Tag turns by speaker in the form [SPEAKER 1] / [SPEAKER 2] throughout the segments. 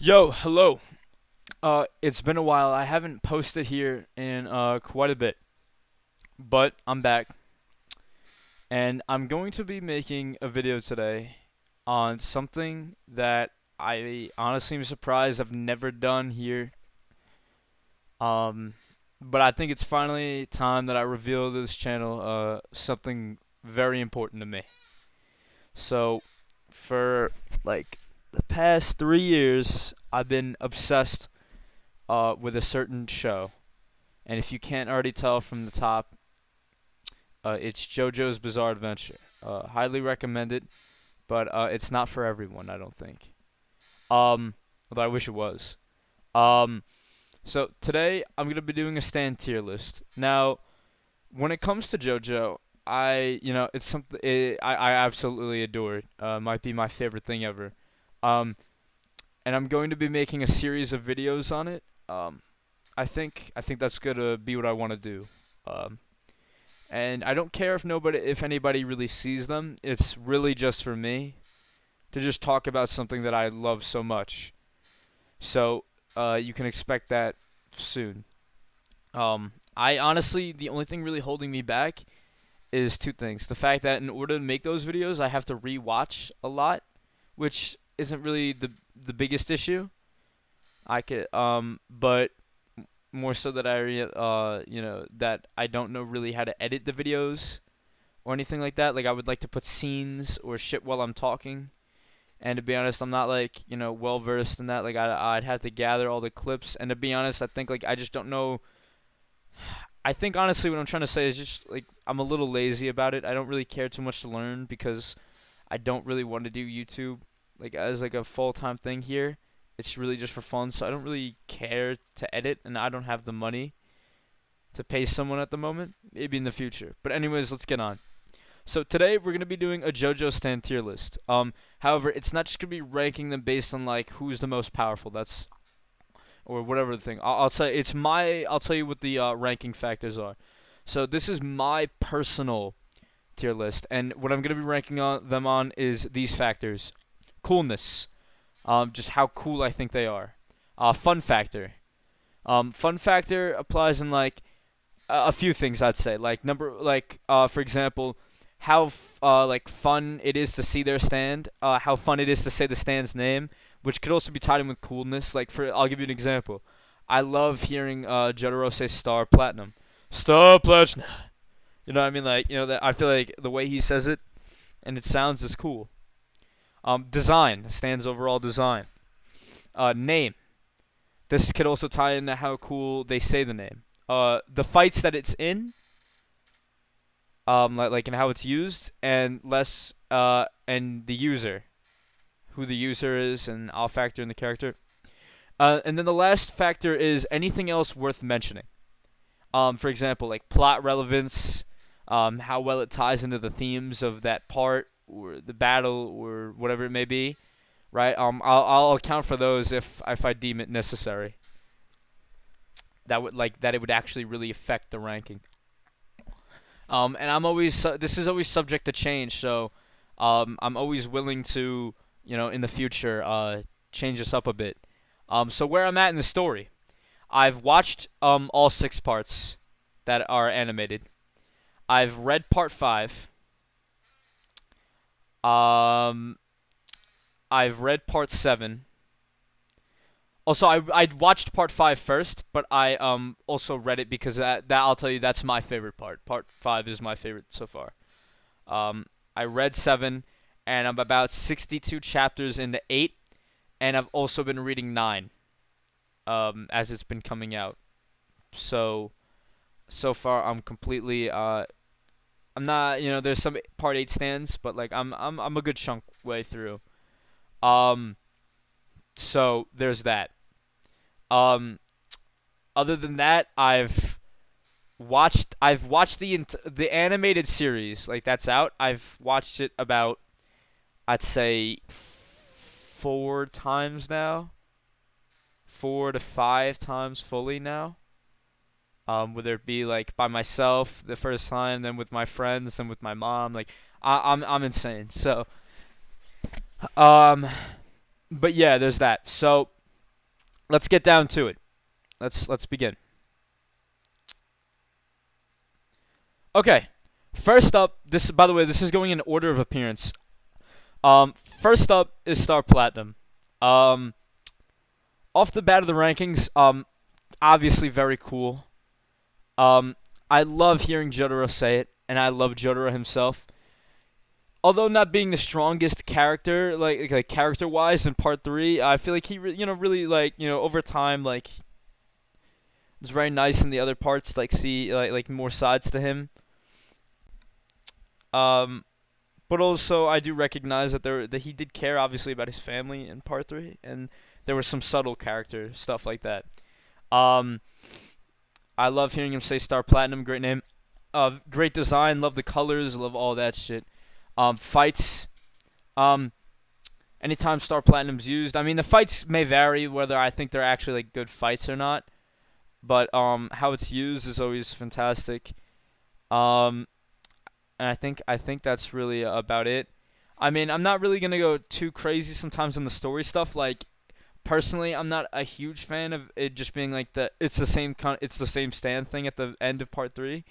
[SPEAKER 1] Yo, hello. It's been a while. I haven't posted here in quite a bit, but I'm back, and I'm going to be making a video today on something that I honestly am surprised I've never done here. Um, but I think it's finally time that I reveal to this channel something very important to me. So, for like the past 3 years, I've been obsessed with a certain show. And if you can't already tell from the top, it's JoJo's Bizarre Adventure. Highly recommended, but it's not for everyone, I don't think. Although I wish it was. Um, so today I'm gonna be doing a stand tier list. Now, when it comes to JoJo, it's something I absolutely adore it. Might be my favorite thing ever. Um, and I'm going to be making a series of videos on it. I think that's gonna be what I want to do. Um, and I don't care if anybody really sees them. It's really just for me to just talk about something that I love so much. So you can expect that soon. I honestly, the only thing really holding me back is two things: the fact that in order to make those videos, I have to rewatch a lot, which isn't really the biggest issue. But more so that that I don't know really how to edit the videos or anything like that. Like I would like to put scenes or shit while I'm talking. And to be honest, I'm not like, well versed in that. Like I'd have to gather all the clips. And to be honest, I think like I just don't know. I think honestly what I'm trying to say is just like I'm a little lazy about it. I don't really care too much to learn because I don't really want to do YouTube like as like a full-time thing here. It's really just for fun, so I don't really care to edit and I don't have the money to pay someone at the moment. Maybe in the future. But anyways, let's get on. So today we're gonna be doing a JoJo stand tier list. However, it's not just gonna be ranking them based on like who's the most powerful. That's or whatever the thing. I'll say it's my. I'll tell you what the ranking factors are. So this is my personal tier list, and what I'm gonna be ranking them on is these factors: coolness, just how cool I think they are. Fun factor. Fun factor applies in like a few things I'd say. For example, how like fun it is to see their stand, how fun it is to say the stand's name, which could also be tied in with coolness. I'll give you an example. I love hearing Jotaro say Star Platinum, Star Platinum. You know what I mean? Like that I feel like the way he says it and it sounds is cool. Design, stand's overall design. Name. This could also tie into how cool they say the name. The fights that it's in, like and how it's used, and less and the user, who the user is, and I'll factor in the character. And then the last factor is anything else worth mentioning. For example, like plot relevance, how well it ties into the themes of that part or the battle or whatever it may be, right? I'll account for those if I deem it necessary. That it would actually really affect the ranking. And this is always subject to change, so I'm always willing to, in the future, change this up a bit. So where I'm at in the story, I've watched all 6 parts that are animated. I've read part 5. Um, I've read part 7. Also, I watched part 5 first, but I also read it because that I'll tell you that's my favorite part. Part 5 is my favorite so far. Um, I read 7, and I'm about 62 chapters into 8, and I've also been reading 9, as it's been coming out. So far I'm completely I'm not, there's some part 8 stands, but like I'm a good chunk way through. Um, so there's that. Um, Other than that, I've watched the animated series, like that's out. I've watched it about, I'd say, 4 times now, 4 to 5 times fully now. Whether it be like by myself the first time, then with my friends, then with my mom. Like I'm insane. So um, but yeah, there's that. So let's get down to it. Let's begin. Okay. First up, this by the way, this is going in order of appearance. First up is Star Platinum. Um, Off the bat of the rankings, obviously very cool. Um, I love hearing Jotaro say it, and I love Jotaro himself. Although not being the strongest character, like character wise in part three, I feel like he, really like over time like it's very nice in the other parts, like see like more sides to him. Um, but also I do recognize that he did care obviously about his family in part three, and there was some subtle character stuff like that. Um, I love hearing him say Star Platinum, great name, great design, love the colors, love all that shit. Fights, um, anytime Star Platinum's used, I mean the fights may vary whether I think they're actually like good fights or not, but how it's used is always fantastic. Um, and I think that's really about it. I mean, I'm not really gonna go too crazy sometimes on the story stuff. Like personally, I'm not a huge fan of it just being like it's the same stand thing at the end of part three.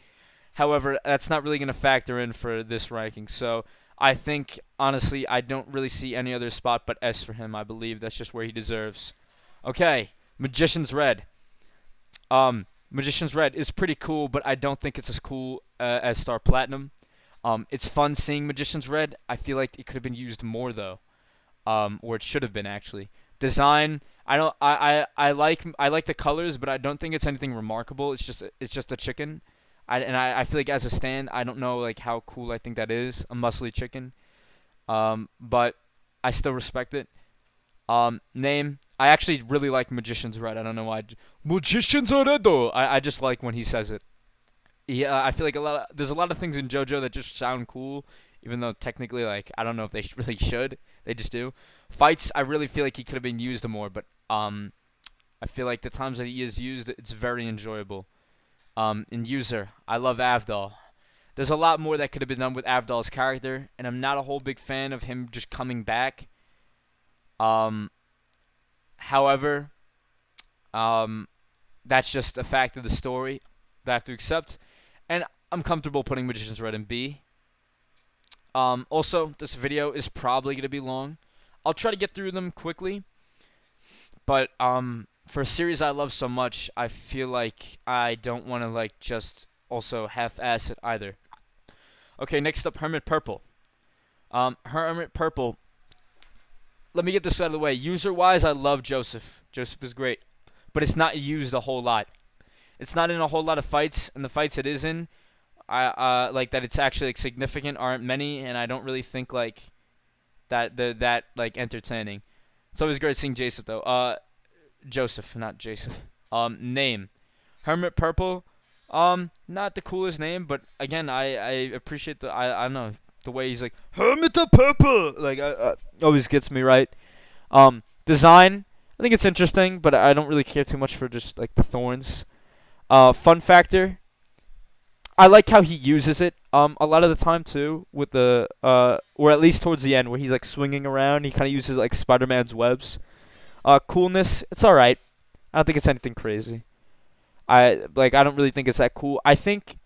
[SPEAKER 1] However, that's not really gonna factor in for this ranking. So I think honestly, I don't really see any other spot but S for him. I believe that's just where he deserves. Okay, Magician's Red. Magician's Red is pretty cool, but I don't think it's as cool as Star Platinum. It's fun seeing Magician's Red. I feel like it could have been used more though, or it should have been actually. Design, I don't, I like the colors, but I don't think it's anything remarkable. It's just a chicken. I feel like as a stand, I don't know like how cool I think that is, a muscly chicken. But I still respect it. Name, I actually really like Magician's Red. I don't know why. Magician's Red though. I just like when he says it. Yeah, I feel like there's a lot of things in JoJo that just sound cool, even though technically, like, I don't know if they really should. They just do. Fights, I really feel like he could have been used more, but I feel like the times that he is used, it's very enjoyable. In User, I love Avdol. There's a lot more that could have been done with Avdol's character, and I'm not a whole big fan of him just coming back. Um, However, um, that's just a fact of the story that I have to accept. And I'm comfortable putting Magician's Red in B. Also, this video is probably going to be long. I'll try to get through them quickly. But for a series I love so much, I feel like I don't want to like just also half-ass it either. Okay, next up, Hermit Purple. Hermit Purple. Let me get this out of the way. User-wise, I love Joseph. Joseph is great. But it's not used a whole lot. It's not in a whole lot of fights, and the fights it is in, I like that it's actually like significant aren't many, and I don't really think like that they're that like entertaining. It's always great seeing Joseph though. Joseph, not Jason. Name, Hermit Purple. Not the coolest name, but again, I appreciate I don't know the way he's like Hermit Purple. Like always gets me right. Design. I think it's interesting, but I don't really care too much for just like the thorns. Fun factor. I like how he uses it. A lot of the time too, with the or at least towards the end, where he's like swinging around. He kind of uses like Spider-Man's webs. Coolness. It's all right. I don't think it's anything crazy. I don't really think it's that cool. I think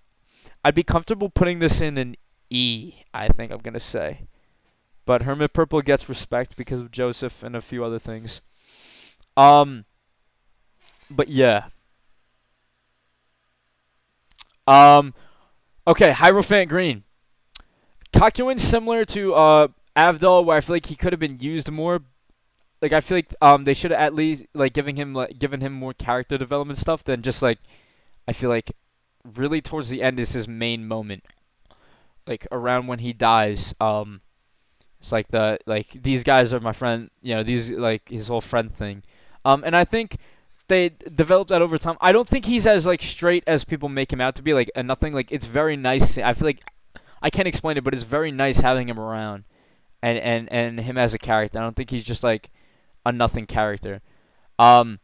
[SPEAKER 1] I'd be comfortable putting this in an E. I think I'm gonna say, but Hermit Purple gets respect because of Joseph and a few other things. Um, but yeah. Um, okay, Hierophant Green. Kakuin's similar to Avdol, where I feel like he could have been used more. Like I feel like they should have at least like given him more character development stuff than just like I feel like really towards the end is his main moment. Like around when he dies, it's like these guys are my friend, these like his whole friend thing. And I think they developed that over time. I don't think he's as like straight as people make him out to be. Like and nothing like it's very nice. I feel like I can't explain it, but it's very nice having him around and him as a character. I don't think he's just like a nothing character. Um,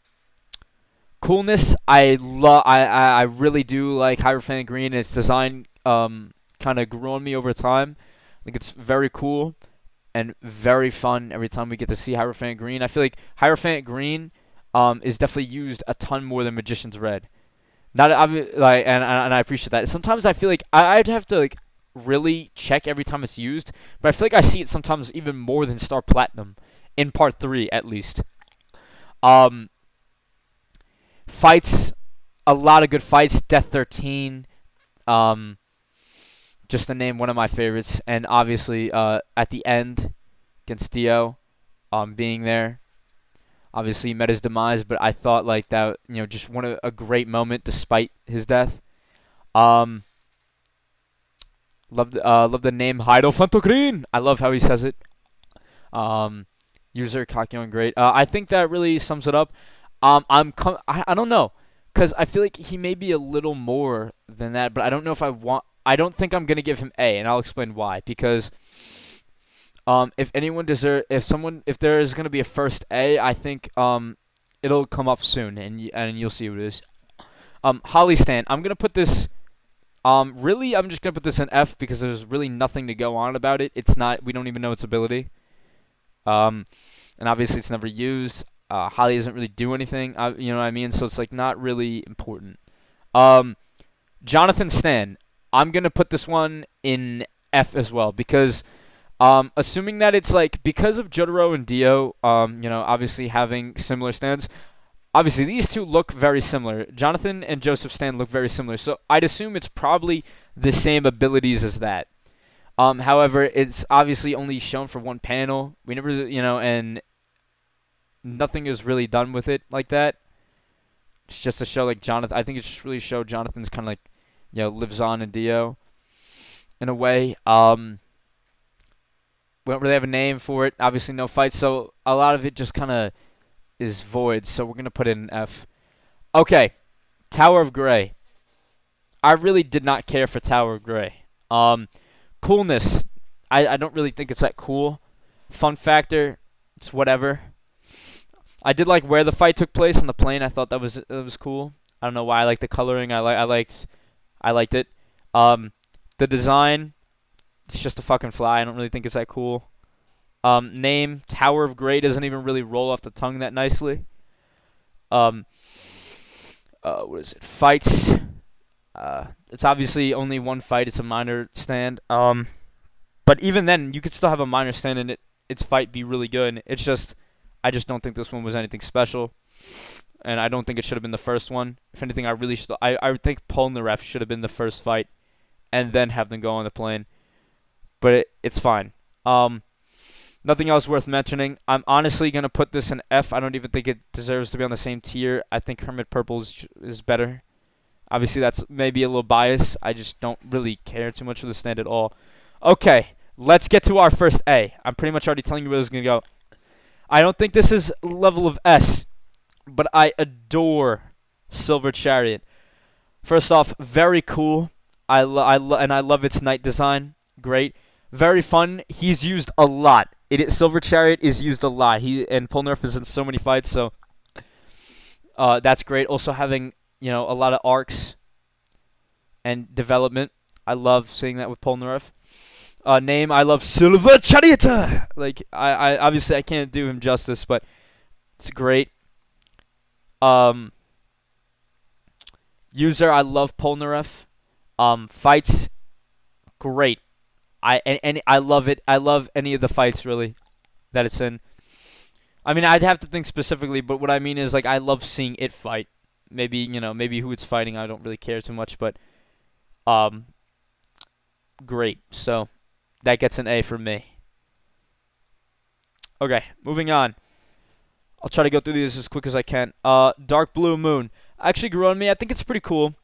[SPEAKER 1] Coolness, I really do like Hierophant Green. Its design kind of grew on me over time. I think it's very cool and very fun every time we get to see Hierophant Green. I feel like Hierophant Green is definitely used a ton more than Magician's Red. Not like, and I appreciate that. Sometimes I feel like I'd have to like really check every time it's used, but I feel like I see it sometimes even more than Star Platinum in Part 3 at least. Um, Fights, a lot of good fights. Death 13, um, just to name one of my favorites, and obviously at the end against Dio, being there. Obviously, he met his demise, but I thought like that, just a great moment despite his death. Um, love the name Heidelfanto Green. I love how he says it. Um, User Kakyon great. I think that really sums it up. I don't know, cause I feel like he may be a little more than that, but I don't know if I want. I don't think I'm gonna give him A, and I'll explain why. Because if there is gonna be a first A, I think it'll come up soon, and you'll see who it is. Holly Stan. I'm gonna put this. Really, I'm just gonna put this in F because there's really nothing to go on about it. It's not. We don't even know its ability. Um, and obviously it's never used. Holly doesn't really do anything. You know what I mean? So it's like not really important. Um, Jonathan Stan. I'm gonna put this one in F as well because assuming that it's like because of Jotaro and Dio, obviously having similar stands. Obviously, these two look very similar. Jonathan and Joseph Stan look very similar. So I'd assume it's probably the same abilities as that. However, it's obviously only shown for one panel. We never, and nothing is really done with it like that. It's just to show like Jonathan. I think it's just really show Jonathan's kind of like, lives on in Dio in a way. We don't really have a name for it. Obviously, no fights, so a lot of it just kind of is void. So we're gonna put it in F. Okay, Tower of Grey. I really did not care for Tower of Grey. Coolness. I don't really think it's that cool. Fun factor. It's whatever. I did like where the fight took place on the plane. I thought that was cool. I don't know why I like the coloring. I liked it. The design. It's just a fucking fly. I don't really think it's that cool. Name Tower of Grey doesn't even really roll off the tongue that nicely. What is it? Fights. It's obviously only one fight. It's a minor stand. But even then, you could still have a minor stand and its fight be really good. I just don't think this one was anything special, and I don't think it should have been the first one. If anything, I think Polnareff should have been the first fight, and then have them go on the plane. But it's fine. Nothing else worth mentioning. I'm honestly gonna put this in F. I don't even think it deserves to be on the same tier. I think Hermit Purple is better. Obviously, that's maybe a little bias. I just don't really care too much for the stand at all. Okay, let's get to our first A. I'm pretty much already telling you where this is going to go. I don't think this is level of S, but I adore Silver Chariot. First off, very cool. I love its night design. Great. Very fun. He's used a lot. Silver Chariot is used a lot. And Polnareff is in so many fights, so that's great. Also having a lot of arcs and development. I love seeing that with Polnareff. Name, I love Silver Chariot. Like I obviously I can't do him justice, but it's great. User, I love Polnareff. Fights, great. I love it. I love any of the fights really that it's in. I mean, I'd have to think specifically, but what I mean is like I love seeing it fight. Maybe maybe who it's fighting, I don't really care too much, but great. So that gets an A for me. Okay, moving on. I'll try to go through these as quick as I can. Dark Blue Moon actually grew on me. I think it's pretty cool.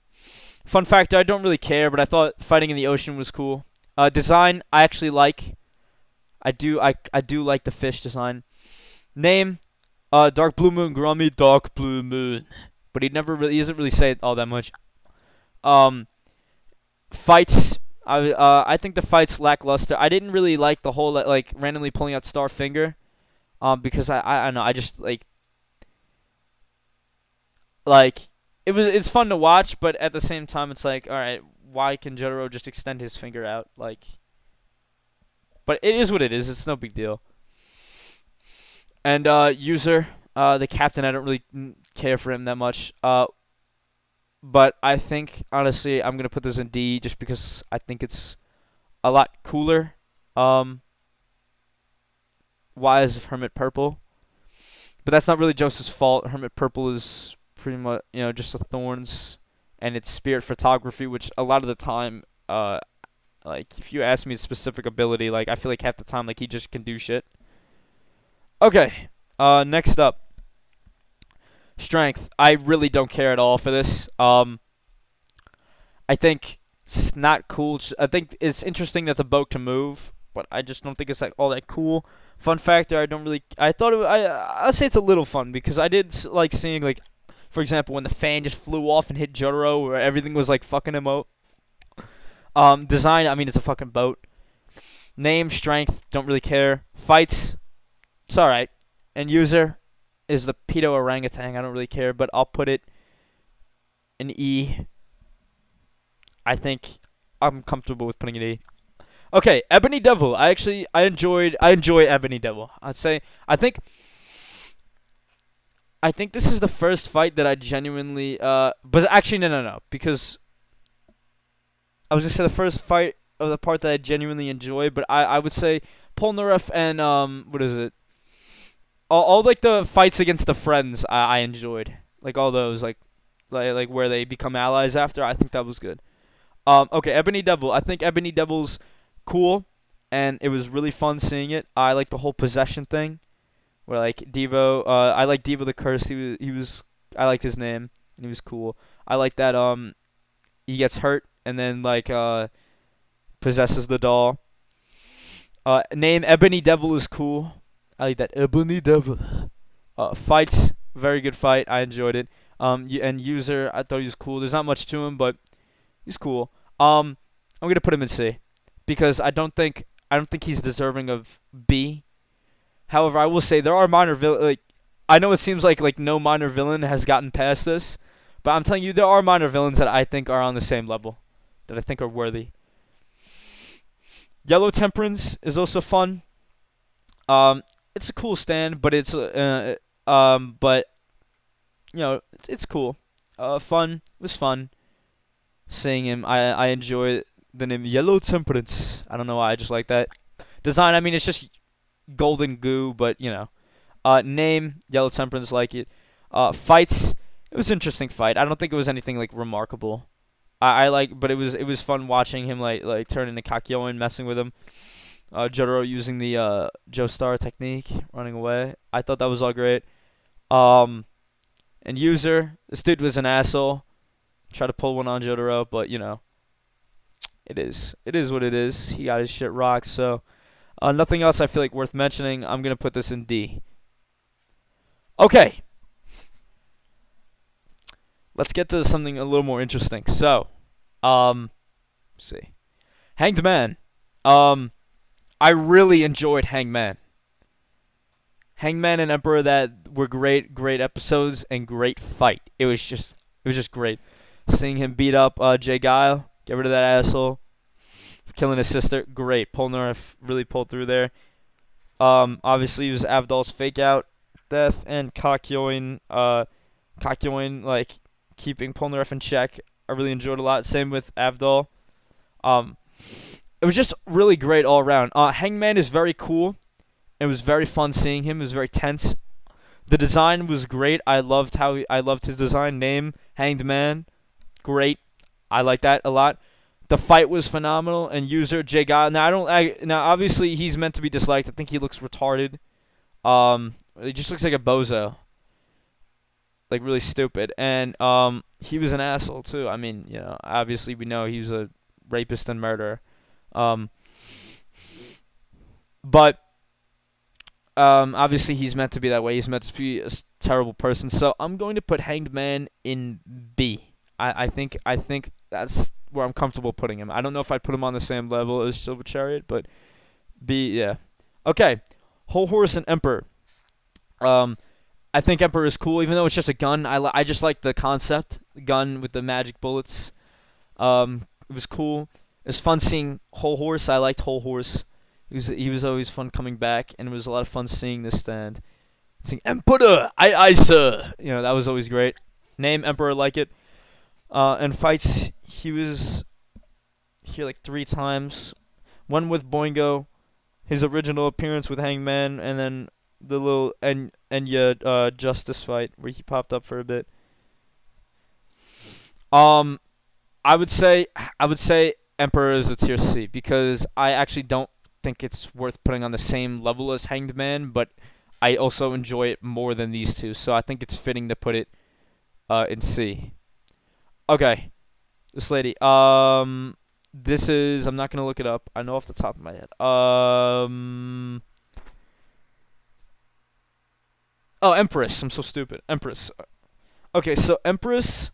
[SPEAKER 1] Fun factor, I don't really care, but I thought fighting in the ocean was cool. Design, I actually like. I do like the fish design. Name, Dark Blue Moon grew on me. Dark Blue Moon, but he doesn't really say it all that much. Fights, I think the fights lackluster. I didn't really like the whole like randomly pulling out Star Finger, because I don't know. I just like it's fun to watch, but at the same time, it's like, all right, why can Jotaro just extend his finger out? Like, but it is what it is. It's no big deal. And user, The captain, I don't really care for him that much. But I think honestly, I'm gonna put this in D just because I think it's a lot cooler. Um, why is Hermit purple? But that's not really Joseph's fault. Hermit purple is pretty much just the thorns and its spirit photography, which a lot of the time, like if you ask me a specific ability, like I feel like half the time like he just can do shit. Okay. Next up, strength. I really don't care at all for this. I think it's not cool. I think it's interesting that the boat can move, but I just don't think it's like all that cool. Fun factor, I don't really. I thought I'd say it's a little fun because I did like seeing like, for example, when the fan just flew off and hit Jotaro, where everything was like fucking him out. Design, I mean, it's a fucking boat. Name, strength, don't really care. Fights, it's all right. And user is the pedo orangutan. I don't really care, but I'll put it in E. I think I'm comfortable with putting it E. Okay, Ebony Devil. I enjoy Ebony Devil. I think this is the first fight that I genuinely but actually no, because I was gonna say the first fight of the part that I genuinely enjoy, but I would say Polnareff and what is it? All like the fights against the friends I enjoyed. Like all those like where they become allies after. I think that was good. Okay, Ebony Devil. I think Ebony Devil's cool, and it was really fun seeing it. I like the whole possession thing, where like Devo. I like Devo the Curse. He was. I liked his name, and he was cool. I like that. He gets hurt and then like possesses the doll. Name Ebony Devil is cool. I like that Ebony Devil. Fights, very good fight. I enjoyed it. And user, I thought he was cool. There's not much to him, but he's cool. I'm gonna put him in C because I don't think he's deserving of B. However, I will say there are minor like I know it seems like no minor villain has gotten past this, but I'm telling you there are minor villains that I think are on the same level, that I think are worthy. Yellow Temperance is also fun. It's a cool stand, but but it's cool. Fun. It was fun seeing him. I enjoy the name Yellow Temperance. I don't know why. I just like that design. I mean, it's just golden goo, but name Yellow Temperance, like it. Fights. It was an interesting fight. I don't think it was anything like remarkable. I like, but it was fun watching him like turn into Kakyoin, messing with him. Jotaro using the Joestar technique, running away. I thought that was all great. Um, and user, this dude was an asshole. Try to pull one on Jotaro, but it is what it is. He got his shit rocked. So nothing else I feel like worth mentioning. I'm gonna put this in D. Okay, let's get to something a little more interesting. So, let's see, Hanged Man. I really enjoyed Hangman. Hangman and Emperor, that were great episodes and great fight. It was just great. Seeing him beat up Jay Guile, get rid of that asshole, killing his sister, great. Polnareff really pulled through there. Obviously it was Avdol's fake out death and Kakyoin like keeping Polnareff in check. I really enjoyed a lot. Same with Avdol. Um, it was just really great all around. Hangman is very cool. It was very fun seeing him. It was very tense. The design was great. I loved his design. Name Hanged Man, great. I like that a lot. The fight was phenomenal. And user Jay Guile. Now obviously he's meant to be disliked. I think he looks retarded. He just looks like a bozo, like really stupid. And he was an asshole too. I mean, obviously we know he was a rapist and murderer. Um, but obviously he's meant to be that way. He's meant to be a terrible person. So I'm going to put Hanged Man in B. I think that's where I'm comfortable putting him. I don't know if I'd put him on the same level as Silver Chariot, but B, yeah. Okay, Whole Horse and Emperor. I think Emperor is cool, even though it's just a gun. I just like the concept, the gun with the magic bullets. It was cool. It was fun seeing Whole Horse. I liked Whole Horse. He was always fun coming back, and it was a lot of fun seeing this stand. Sing Emperor, I sir. That was always great. Name Emperor like it. And fights, he was here like 3 times. One with Boingo, his original appearance with Hangman, and then the little Enya Justice fight where he popped up for a bit. Um, I would say Emperor is a tier C because I actually don't think it's worth putting on the same level as Hanged Man, but I also enjoy it more than these two, so I think it's fitting to put it in C. Okay, this lady. This is I'm not gonna look it up. I know off the top of my head. Oh, Empress. I'm so stupid. Empress. Okay, so Empress.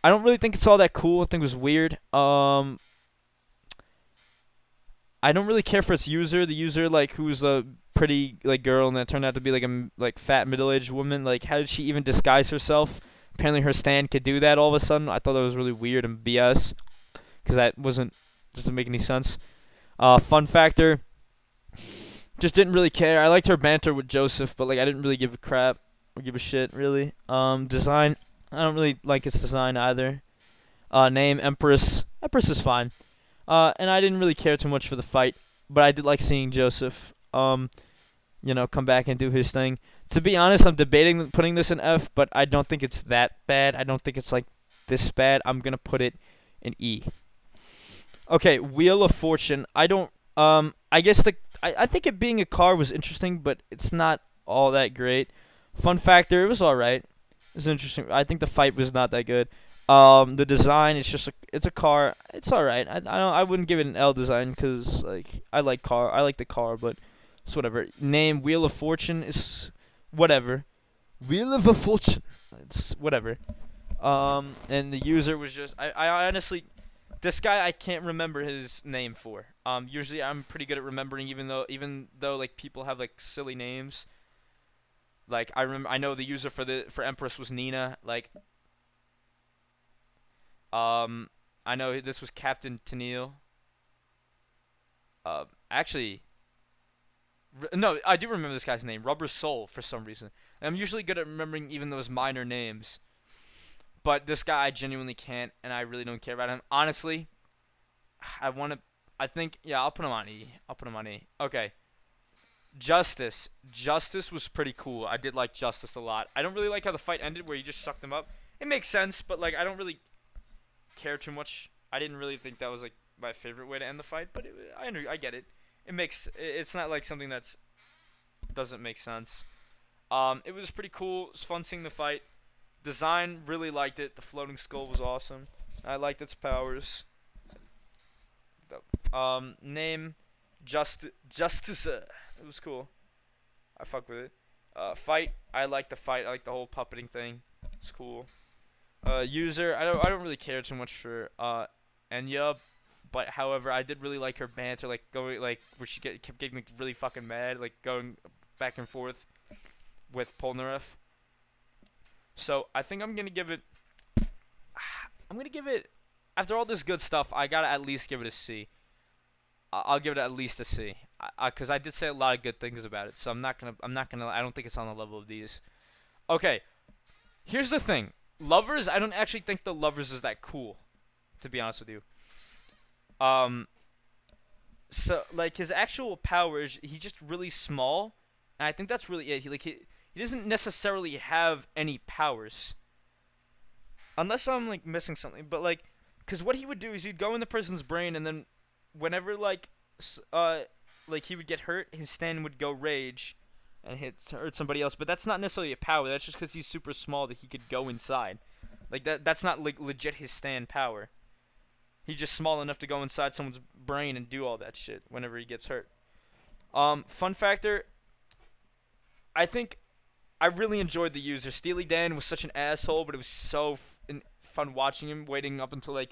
[SPEAKER 1] I don't really think it's all that cool. I think it was weird. I don't really care for its user. The user, like, who's a pretty like girl, and that turned out to be like a like fat middle-aged woman. Like, how did she even disguise herself? Apparently, her stand could do that all of a sudden. I thought that was really weird and BS, because that doesn't make any sense. Fun factor. Just didn't really care. I liked her banter with Joseph, but like I didn't really give a crap or give a shit really. Design. I don't really like its design either. Name Empress. Empress is fine. And I didn't really care too much for the fight, but I did like seeing Joseph, come back and do his thing. To be honest, I'm debating putting this in F, but I don't think it's that bad. I don't think it's like this bad. I'm gonna put it in E. Okay, Wheel of Fortune. I don't. I guess I think it being a car was interesting, but it's not all that great. Fun factor, it was all right. It was interesting. I think the fight was not that good. The design, it's a car. It's all right. I wouldn't give it an L design because like I like the car, but it's whatever. Name Wheel of Fortune is whatever. Wheel of a Fortune. It's whatever. And the user was just I honestly, this guy I can't remember his name for. Usually I'm pretty good at remembering even though like people have like silly names. Like I know the user for Empress was Nina. Like I know this was Captain Tennille. Actually, no, I do remember this guy's name, Rubber Soul, for some reason. I'm usually good at remembering even those minor names, but this guy I genuinely can't, and I really don't care about him. Honestly, I want to. I think yeah, I'll put him on E. I'll put him on E. Okay. Justice. Justice was pretty cool. I did like Justice a lot. I don't really like how the fight ended, where you just sucked him up. It makes sense, but like I don't really care too much. I didn't really think that was like my favorite way to end the fight, but I get it. It's not like something that's doesn't make sense. It was pretty cool. It was fun seeing the fight. Design, really liked it. The floating skull was awesome. I liked its powers. Name, Justice. It was cool. I fuck with it. Fight. I like the fight. I like the whole puppeting thing. It's cool. User. I don't really care too much for Enya, but however, I did really like her banter, like going like where kept getting like, really fucking mad, like going back and forth with Polnareff. So I think I'm gonna give it. I'm gonna give it. After all this good stuff, I gotta at least give it a C. I'll give it at least a C. Cause I did say a lot of good things about it, so I'm not gonna. I don't think it's on the level of these. Okay, here's the thing. Lovers, I don't actually think the Lovers is that cool, to be honest with you. Um, so like his actual power is he's just really small, and I think that's really it. He doesn't necessarily have any powers, unless I'm like missing something. But like, cause what he would do is he'd go in the person's brain, and then whenever like he would get hurt, his stand would go rage, and hurt somebody else. But that's not necessarily a power. That's just because he's super small that he could go inside. Like that's not like legit his stand power. He's just small enough to go inside someone's brain and do all that shit whenever he gets hurt. Fun factor. I think I really enjoyed the user. Steely Dan was such an asshole, but it was so fun watching him, waiting up until like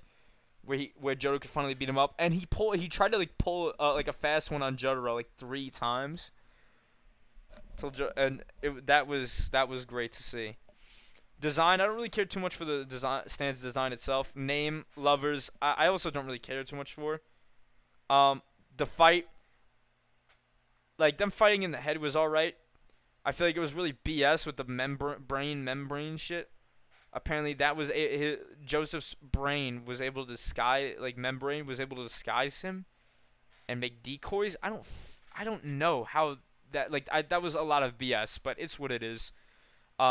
[SPEAKER 1] where Jojo could finally beat him up, and he tried to like pull like a fast one on Jotaro like 3 times. That was great to see. Design, I don't really care too much for the stand's design itself. Name, Lovers, I also don't really care too much for. The fight, like them fighting in the head was alright. I feel like it was really BS with the brain membrane shit. Apparently, that was Joseph's brain was able to membrane was able to disguise him and make decoys. I don't know how that was a lot of BS, but it's what it is.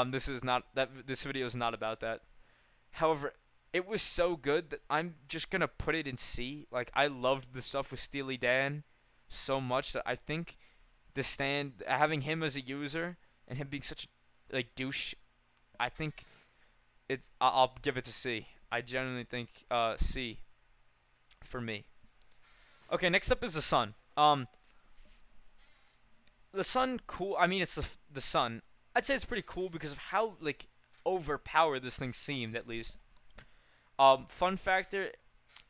[SPEAKER 1] This is not that this video is not about that. However, it was so good that I'm just gonna put it in C. Like, I loved the stuff with Steely Dan so much that I think the stand having him as a user and him being such a douche, I think I'll give it to C. I genuinely think C for me. Okay, next up is the Sun. The Sun, cool. I mean, it's the Sun. I'd say it's pretty cool because of how like overpowered this thing seemed, at least. Fun factor,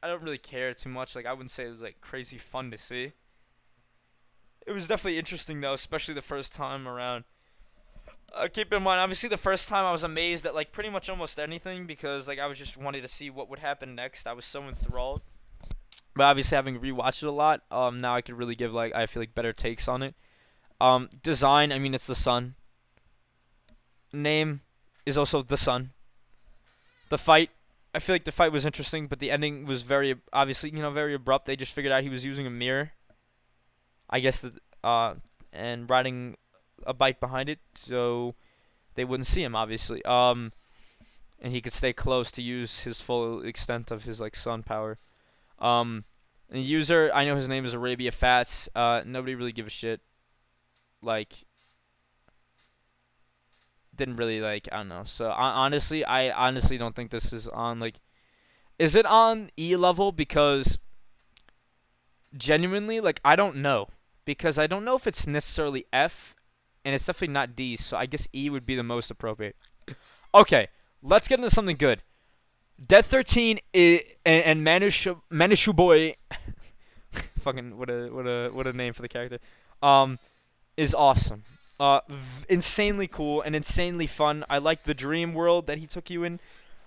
[SPEAKER 1] I don't really care too much. Like, I wouldn't say it was like crazy fun to see. It was definitely interesting though, especially the first time around. Keep in mind, obviously, the first time I was amazed at like pretty much almost anything because like I was just wanting to see what would happen next. I was so enthralled. But obviously, having rewatched it a lot, now I could really give like I feel like better takes on it. Design, I mean, it's the Sun. Name is also the Sun. The fight, I feel like the fight was interesting, but the ending was very obviously very abrupt. They just figured out he was using a mirror. I guess and riding a bike behind it, so they wouldn't see him obviously. And he could stay close to use his full extent of his like sun power. And the user, I know his name is Arabia Fats. Nobody really give a shit. Like, didn't really like. I don't know. So I honestly don't think this is on like. Is it on E level? Because genuinely, like, I don't know. Because I don't know if it's necessarily F, and it's definitely not D. So I guess E would be the most appropriate. Okay, let's get into something good. Death 13 and Manishu Boy, fucking what a name for the character, is awesome. Insanely cool and insanely fun. I like the dream world that he took you in.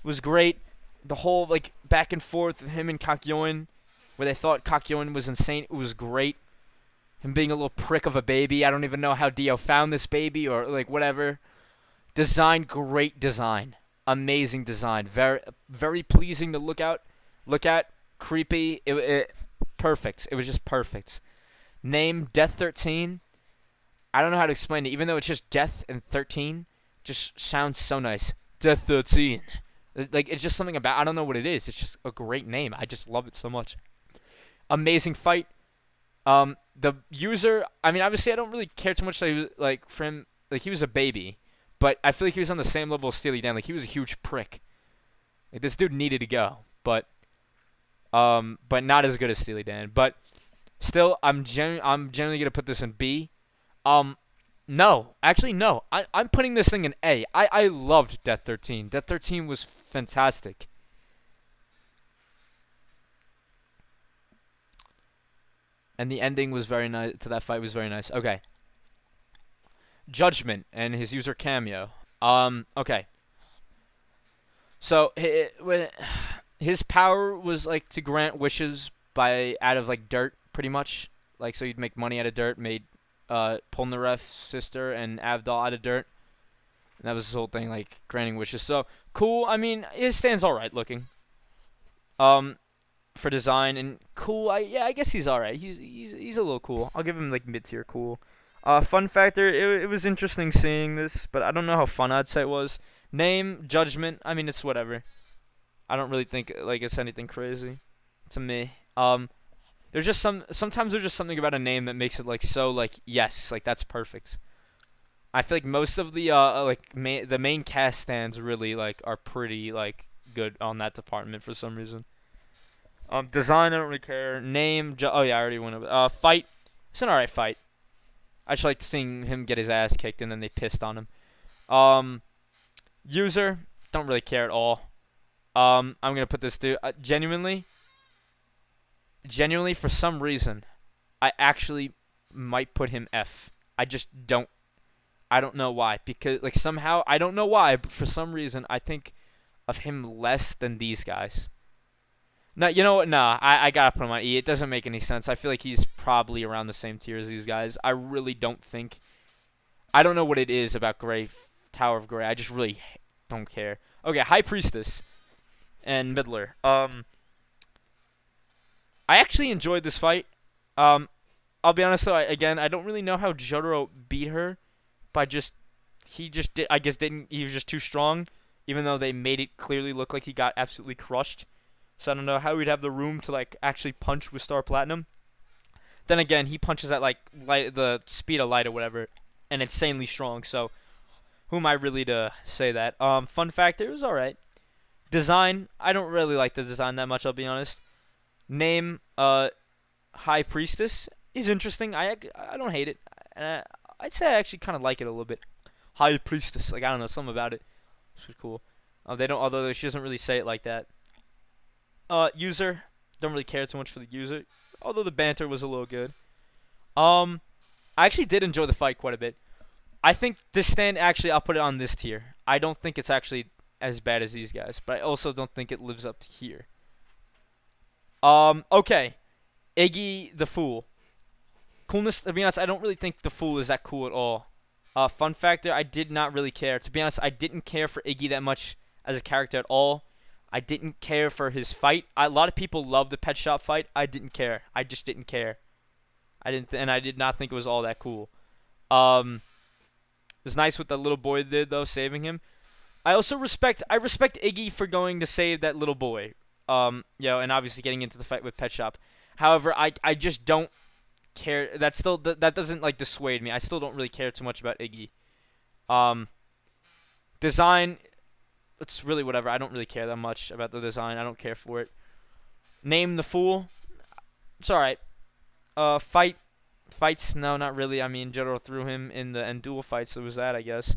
[SPEAKER 1] Was great. The whole like back and forth with him and Kakyoin, where they thought Kakyoin was insane. It was great. Him being a little prick of a baby. I don't even know how Dio found this baby or like whatever. Design, great design. Amazing design. Very pleasing to look at. Creepy. Perfect. It was just perfect. Name Death 13. I don't know how to explain it. Even though it's just Death and 13, just sounds so nice. Death 13. Like, it's just something about, I don't know what it is. It's just a great name. I just love it so much. Amazing fight. The user, I mean, obviously I don't really care too much like for him. Like, he was a baby. But I feel like he was on the same level as Steely Dan. Like, he was a huge prick. Like, this dude needed to go. But not as good as Steely Dan. But still, I'm generally gonna put this in B. No, actually no. I'm putting this thing in A. I loved Death 13. Death 13 was fantastic. And the ending was very nice. To that fight was very nice. Okay. Judgment and his user cameo. Okay. So his power was like to grant wishes out of like dirt, pretty much. Like, so you'd make money out of dirt. Made Polnareff's sister and Avdol out of dirt. And that was his whole thing, like granting wishes. So cool. I mean, his stand's all right looking. For design and cool. I guess he's all right. He's a little cool. I'll give him like mid-tier cool. Fun factor, it was interesting seeing this, but I don't know how fun I'd say it was. Name, Judgment, I mean, it's whatever. I don't really think, like, it's anything crazy to me. There's just sometimes there's just something about a name that makes it, like, so, like, yes, like, that's perfect. I feel like most of the, the main cast stands really, like, are pretty, like, good on that department for some reason. Design, I don't really care. Name, oh, yeah, I already went over. Fight, it's an alright fight. I just liked seeing him get his ass kicked and then they pissed on him. User, don't really care at all. I'm gonna put this dude genuinely for some reason, I actually might put him F. I don't know why, because like somehow I don't know why, but for some reason I think of him less than these guys. No, you know what? Nah, I gotta put him on E. It doesn't make any sense. I feel like he's probably around the same tier as these guys. I really don't think. I don't know what it is about Tower of Gray. I just really don't care. Okay, High Priestess and Midler. I actually enjoyed this fight. Um, I'll be honest though. Again, I don't really know how Jotaro beat her by just he just did. I guess didn't. He was just too strong, even though they made it clearly look like he got absolutely crushed. So I don't know how he'd have the room to like actually punch with Star Platinum. Then again, he punches at like the speed of light or whatever, and insanely strong. So who am I really to say that? Fun fact, it was all right. Design, I don't really like the design that much. I'll be honest. Name, High Priestess is interesting. I don't hate it. I'd say I actually kind of like it a little bit. High Priestess, like I don't know, something about it. It's pretty cool. They don't, although she doesn't really say it like that. User, don't really care too much for the user, although the banter was a little good. I actually did enjoy the fight quite a bit. I think this stand actually, I'll put it on this tier. I don't think it's actually as bad as these guys, but I also don't think it lives up to here. Okay. Iggy the Fool. Coolness, to be honest, I don't really think the Fool is that cool at all. Fun factor, I did not really care. To be honest, I didn't care for Iggy that much as a character at all. I didn't care for his fight. A lot of people loved the Pet Shop fight. I didn't care. I just didn't care. And I did not think it was all that cool. It was nice what the little boy did though, saving him. I respect Iggy for going to save that little boy. And obviously getting into the fight with Pet Shop. However, I just don't care. That doesn't like dissuade me. I still don't really care too much about Iggy. Design, it's really whatever. I don't really care that much about the design. I don't care for it. Name the Fool. It's all right. Fights, no, not really. I mean, Jotaro threw him in the end duel fight, so it was that, I guess.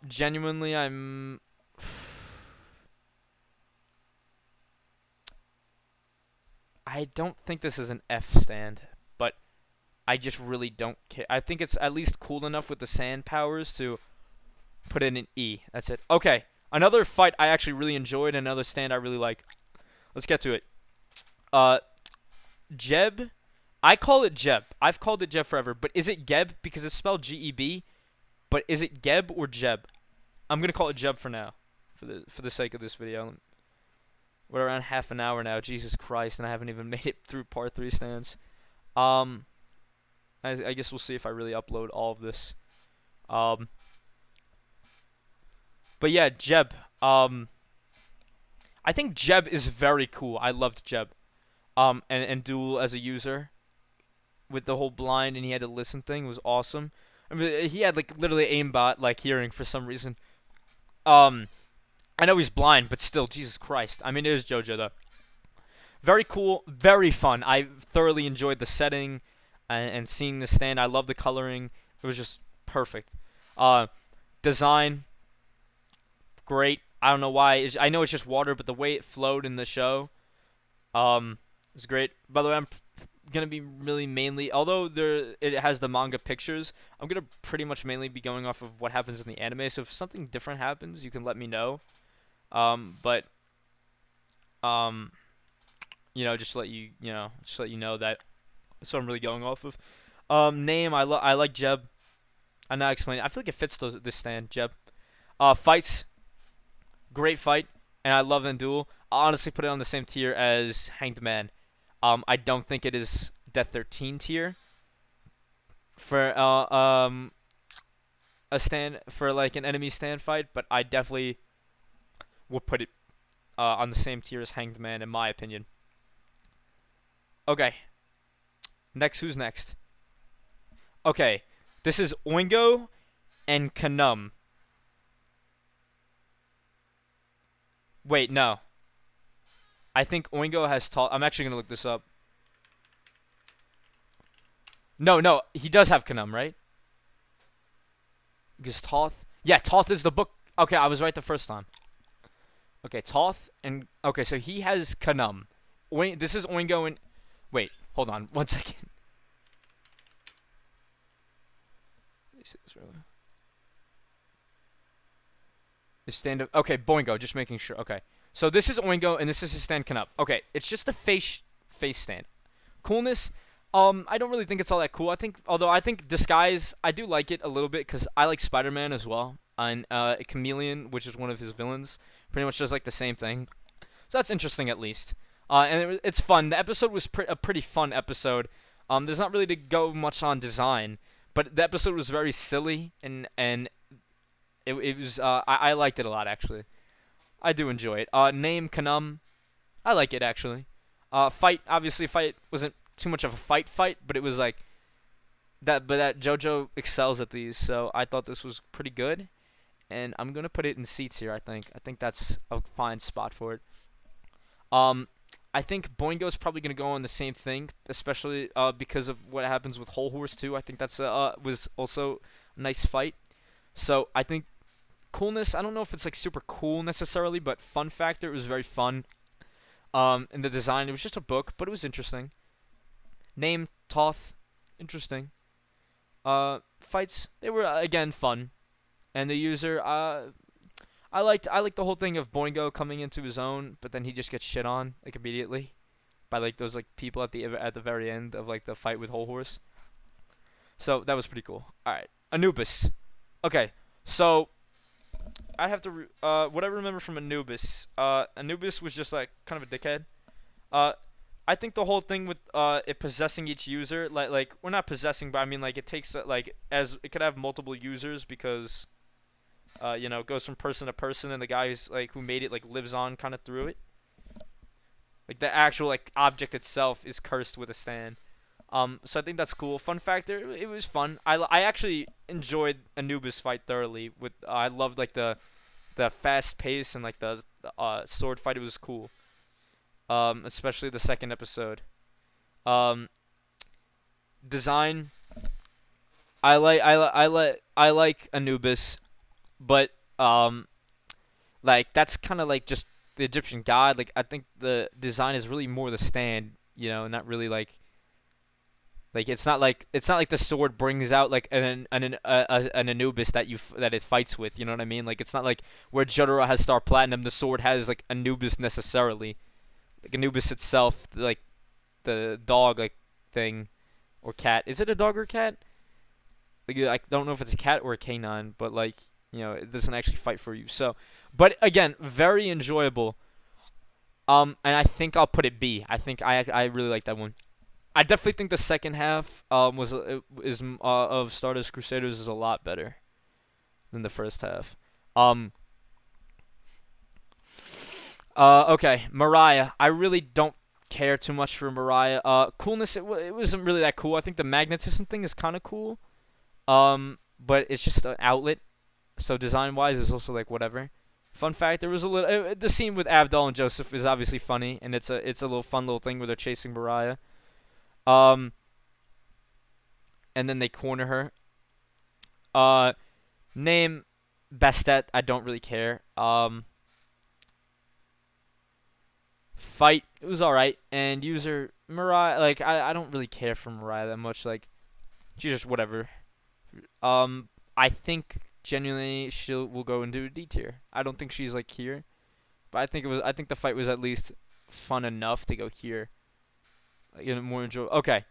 [SPEAKER 1] Genuinely, I don't think this is an F stand, but I just really don't care. I think it's at least cool enough with the sand powers to put in an E. That's it. Okay, another fight I actually really enjoyed, another stand I really like. Let's get to it. Jeb. I call it Jeb. I've called it Jeb forever, but is it Geb because it's spelled G-E-B? But is it Geb or Jeb? I'm gonna call it Jeb for now, for the sake of this video. We're around half an hour now. Jesus Christ, and I haven't even made it through part 3 stands. I guess we'll see if I really upload all of this. But yeah, Jeb. I think Jeb is very cool. I loved Jeb. And Duel as a user with the whole blind and he had to listen thing was awesome. I mean, he had like literally aimbot like hearing for some reason. I know he's blind, but still, Jesus Christ. I mean, it is Jojo though. Very cool, very fun. I thoroughly enjoyed the setting and seeing the stand. I love the coloring. It was just perfect. Design, great. I don't know why. I know it's just water, but the way it flowed in the show, is great. By the way, I'm gonna be really mainly, although it has the manga pictures, I'm gonna pretty much mainly be going off of what happens in the anime. So if something different happens, you can let me know. But just to let you know that that's what I'm really going off of. Name, I like Jeb. I'm not explaining. I feel like it fits this stand, Jeb. Fights, great fight, and I love the duel. I'll honestly put it on the same tier as Hanged Man. I don't think it is Death 13 tier for a stand for like an enemy stand fight, but I definitely would put it on the same tier as Hanged Man in my opinion. Okay. Who's next? Okay. This is Oingo and Kanum. Wait, no. I think Oingo has Toth. I'm actually going to look this up. No, he does have Kanum, right? Because Toth. Yeah, Toth is the book. Okay, I was right the first time. Okay, Toth and. Okay, so he has Kanum. This is Oingo and. Wait, hold on 1 second. Stand up. Okay, Boingo, just making sure. Okay. So this is Oingo, and this is his stand Kanum. Okay, it's just the face stand. Coolness, I don't really think it's all that cool. Although I think disguise, I do like it a little bit because I like Spider-Man as well, and Chameleon, which is one of his villains, pretty much does like the same thing. So that's interesting at least. It's fun. The episode was a pretty fun episode. There's not really to go much on design, but the episode was very silly and it was I liked it a lot actually. I do enjoy it. Name Kanum, I like it actually. Fight, obviously fight wasn't too much of a fight, but it was like that. But that Jojo excels at these, so I thought this was pretty good. And I'm gonna put it in seats here. I think that's a fine spot for it. Um, I think Boingo's probably gonna go on the same thing, especially because of what happens with Whole Horse too. I think that's was also a nice fight. So I think coolness. I don't know if it's like super cool necessarily, but fun factor. It was very fun. And the design. It was just a book, but it was interesting. Name Toth, interesting. Fights. They were again fun, and the user. I liked the whole thing of Boingo coming into his own, but then he just gets shit on like immediately by like those like people at the very end of like the fight with Whole Horse. So that was pretty cool. All right, Anubis. Okay, so I have to what I remember from Anubis. Anubis was just like kind of a dickhead. Uh, I think the whole thing with it possessing each user, like we're not possessing, but I mean like it takes like as it could have multiple users because it goes from person to person, and the guy who's like who made it like lives on kind of through it. Like the actual like object itself is cursed with a stand. So I think that's cool. Fun factor, it was fun. I actually enjoyed Anubis fight thoroughly. I loved like the fast pace and like the sword fight. It was cool. Especially the second episode. Um, Design. I like Anubis, but like that's kind of like just the Egyptian god. Like I think the design is really more the stand, not really like it's not like the sword brings out like an Anubis that it fights with. You know what I mean? Like it's not like where Jotaro has Star Platinum, the sword has like Anubis necessarily. Like Anubis itself, like the dog like thing or cat. Is it a dog or cat? Like I don't know if it's a cat or a canine, but like it doesn't actually fight for you. So, but again, very enjoyable. And I think I'll put it B. I really like that one. I definitely think the second half of Stardust Crusaders is a lot better than the first half. Um. Okay, Mariah. I really don't care too much for Mariah. Coolness. It wasn't really that cool. I think the magnetism thing is kind of cool. But it's just an outlet. So design wise is also like whatever. Fun fact: there was a little the scene with Abdul and Joseph is obviously funny, and it's a little fun little thing where they're chasing Mariah. Um, and then they corner her. Uh, Name Bastet. I don't really care. Fight. It was all right, and user Mariah. Like I don't really care for Mariah that much. Like she's just whatever. I think genuinely will go into D tier. I don't think she's like here. But I think the fight was at least fun enough to go here. More enjoyable. Okay,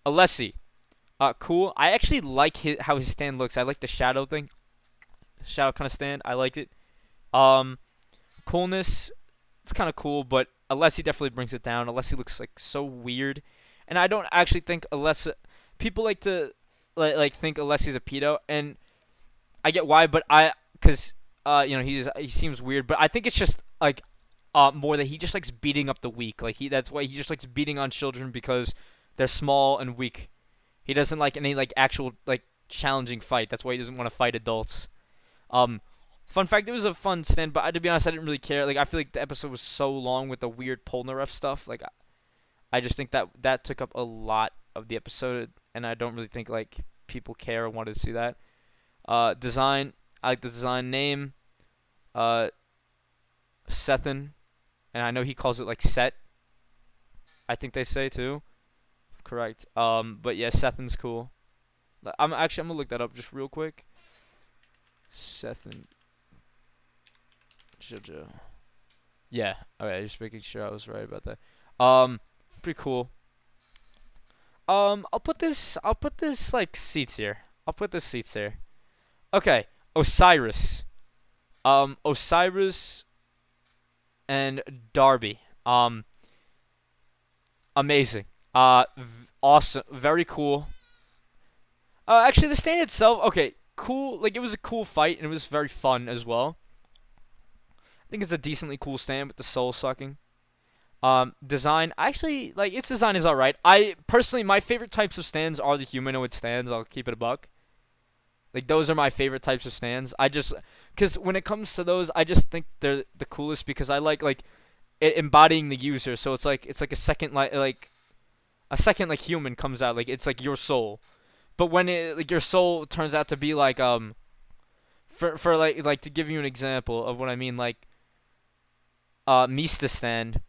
[SPEAKER 1] Alessi. Cool. I actually like how his stand looks. I like the shadow thing, shadow kind of stand. I liked it. Um, Coolness. It's kind of cool, but Alessi definitely brings it down. Alessi looks like so weird, and I don't actually think Alessi. People like to like think Alessi's a pedo, and I get why, but because he seems weird, but I think it's just like more that he just likes beating up the weak. Like that's why he just likes beating on children because they're small and weak. He doesn't like any like actual like challenging fight. That's why he doesn't want to fight adults. Um, Fun fact: it was a fun stand, but to be honest, I didn't really care. Like I feel like the episode was so long with the weird Polnareff stuff. Like I just think that took up a lot of the episode, and I don't really think like people care or wanted to see that. Design. I like the design name. Uh, Sethin, and I know he calls it like Set. I think they say too. Correct. But yeah, Sethin's cool. I'm gonna look that up just real quick. Sethin Jojo. Yeah. Okay, just making sure I was right about that. Pretty cool. I'll put this like seats here. I'll put this seats here. Okay, Osiris. Osiris and Darby. Amazing. Awesome. Very cool. Actually, the stand itself, okay, cool. Like, it was a cool fight, and it was very fun as well. I think it's a decently cool stand with the soul sucking. Design, actually, like, its design is alright. I, personally, my favorite types of stands are the humanoid stands. I'll keep it a buck. Like, those are my favorite types of stands. Because when it comes to those, I just think they're the coolest because I like, it embodying the user. So it's like a second, a second, like, human comes out. Like, it's like your soul. But when it like your soul turns out to be like for like to give you an example of what I mean, like Mista stand.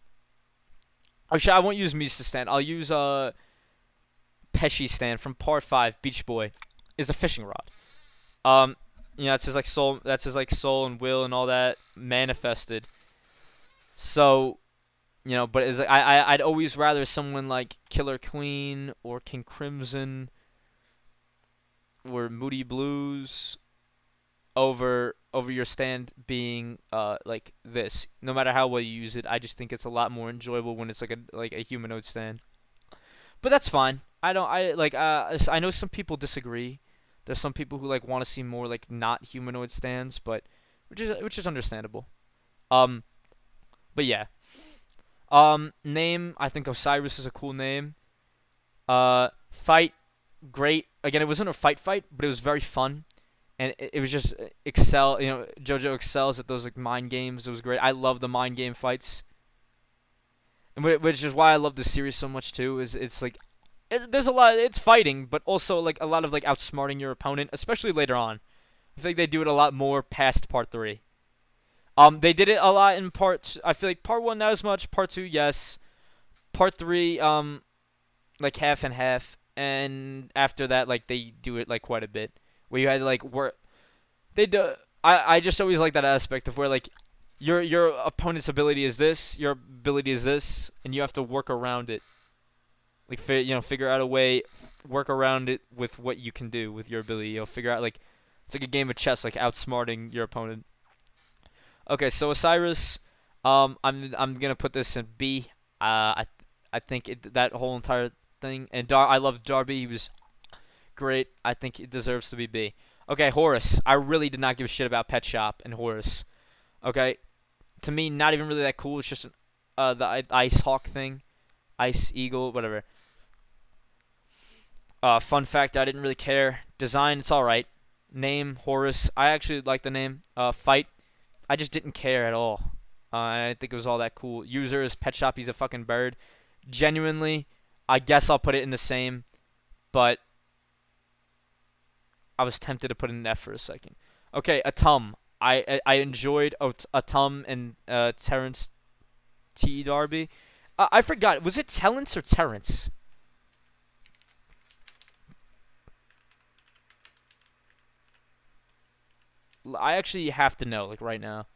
[SPEAKER 1] Actually, I won't use Mista stand. I'll use Pesci stand from Part 5 Beach Boy is a fishing rod. Um that's his like soul, and will and all that manifested. So, but is I'd always rather someone like Killer Queen or King Crimson or Moody Blues over your stand being like this. No matter how well you use it, I just think it's a lot more enjoyable when it's like a humanoid stand. But that's fine. I don't I like I know some people disagree. There's some people who like want to see more like not humanoid stands, but which is understandable. Um but yeah. Name, I think Osiris is a cool name. Fight, great. Again, it wasn't a fight, but it was very fun. And it was just excel. Jojo excels at those like mind games. It was great. I love the mind game fights, and which is why I love the series so much too. Is it's like there's a lot. It's fighting, but also like a lot of like outsmarting your opponent, especially later on. I think they do it a lot more past part 3. They did it a lot in parts. I feel like part 1 not as much. Part 2, yes. Part 3, like half and half, and after that, like they do it like quite a bit, where you had to like work. They do. I just always like that aspect of where like your opponent's ability is this, your ability is this, and you have to work around it. Like figure out a way, work around it with what you can do with your ability. You'll figure out like it's like a game of chess, like outsmarting your opponent. Okay, so Osiris, I'm gonna put this in B. I think that whole entire thing, and I love Darby. He was great. I think it deserves to be B. Okay, Horus. I really did not give a shit about Pet Shop and Horus. Okay, to me, not even really that cool. It's just the Ice Hawk thing, Ice Eagle, whatever. Fun fact, I didn't really care. Design, it's all right. Name, Horus. I actually like the name. Fight, I just didn't care at all. I didn't think it was all that cool. User is Pet Shop. He's a fucking bird. Genuinely, I guess I'll put it in the same, but I was tempted to put in an F for a second. Okay, Atum. I enjoyed Atum and Terrence T. Darby. I forgot. Was it Terrence or Terrence? I actually have to know, like, right now.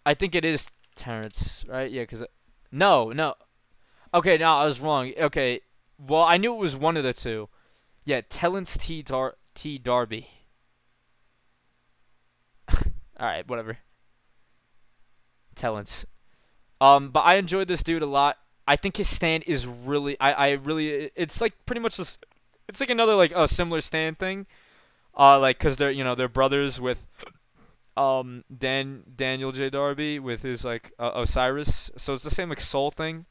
[SPEAKER 1] I think it is Terrence, right? Yeah, because... No, no. Okay, no, I was wrong. Okay, well, I knew it was one of the two. Yeah, Terrence T. Darby. Alright, whatever. Terrence. But I enjoyed this dude a lot. I think his stand is really... I really... It's like pretty much this... It's like another, like, a similar stand thing. Like, because they're brothers with... Daniel J. Darby with his like Osiris. So it's the same like soul thing,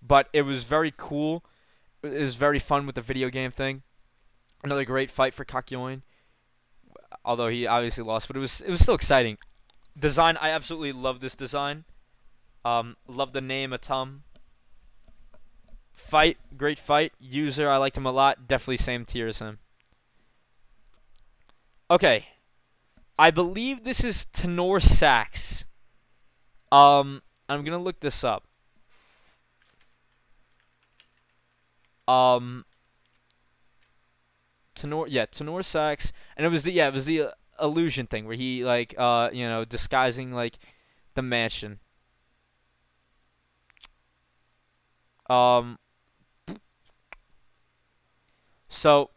[SPEAKER 1] but it was very cool. It was very fun with the video game thing. Another great fight for Kakyoin, although he obviously lost, but it was still exciting. Design, I absolutely love this design. Love the name Atum. Fight, great fight. User, I liked him a lot. Definitely same tier as him. Okay, I believe this is tenor sax. I'm gonna look this up. Um, tenor sax, and it was the illusion thing where he like disguising like the mansion. Um, so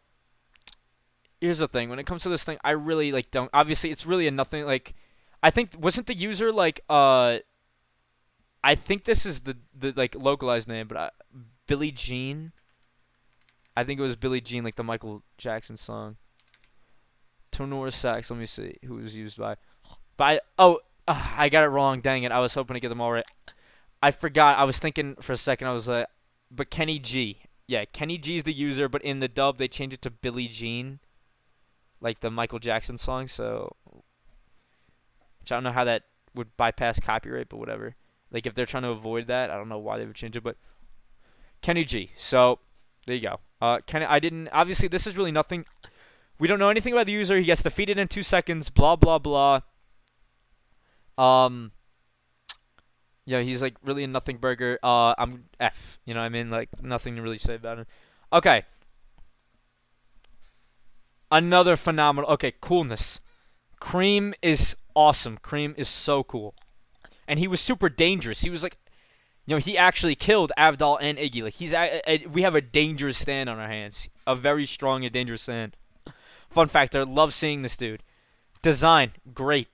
[SPEAKER 1] here's the thing. When it comes to this thing, I really like don't. Obviously, it's really a nothing. Like, I think wasn't the user like I think this is the like localized name, but Billie Jean. I think it was Billie Jean, like the Michael Jackson song. Tenor sax. Let me see who it was used by. I got it wrong. Dang it! I was hoping to get them all right. I forgot. I was thinking for a second. I was like, but Kenny G. Yeah, Kenny G is the user, but in the dub they changed it to Billie Jean, like the Michael Jackson song. So, which I don't know how that would bypass copyright, but whatever. Like if they're trying to avoid that, I don't know why they would change it, but Kenny G. So there you go. Kenny, I didn't. Obviously, this is really nothing. We don't know anything about the user. He gets defeated in 2 seconds. Blah blah blah. Um, yeah, he's like really a nothing burger. I'm F. You know what I mean? Like nothing to really say about him. Okay. Another phenomenal. Okay, coolness. Cream is awesome. Cream is so cool. And he was super dangerous. He was like, he actually killed Avdol and Iggy. Like we have a dangerous stand on our hands. A very strong and dangerous stand. Fun fact, I love seeing this dude. Design, great.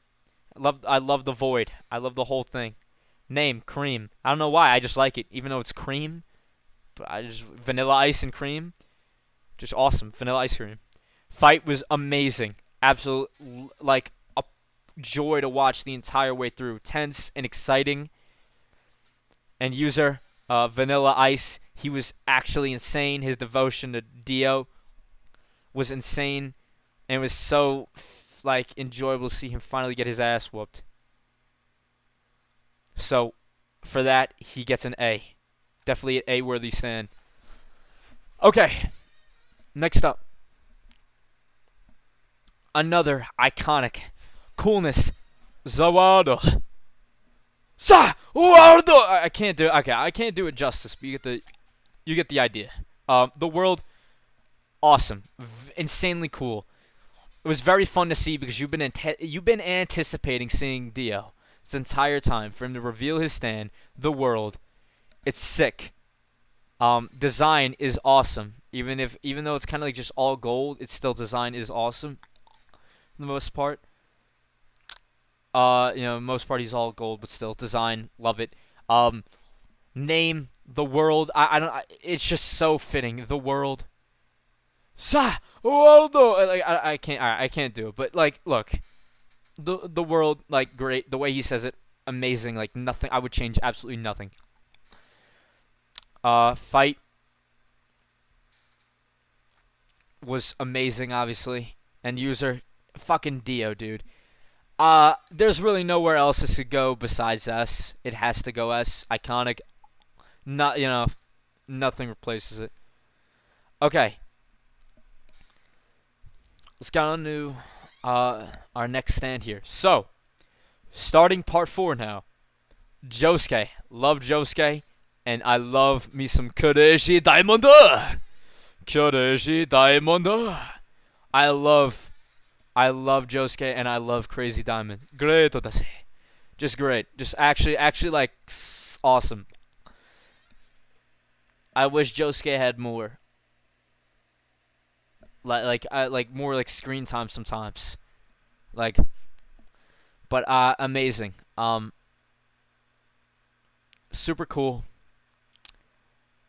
[SPEAKER 1] I love the void. I love the whole thing. Name, Cream. I don't know why, I just like it. Even though it's cream. But I just vanilla ice and cream. Just awesome. Vanilla ice cream. Fight was amazing. Absolute like a joy to watch the entire way through. Tense and exciting. And user, Vanilla Ice, he was actually insane. His devotion to Dio was insane. And it was so like enjoyable to see him finally get his ass whooped. So for that, he gets an A. Definitely an A-worthy stand. Okay, next up. Another iconic coolness. Zawado. Zawado! I can't do it. Okay, I can't do it justice, but you get the idea. The world, awesome. Insanely cool. It was very fun to see because you've been anticipating seeing Dio this entire time for him to reveal his stand, the world. It's sick. Design is awesome. Even though it's kind of like just all gold, it's still design is awesome. For the most part. Most part he's all gold, but still design, love it. Name the world. I don't. It's just so fitting. The world. Waldo. Like I can't. I can't do it. But like, look, the world, like, great. The way he says it, amazing. Like nothing. I would change absolutely nothing. Fight was amazing, obviously, and user, fucking Dio, dude. There's really nowhere else this could go besides S. It has to go S. Iconic. Not, nothing replaces it. Okay. Let's get on to our next stand here. So, starting part 4 now. Josuke. Love Josuke. And I love me some Kureishi Diamond. Kureishi Diamond. I love Josuke and I love Crazy Diamond. Great, just great. Just actually like awesome. I wish Josuke had more. Like more like screen time sometimes. Like, but amazing. Super cool.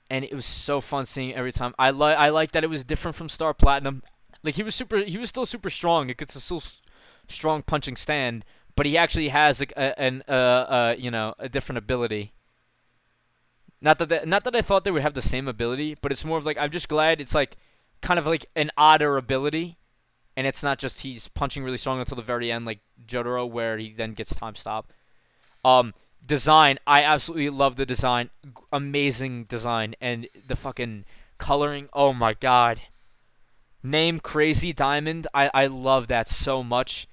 [SPEAKER 1] And it was so fun seeing it every time. I like that it was different from Star Platinum. Like he was still super strong. It gets a still strong punching stand, but he actually has like a different ability. Not that I thought they would have the same ability, but it's more of like I'm just glad it's like kind of like an odder ability, and it's not just he's punching really strong until the very end like Jotaro where he then gets time stop. Design, I absolutely love the design. Amazing design and the fucking coloring. Oh my god. Name Crazy Diamond. I love that so much.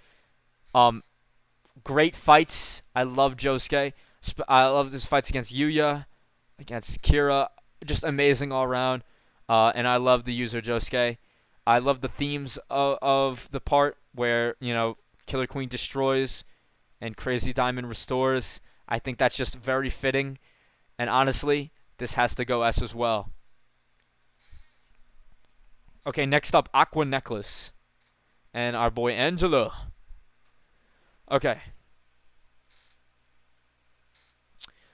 [SPEAKER 1] Great fights. I love Josuke. I love his fights against Yuya, against Kira. Just amazing all around. And I love the user Josuke. I love the themes of the part where, Killer Queen destroys and Crazy Diamond restores. I think that's just very fitting. And honestly, this has to go S as well. Okay, next up, Aqua Necklace. And our boy Angelo. Okay.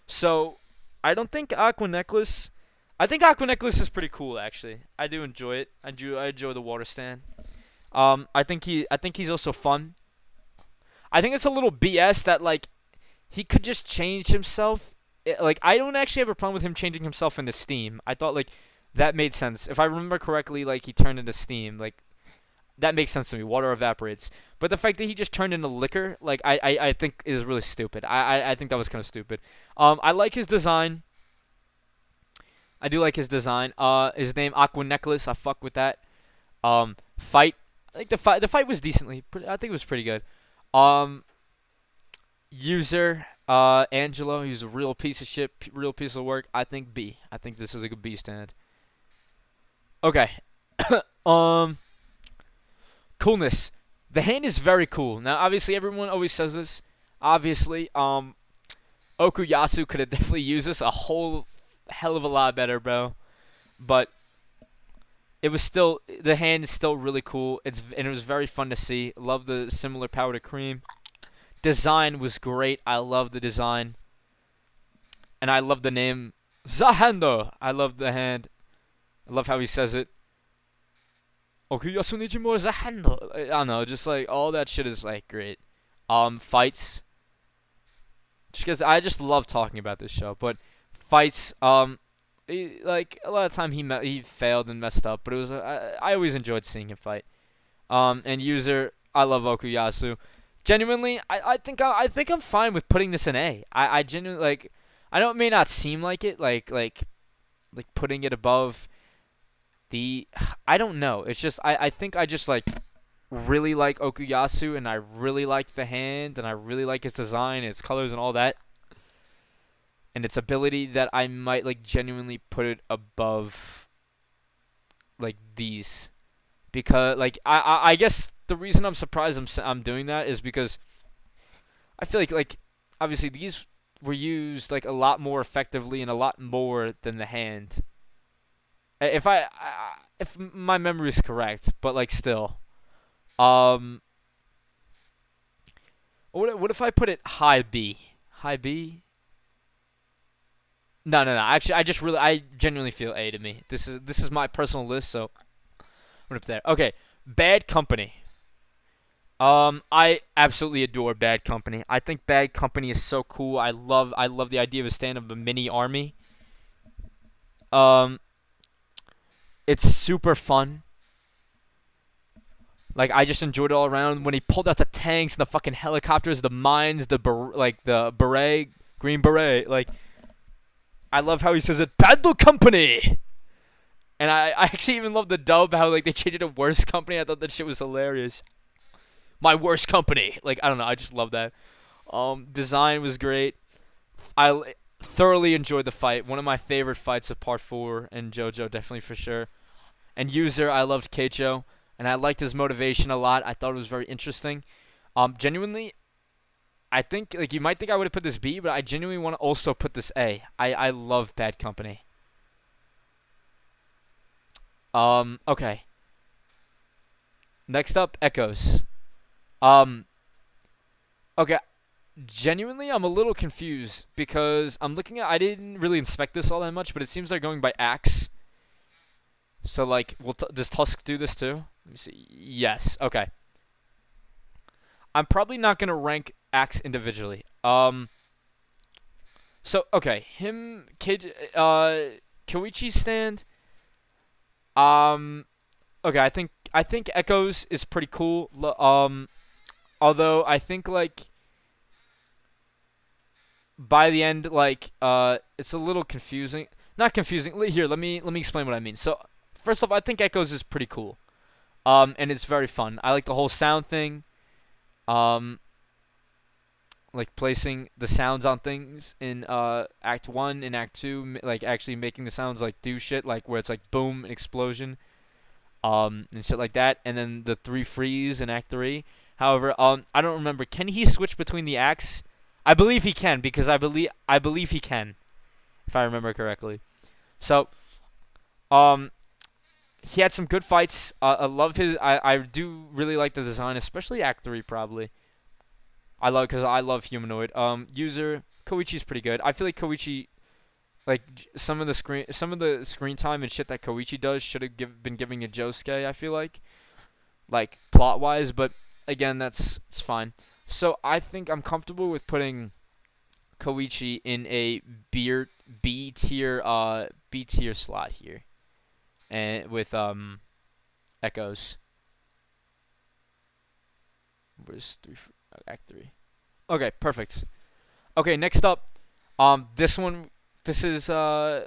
[SPEAKER 1] So, I don't think Aqua Necklace... I think Aqua Necklace is pretty cool, actually. I do enjoy it. I enjoy the water stand. I think he's also fun. I think it's a little BS that, like, he could just change himself. Like, I don't actually have a problem with him changing himself into steam. I thought, like, that made sense. If I remember correctly, like, he turned into steam. Like, that makes sense to me. Water evaporates. But the fact that he just turned into liquor, like, I think is really stupid. I think that was kind of stupid. I like his design. I do like his design. His name, Aqua Necklace. I fuck with that. Fight. I think the fight was decently. I think it was pretty good. Um, User, Angelo, he's a real piece of shit, real piece of work. I think B. I think this is a good B stand. Okay. um, Coolness. The hand is very cool. Now, obviously, everyone always says this. Obviously, Okuyasu could have definitely used this a whole hell of a lot better, bro. But it was still, the hand is still really cool. And it was very fun to see. Love the similar power to Cream. Design was great. I love the design. And I love the name Zahando. I love the hand. I love how he says it. Okuyasu Nijimo Zahando. I don't know, just like all that shit is like great. Fights. Just because I just love talking about this show, but fights. Like a lot of time he failed and messed up, but it was I always enjoyed seeing him fight. And User, I love Okuyasu. Genuinely, I think I'm fine with putting this in A. I genuinely like. I know it may not seem like it, like putting it above the. I don't know. It's just I think I just like really like Okuyasu, and I really like the hand, and I really like his design, its colors, and all that, and its ability that I might like genuinely put it above like these, because like I guess the reason I'm surprised I'm doing that is because I feel like obviously these were used like a lot more effectively and a lot more than the hand. If if my memory is correct, but like still, um, what if I put it high B? High B? No, no, no. Actually, I genuinely feel A to me. This is my personal list, so I'm gonna put that. Okay, Bad Company. I absolutely adore Bad Company. I think Bad Company is so cool. I love the idea of a stand of a mini army. Um, it's super fun. Like I just enjoyed it all around when he pulled out the tanks and the fucking helicopters, the mines, the beret, green beret. Like I love how he says it, Battle Company. And I actually even love the dub, how like they changed it to Worst Company. I thought that shit was hilarious. My worst company. Like I don't know, I just love that. Design was great. Thoroughly enjoyed the fight. One of my favorite fights of Part 4 and Jojo, definitely for sure. And User, I loved Keicho, and I liked his motivation a lot. I thought it was very interesting. Genuinely, I think like you might think I would have put this B, but I genuinely want to also put this A. I love Bad Company. Okay. Next up, Echoes. Um, okay. Genuinely, I'm a little confused because I'm looking at. I didn't really inspect this all that much, but it seems they're going by axe. So like, does Tusk do this too? Let me see. Yes. Okay. I'm probably not gonna rank axe individually. So okay, Koichi's stand. Um, okay, I think Echoes is pretty cool. Although I think like by the end, like it's a little confusing. Not confusing. Here, let me explain what I mean. So first off, I think Echoes is pretty cool. And it's very fun. I like the whole sound thing. Um, like placing the sounds on things in Act 1 and Act 2, like actually making the sounds like do shit, like where it's like boom, an explosion, and shit like that. And then the 3 freeze in Act 3. However, I don't remember. Can he switch between the acts? I believe he can because I believe he can, if I remember correctly. So, um, he had some good fights. I love his. I do really like the design, especially Act 3 probably. I love humanoid. User Koichi's pretty good. I feel like Koichi, like some of the screen time and shit that Koichi does should have been giving a Josuke. I feel like plot wise, but again, it's fine. So I think I'm comfortable with putting Koichi in a B tier slot here, and with Echoes. Where's Act 3? Okay, perfect. Okay, next up, this one, this is the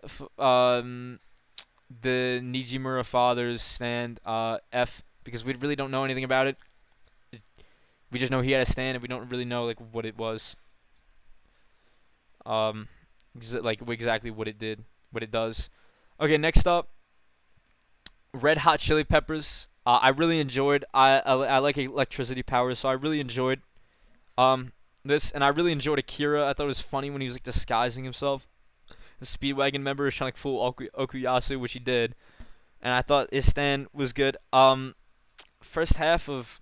[SPEAKER 1] Nijimura father's stand F, because we really don't know anything about it. We just know he had a stand, and we don't really know like what it was. Um, like exactly what it did, what it does. Okay, next up, Red Hot Chili Peppers. I really enjoyed. I like electricity powers, so I really enjoyed um this, and I really enjoyed Akira. I thought it was funny when he was like disguising himself. The Speedwagon member was trying to like fool Okuyasu, which he did, and I thought his stand was good. First half of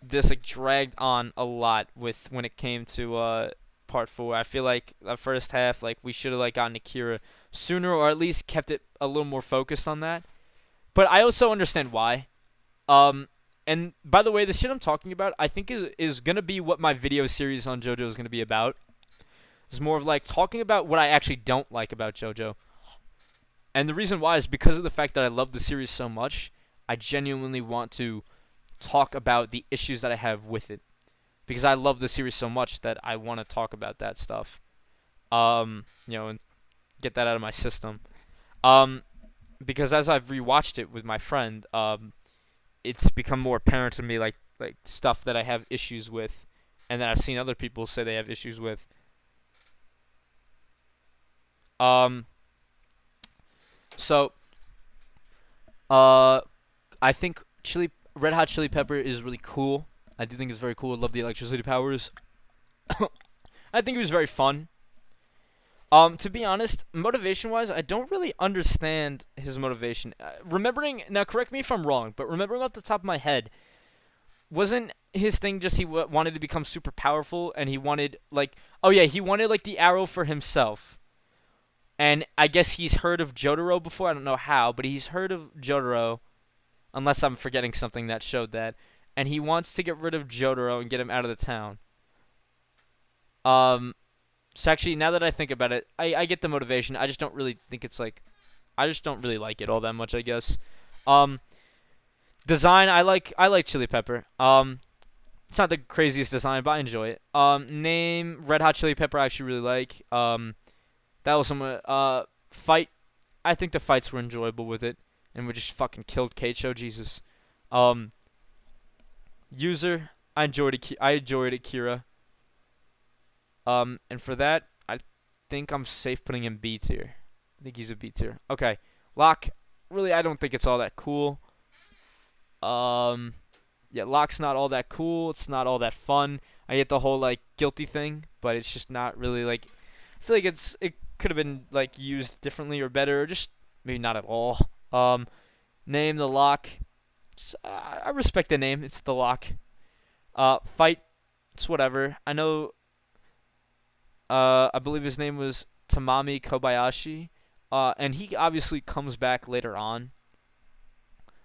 [SPEAKER 1] this like dragged on a lot with when it came to part 4. I feel like the first half like we should have like gotten Akira sooner, or at least kept it a little more focused on that. But I also understand why. Um, and by the way, the shit I'm talking about, I think is gonna be what my video series on JoJo is gonna be about. It's more of like talking about what I actually don't like about JoJo. And the reason why is because of the fact that I love the series so much. I genuinely want to talk about the issues that I have with it, because I love the series so much that I want to talk about that stuff. And get that out of my system. Um, because as I've rewatched it with my friend, it's become more apparent to me like stuff that I have issues with, and that I've seen other people say they have issues with. Um, so uh, I think Red Hot Chili Pepper is really cool. I do think it's very cool. I love the electricity powers. I think it was very fun. To be honest, motivation-wise, I don't really understand his motivation. Remembering now, correct me if I'm wrong, but remembering off the top of my head, wasn't his thing just he wanted to become super powerful, and he wanted like, oh yeah, he wanted like the arrow for himself. And I guess he's heard of Jotaro before. I don't know how, but he's heard of Jotaro, unless I'm forgetting something that showed that. And he wants to get rid of Jotaro and get him out of the town. Um, so actually, now that I think about it, I get the motivation. I just don't really think it's like, I just don't really like it all that much, I guess. Um, Design, I like Chili Pepper. It's not the craziest design, but I enjoy it. Name, Red Hot Chili Pepper, I actually really like. That was some fight. I think the fights were enjoyable with it, and we just fucking killed Keicho, Jesus. Um, User, I enjoyed Akira. And for that, I think I'm safe putting him B tier. I think he's a B tier. Okay, Locke. Really, I don't think it's all that cool. Um, yeah, Locke's not all that cool. It's not all that fun. I get the whole like guilty thing, but it's just not really like. I feel like it could have been like used differently or better, or just maybe not at all. Name the Locke. I respect the name. It's the Locke. Fight. It's whatever. I know. I believe his name was Tamami Kobayashi. And he obviously comes back later on.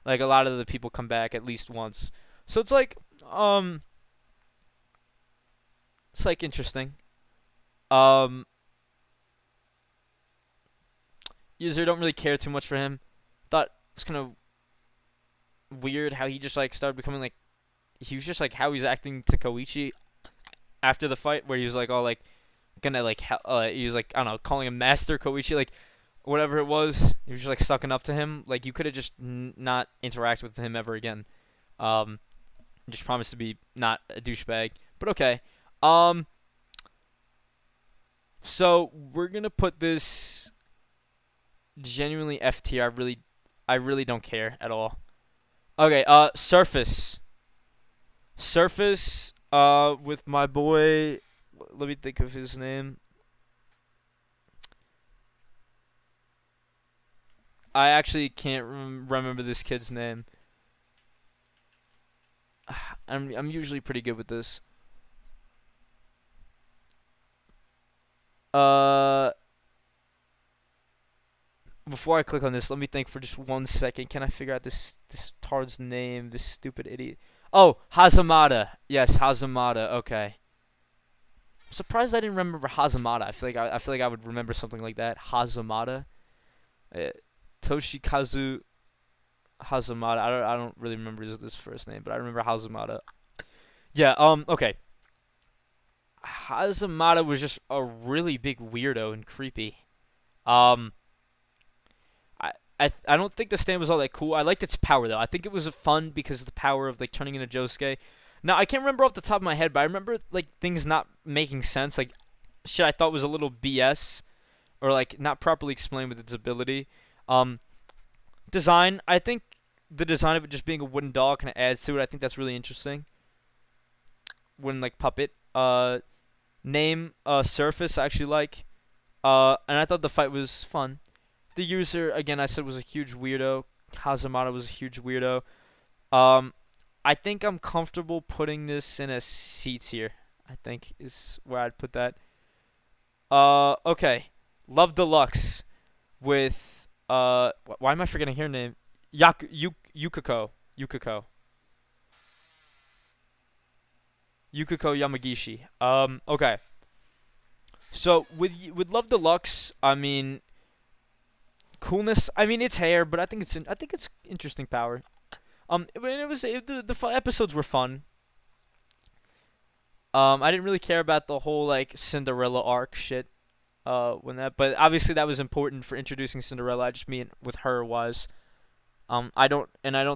[SPEAKER 1] Like a lot of the people come back at least once. So it's like interesting. Um, User don't really care too much for him. Thought it was kind of weird how he just like started becoming like he was just like how he's acting to Koichi after the fight, where he was like all like gonna like he was like I don't know calling him Master Koichi like whatever it was. He was just like sucking up to him. Like you could have just not interact with him ever again. Um, just promised to be not a douchebag. But okay. Um, so we're gonna put this genuinely F tier. I really don't care at all. Okay. Surface. Surface. With my boy. Let me think of his name. I actually can't remember this kid's name. I'm usually pretty good with this. Uh, Before I click on this, let me think for just 1 second. Can I figure out this tard's name? This stupid idiot. Oh, Hazamada. Yes, Hazamada. Okay. I'm surprised I didn't remember Hazamada. I feel like I would remember something like that. Hazamada. Uh, Toshikazu Hazamada. I don't really remember his first name, but I remember Hazamada. Yeah. Okay. Hazamada was just a really big weirdo and creepy. Um. I don't think the stand was all that cool. I liked its power though. I think it was fun because of the power of like turning into Josuke. Now I can't remember off the top of my head, but I remember like things not making sense, like shit I thought was a little BS or like not properly explained with its ability. Um, Design. I think the design of it just being a wooden doll kind of adds to it. I think that's really interesting. Wooden like puppet. Name. Surface. I actually like. And I thought the fight was fun. The user, again, I said was a huge weirdo. Hazamada was a huge weirdo. Um, I think I'm comfortable putting this in a C tier. I think is where I'd put that. Okay. Love Deluxe with why am I forgetting her name? Yukiko. Yukiko. Yukiko Yamagishi. Okay. So with Love Deluxe, I mean coolness. I mean it's hair, but I think it's interesting power. The episodes were fun. I didn't really care about the whole like Cinderella arc shit. But obviously that was important for introducing Cinderella. I just mean with her was. I don't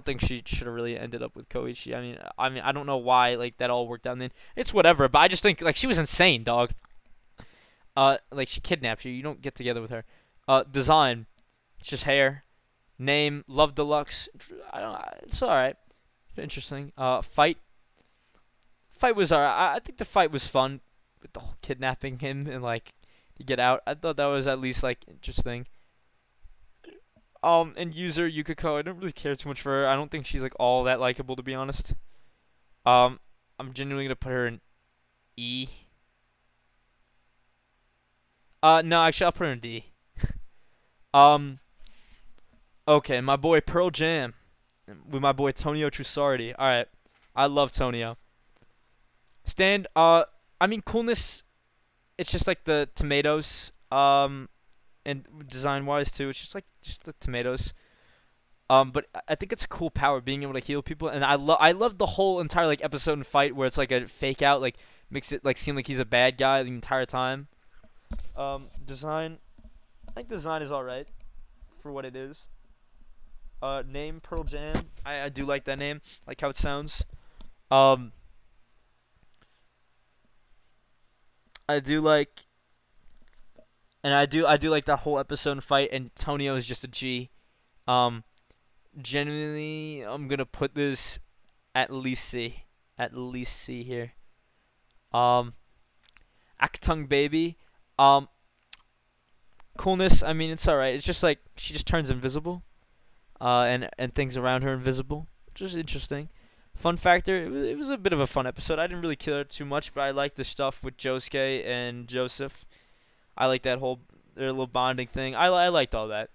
[SPEAKER 1] think she should have really ended up with Koichi. I mean, I don't know why like that all worked out. Then it's whatever. But I just think like she was insane, dog. Like she kidnapped you. You don't get together with her. Design, it's just hair. Name, Love Deluxe. I don't. It's all right. Interesting. Fight was alright. I think the fight was fun with the whole kidnapping him and like to get out. I thought that was at least like interesting. And user Yukiko, I don't really care too much for her. I don't think she's like all that likable to be honest. Um, I'm genuinely gonna put her in E. No, actually I'll put her in D. Um, okay, my boy Pearl Jam with my boy Tonio Trusardi. All right, I love Tonio. Stand. I mean coolness. It's just like the tomatoes. And design wise too, it's just the tomatoes. But I think it's a cool power being able to heal people, and I love the whole entire like episode and fight where it's like a fake out, like makes it like seem like he's a bad guy the entire time. Design. I think design is all right for what it is. Name Pearl Jam. I do like that name. Like how it sounds. Um, I do like I do like that whole episode and fight, and Tonio is just a G. Um, Genuinely, I'm gonna put this at least C. At least C here. Um, Actung Baby. Um, Coolness. I mean, it's alright. It's just like she just turns invisible. And things around her invisible, which is interesting. Fun factor. It was a bit of a fun episode. I didn't really care too much, but I liked the stuff with Josuke and Joseph. I like that whole their little bonding thing. I liked all that.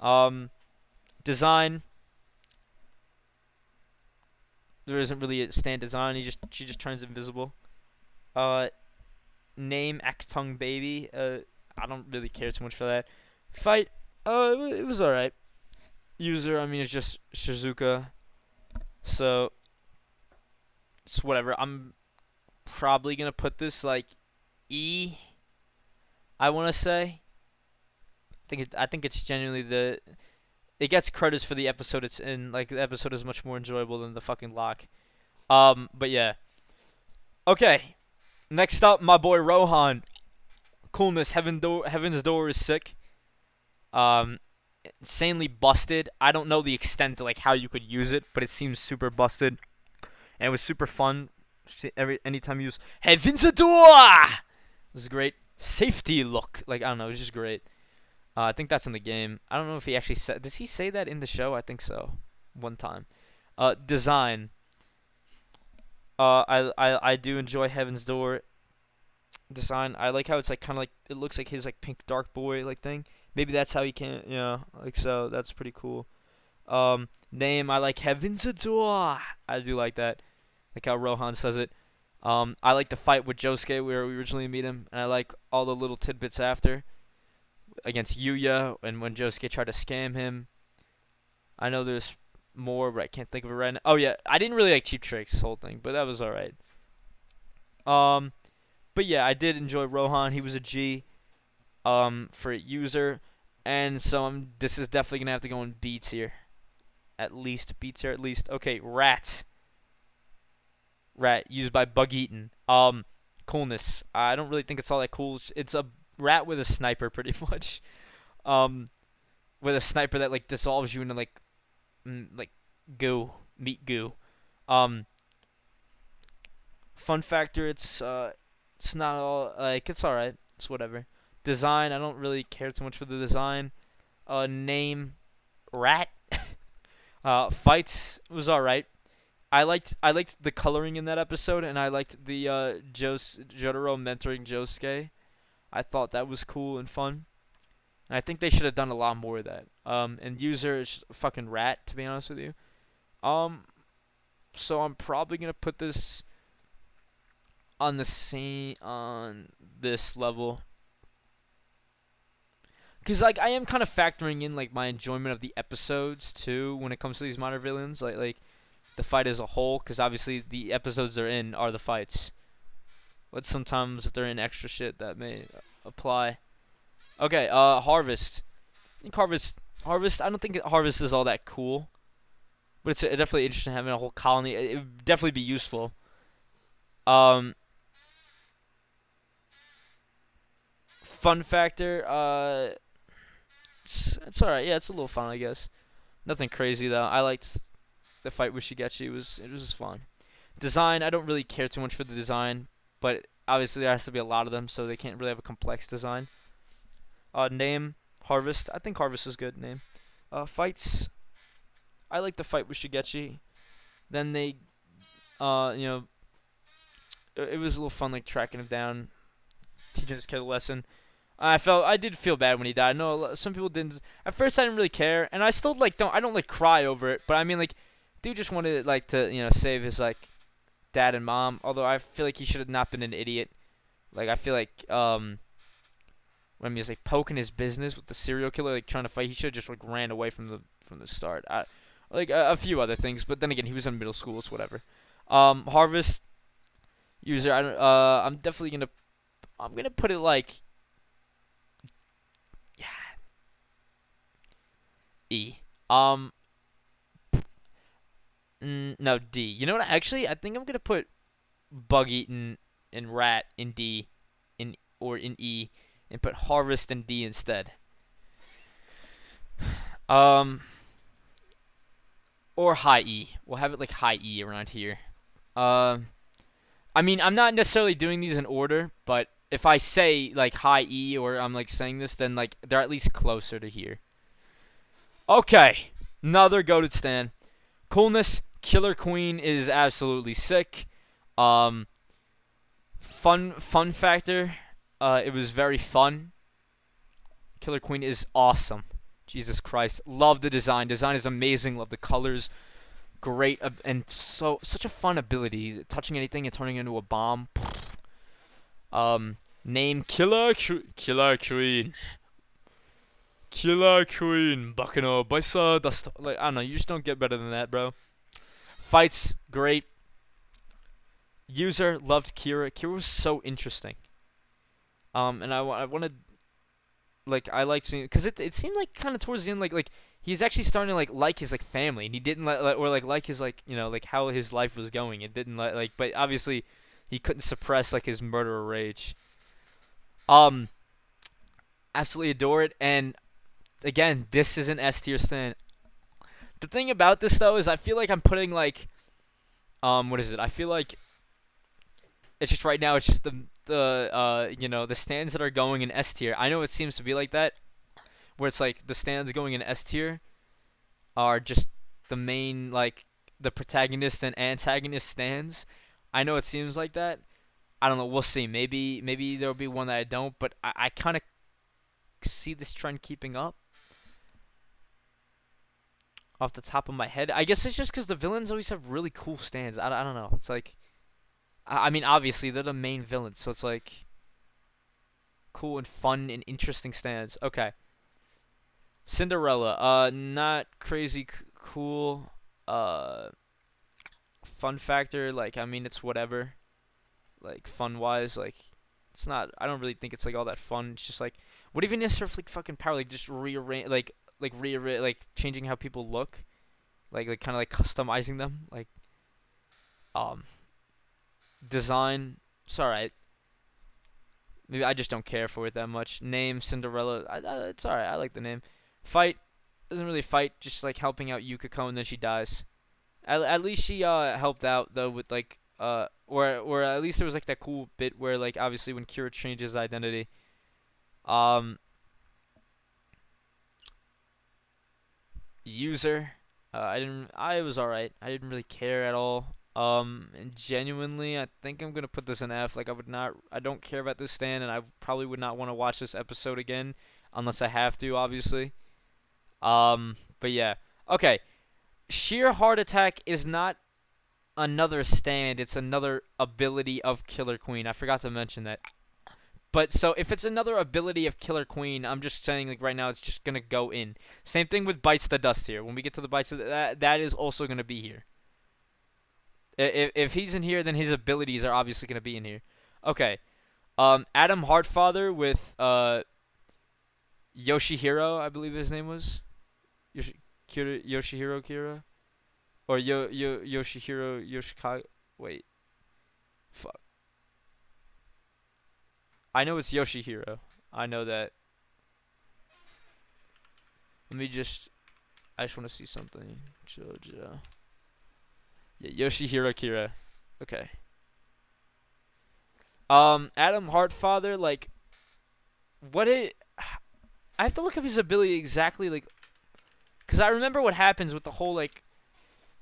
[SPEAKER 1] Um, Design. There isn't really a stand design. She just turns invisible. Uh, Name Actung Baby. I don't really care too much for that. Fight. It was alright. User. I mean, it's just Shizuka. So it's whatever. I'm probably gonna put this like E. I want to say. I think it's genuinely the. It gets credits for the episode it's in. Like the episode is much more enjoyable than the fucking lock. But yeah. Okay. Next up, my boy Rohan. Coolness. Heaven's Door is sick. Um, Insanely busted. I don't know the extent to like how you could use it, but it seems super busted. and it was super fun. Anytime you use Heaven's a door, it was great. Safety look, like I don't know, it was just great. I think that's in the game. I don't know if he actually said. Does he say that in the show? I think so. One time. Design. I do enjoy Heaven's Door design. I like how it's like kind of like it looks like his like pink dark boy like thing. Maybe that's how he can, like so. That's pretty cool. Name I like Heaven's a Door. I do like that. Like how Rohan says it. I like the fight with Josuke where we originally meet him, and I like all the little tidbits after against Yuya and when Josuke tried to scam him. I know there's more, but I can't think of it right now. Oh yeah, I didn't really like Cheap Trick's whole thing, but that was alright. Um, but yeah, I did enjoy Rohan. He was a G. For user, and so this is definitely gonna have to go in B tier, at least B tier at least. Okay, Rat used by Bug Eaton. Coolness. I don't really think it's all that cool. It's a rat with a sniper, pretty much. Um, with a sniper that like dissolves you into like goo, meat goo. Um, fun factor, it's not all like it's alright. It's whatever. Design, I don't really care too much for the design. Name, Rat. Fights was alright. I liked the coloring in that episode, and I liked the Jotaro mentoring Josuke. I thought that was cool and fun. And I think they should have done a lot more of that. And user is just a fucking rat, to be honest with you. Um, so I'm probably gonna put this on this level. Cause like I am kind of factoring in like my enjoyment of the episodes too when it comes to these minor villains, like the fight as a whole. Cause obviously the episodes they're in are the fights, but sometimes if they're in extra shit that may apply. Okay, Harvest. I think Harvest. I don't think Harvest is all that cool, but it's definitely interesting having a whole colony. It would definitely be useful. Um, fun factor. It's alright. Yeah, it's a little fun, I guess. Nothing crazy though. I liked the fight with Shigechi. It was just fun. Design. I don't really care too much for the design, but obviously there has to be a lot of them, so they can't really have a complex design. Name Harvest. I think Harvest is good name. Fights. I like the fight with Shigechi. Then they, you know, it was a little fun like tracking him down, teaching this kid a lesson. I did feel bad when he died. No, some people didn't. At first, I didn't really care, and I still like don't like cry over it. But I mean, like, dude just wanted like to save his like dad and mom. Although I feel like he should have not been an idiot. Like I feel like when he was like poking his business with the serial killer, like trying to fight, he should have just like ran away from the start. Like a few other things, but then again, he was in middle school. It's whatever. Harvest user. I'm definitely gonna put it like. Yeah. E. No, D. You know what? Actually, I think I'm gonna put Bug Eaten and Rat in D, in E, and put Harvest in D instead. Um, or high E. We'll have it like high E around here. Um, I mean, I'm not necessarily doing these in order, but if I say like high E or I'm like saying this, then like they're at least closer to here. Okay, another goated stand. Coolness, Killer Queen is absolutely sick. Um, fun factor. It was very fun. Killer Queen is awesome. Jesus Christ, love the design. Design is amazing. Love the colors. Great and such a fun ability. Touching anything and turning into a bomb. Name Killer Queen. Killer Queen, Bakano, Baisa, dust. Like I don't know, you just don't get better than that, bro. Fights, great. User loved Kira. Kira was so interesting. And I wanted, like, I liked seeing because it seemed like kind of towards the end, like he's actually starting to like his like family, and he didn't or like his like like how his life was going. It didn't like, but obviously he couldn't suppress like his murderer rage. Absolutely adore it, and again, this is an S tier stand. The thing about this though is I feel like I'm putting like What is it? I feel like it's just right now. It's just the stands that are going in S tier. I know it seems to be like that, where it's like the stands going in S tier are just the main like the protagonist and antagonist stands. I know it seems like that. I don't know. We'll see. Maybe there'll be one that I don't, but I kind of see this trend keeping up off the top of my head. I guess it's just because the villains always have really cool stands. I don't know. It's like I mean obviously they're the main villains, so it's like cool and fun and interesting stands. Okay. Cinderella. Not crazy cool. Uh, fun factor. Like I mean it's whatever. Like fun wise, like it's not. I don't really think it's like all that fun. It's just like what even is her like fucking power? Like just rearrange, like rearrange, like changing how people look, like kind of like customizing them, like um design. It's alright. Maybe I just don't care for it that much. Name Cinderella. It's alright. I like the name. Fight doesn't really fight. Just like helping out Yukiko and then she dies. At least she helped out though with like or at least there was like that cool bit where like obviously when Kira changes identity. Um User. I was alright. I didn't really care at all. And genuinely I think I'm gonna put this in F. Like I don't care about this stand and I probably would not want to watch this episode again unless I have to, obviously. But yeah. Okay. Sheer heart attack is not another stand, it's another ability of Killer Queen. I forgot to mention that. But so if it's another ability of Killer Queen, I'm just saying like right now it's just gonna go in. Same thing with Bites the Dust here. When we get to the Bites of that is also gonna be here. If he's in here, then his abilities are obviously gonna be in here. Okay. Adam Heartfather with Yoshihiro, I believe his name was. Yoshihiro Kira or Yoshihiro Yoshikawa. Wait. Fuck. I know it's Yoshihiro. I know that. Let me just. I just want to see something. Jojo. Yeah, Yoshihiro Kira. Okay. Adam Heartfather, like, what it. I have to look up his ability exactly, like, because I remember what happens with the whole like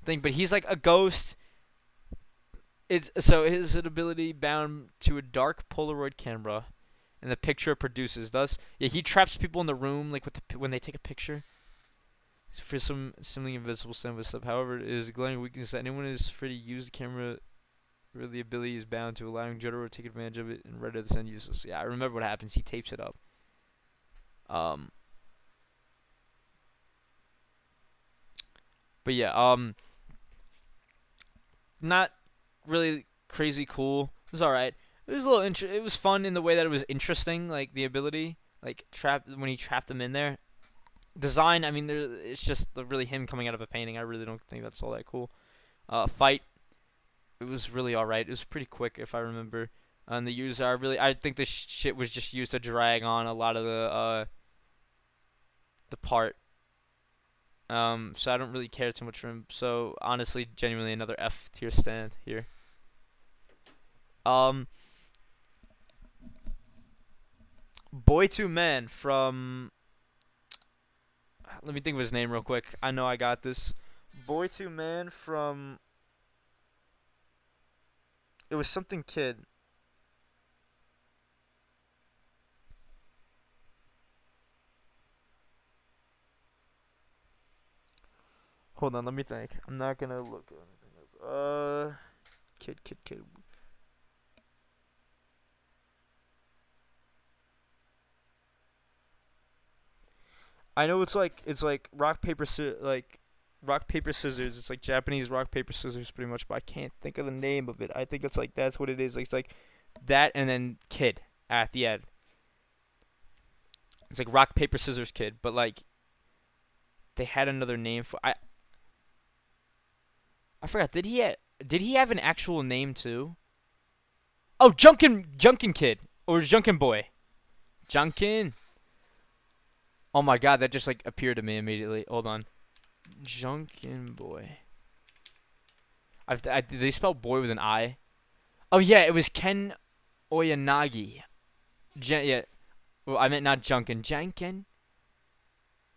[SPEAKER 1] thing. But he's like a ghost. It's so his ability bound to a dark Polaroid camera, and the picture it produces. Thus, yeah, he traps people in the room like with when they take a picture. For some seemingly invisible stuff. However, it is a glaring weakness that anyone is free to use the camera where the ability is bound to, allowing Jojo to take advantage of it and render the send useless. Yeah, I remember what happens. He tapes it up. Um, but yeah, not really crazy cool. It was alright. It was a little it was fun in the way that it was interesting, like the ability, like trap when he trapped them in there. Design, I mean, it's just really him coming out of a painting. I really don't think that's all that cool. Fight, it was really alright. It was pretty quick, if I remember. And the user, I think this shit was just used to drag on a lot of the part. So I don't really care too much for him. So honestly, genuinely, another F tier stand here. Um, Boy to Man from. Let me think of his name real quick. I know I got this. Boy to Man from. It was something kid. Hold on, let me think. I'm not gonna look anything up. Kid. I know it's like rock paper scissors. It's like Japanese rock paper scissors, pretty much. But I can't think of the name of it. I think it's like that's what it is. It's like that and then kid at the end. It's like rock paper scissors kid, but like they had another name for I forgot. Did he have an actual name too? Oh, Junkin Kid or Junkin Boy. Junkin. Oh my god, that just like appeared to me immediately. Hold on. Junkin Boy. Did they spell boy with an I? Oh yeah, it was Ken Oyanagi. Yeah. Well, I meant not Junkin. Jankin.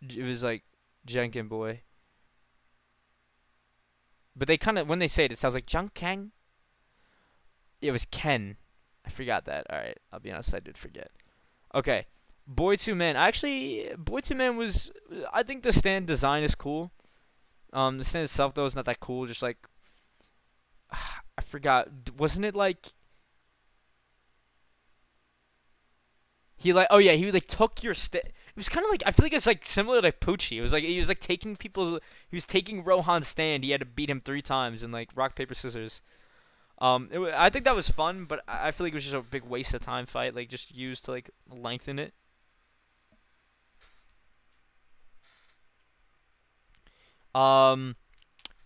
[SPEAKER 1] It was like Jankin boy. But they kind of when they say it, it sounds like Junkang. It was Ken. I forgot that. All right, I'll be honest, I did forget. Okay, Boy Two Man. Actually, Boy Two Man was. I think the stand design is cool. The stand itself though is not that cool. Just like I forgot. Wasn't it like he like? Oh yeah, he like took your stand. It was kind of like I feel like it's like similar to Poochie. It was like he was like taking people's. He was taking Rohan's stand. He had to beat him 3 times in like rock paper scissors. I think that was fun, but I feel like it was just a big waste of time fight, like just used to like lengthen it. Um,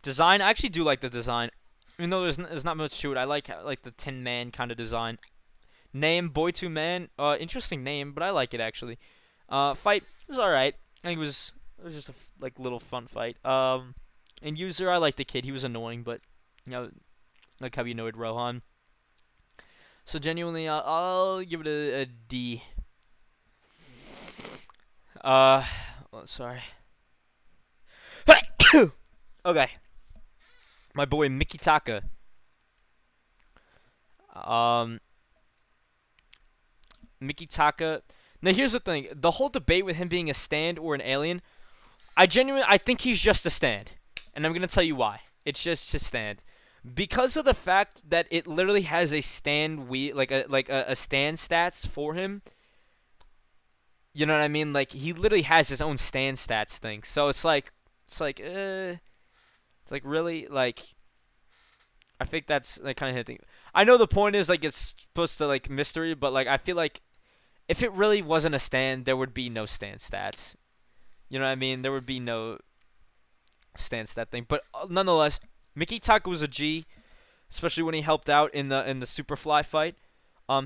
[SPEAKER 1] Design. I actually do like the design, even though there's not much to it. I like the Tin Man kind of design. Name Boy Two Man. Interesting name, but I like it actually. Fight was alright. I think it was just a like little fun fight. And user, I like the kid. He was annoying, but you know, like how you annoyed Rohan. So genuinely, I'll give it a D. Uh, sorry. Okay, my boy Mickey Taka. Um, Mickey Taka. Now here's the thing: the whole debate with him being a stand or an alien. I think he's just a stand, and I'm gonna tell you why. It's just a stand, because of the fact that it literally has a stand a stand stats for him. You know what I mean? Like he literally has his own stand stats thing. So it's like really like I think that's like kind of hinting. I know the point is like it's supposed to like mystery, but like I feel like if it really wasn't a stand, there would be no stand stats. You know what I mean? There would be no stand stat thing. But nonetheless, Mickey Taka was a G, especially when he helped out in the Superfly fight.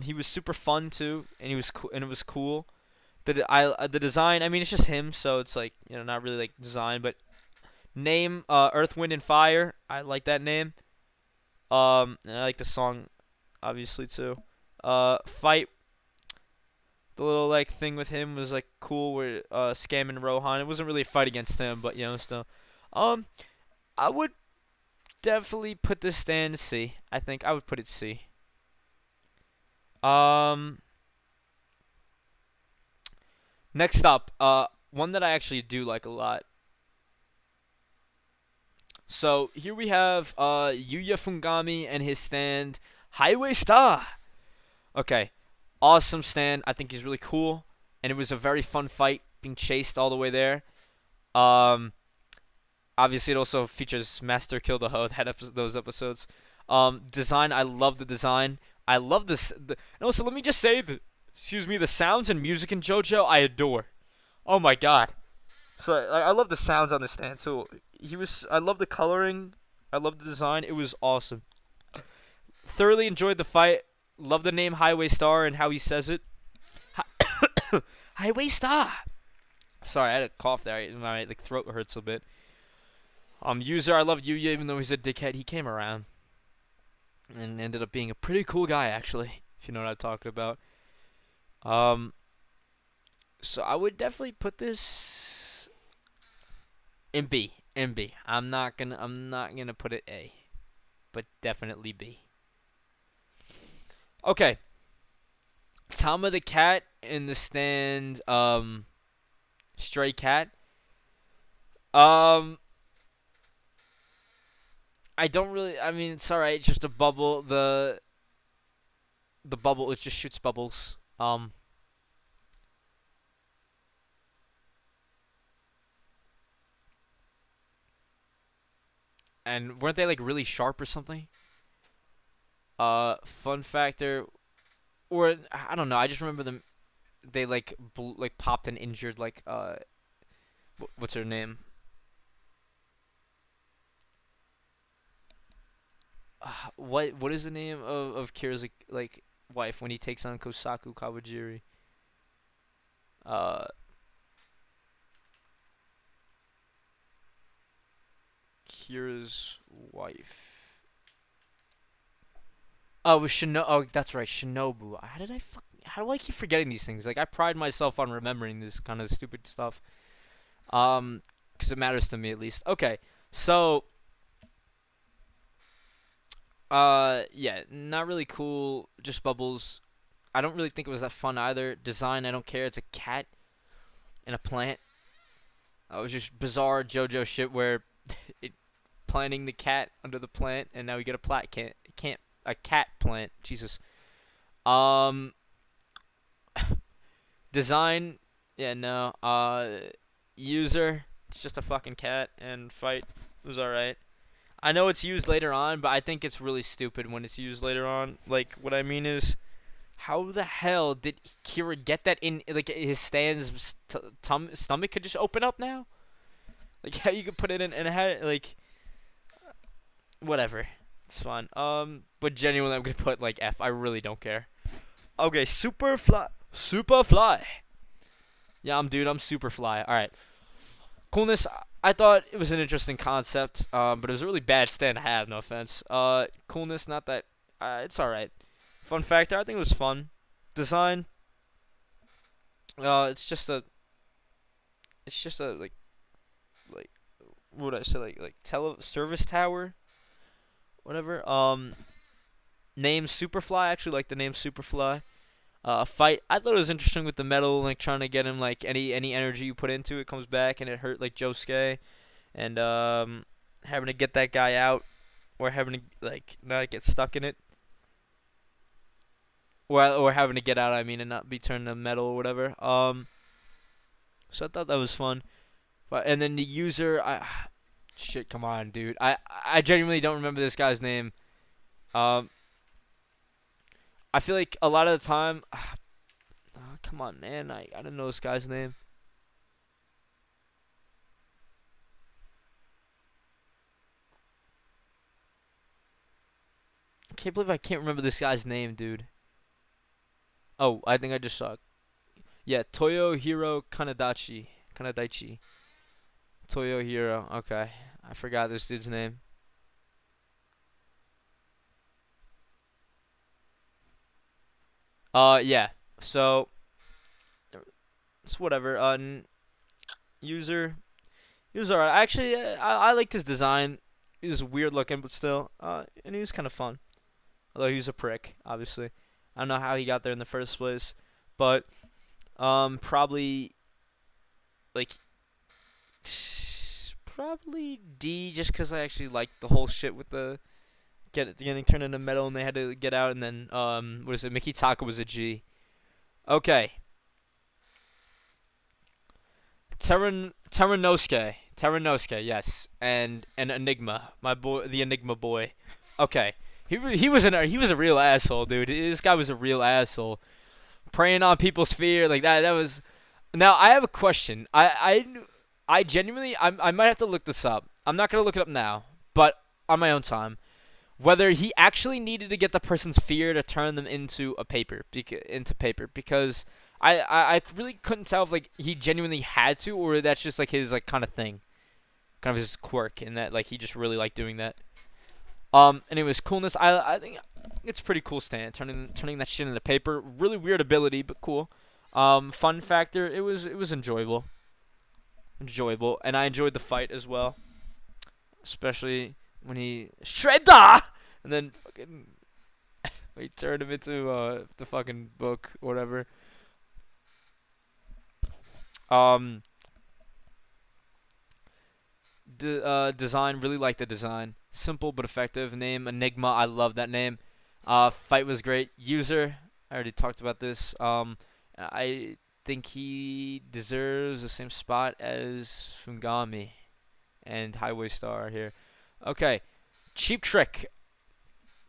[SPEAKER 1] He was super fun too, and it was cool. The design, I mean, it's just him, so it's like not really like design, but name Earth, Wind, and Fire. I like that name. And I like the song, obviously too. Fight. The little like thing with him was like cool, where scamming Rohan. It wasn't really a fight against him, but still. Um, I would definitely put this stand C. I think I would put it C. Um, Next up, one that I actually do like a lot. So here we have Yuya Fungami and his stand Highway Star. Okay, awesome stand. I think he's really cool, and it was a very fun fight, being chased all the way there. Um, Obviously it also features Master Kill the Ho. Those episodes. Design. I love the design. I love this. And also, let me just say, excuse me, the sounds and music in JoJo I adore. Oh my god. So I love the sounds on the stand too. I love the coloring. I love the design. It was awesome. Thoroughly enjoyed the fight. Love the name Highway Star and how he says it. Highway Star. Sorry, I had a cough there. My like throat hurts a bit. User, I love Yuya even though he's a dickhead. He came around and ended up being a pretty cool guy actually. If you know what I'm talking about. Um, so I would definitely put this in B. In B. I'm not gonna put it A, but definitely B. Okay. Tama the cat in the stand. Stray cat. Um, I don't really. I mean, it's alright. It's just a bubble. The bubble. It just shoots bubbles. And weren't they like really sharp or something? Fun factor, or I don't know. I just remember them. They like like popped and injured like what's her name? What is the name of Kira's like wife when he takes on Kosaku Kawajiri? Uh, Kira's wife. Oh, it was Shino. Oh, that's right, Shinobu. How do I keep forgetting these things? Like I pride myself on remembering this kind of stupid stuff. Um, because it matters to me at least. Okay, so yeah, not really cool. Just bubbles. I don't really think it was that fun either. Design, I don't care. It's a cat and a plant. It was just bizarre JoJo shit where it planting the cat under the plant, and now we get a can't a cat plant. Jesus. Um, design, yeah, no. User, it's just a fucking cat, and fight was alright. I know it's used later on, but I think it's really stupid when it's used later on. Like, what I mean is, how the hell did Kira get that in? Like, his stomach could just open up now. Like, how you could put it in and had like, whatever. It's fine. But genuinely, I'm gonna put like F. I really don't care. Okay, super fly. Yeah, I'm super fly. All right, coolness. I thought it was an interesting concept. But it was a really bad stand to have. No offense. Coolness, not that. It's all right. Fun factor. I think it was fun. Design. It's just a. It's just a like what would I say like service tower, whatever. Name Superfly. I actually like the name Superfly. Fight. I thought it was interesting with the metal, like trying to get him like any energy you put into it comes back, and it hurt like Josuke, and having to get that guy out, or having to like not get stuck in it, or having to get out. I mean, and not be turned to metal or whatever. So I thought that was fun. But and then the user, shit, come on, dude. I genuinely don't remember this guy's name. Um, I feel like a lot of the time, come on, man. I don't know this guy's name. I can't believe I can't remember this guy's name, dude. Oh, I think I just saw it. Yeah, Toyohiro Kanadaichi. Toyohiro. Okay, I forgot this dude's name. Yeah. So it's whatever. User. He was alright. Actually, I liked his design. He was weird looking, but still. And he was kind of fun. Although he was a prick, obviously. I don't know how he got there in the first place, but probably like probably D, just because I actually liked the whole shit with the getting turned into metal and they had to get out, and then what is it? Mickey Taka was a G. Okay, Terranosuke, yes, and Enigma, my boy, the Enigma boy. Okay, he was a real asshole, dude. This guy was a real asshole, preying on people's fear like that. That was. Now I have a question. I genuinely I might have to look this up. I'm not gonna look it up now, but on my own time. Whether he actually needed to get the person's fear to turn them into paper, because I really couldn't tell if like he genuinely had to, or that's just like his like kind of thing, kind of his quirk, and that like he just really liked doing that. And it was coolness. I think it's a pretty cool stand, turning that shit into paper. Really weird ability, but cool. Fun factor. It was enjoyable, and I enjoyed the fight as well, especially when he Shredder, and then fucking he turned him into the fucking book or whatever. Um, design, really like the design. Simple but effective. Name Enigma. I love that name. Fight was great. User. I already talked about this. I think he deserves the same spot as Fungami and Highway Star here. Okay. Cheap Trick.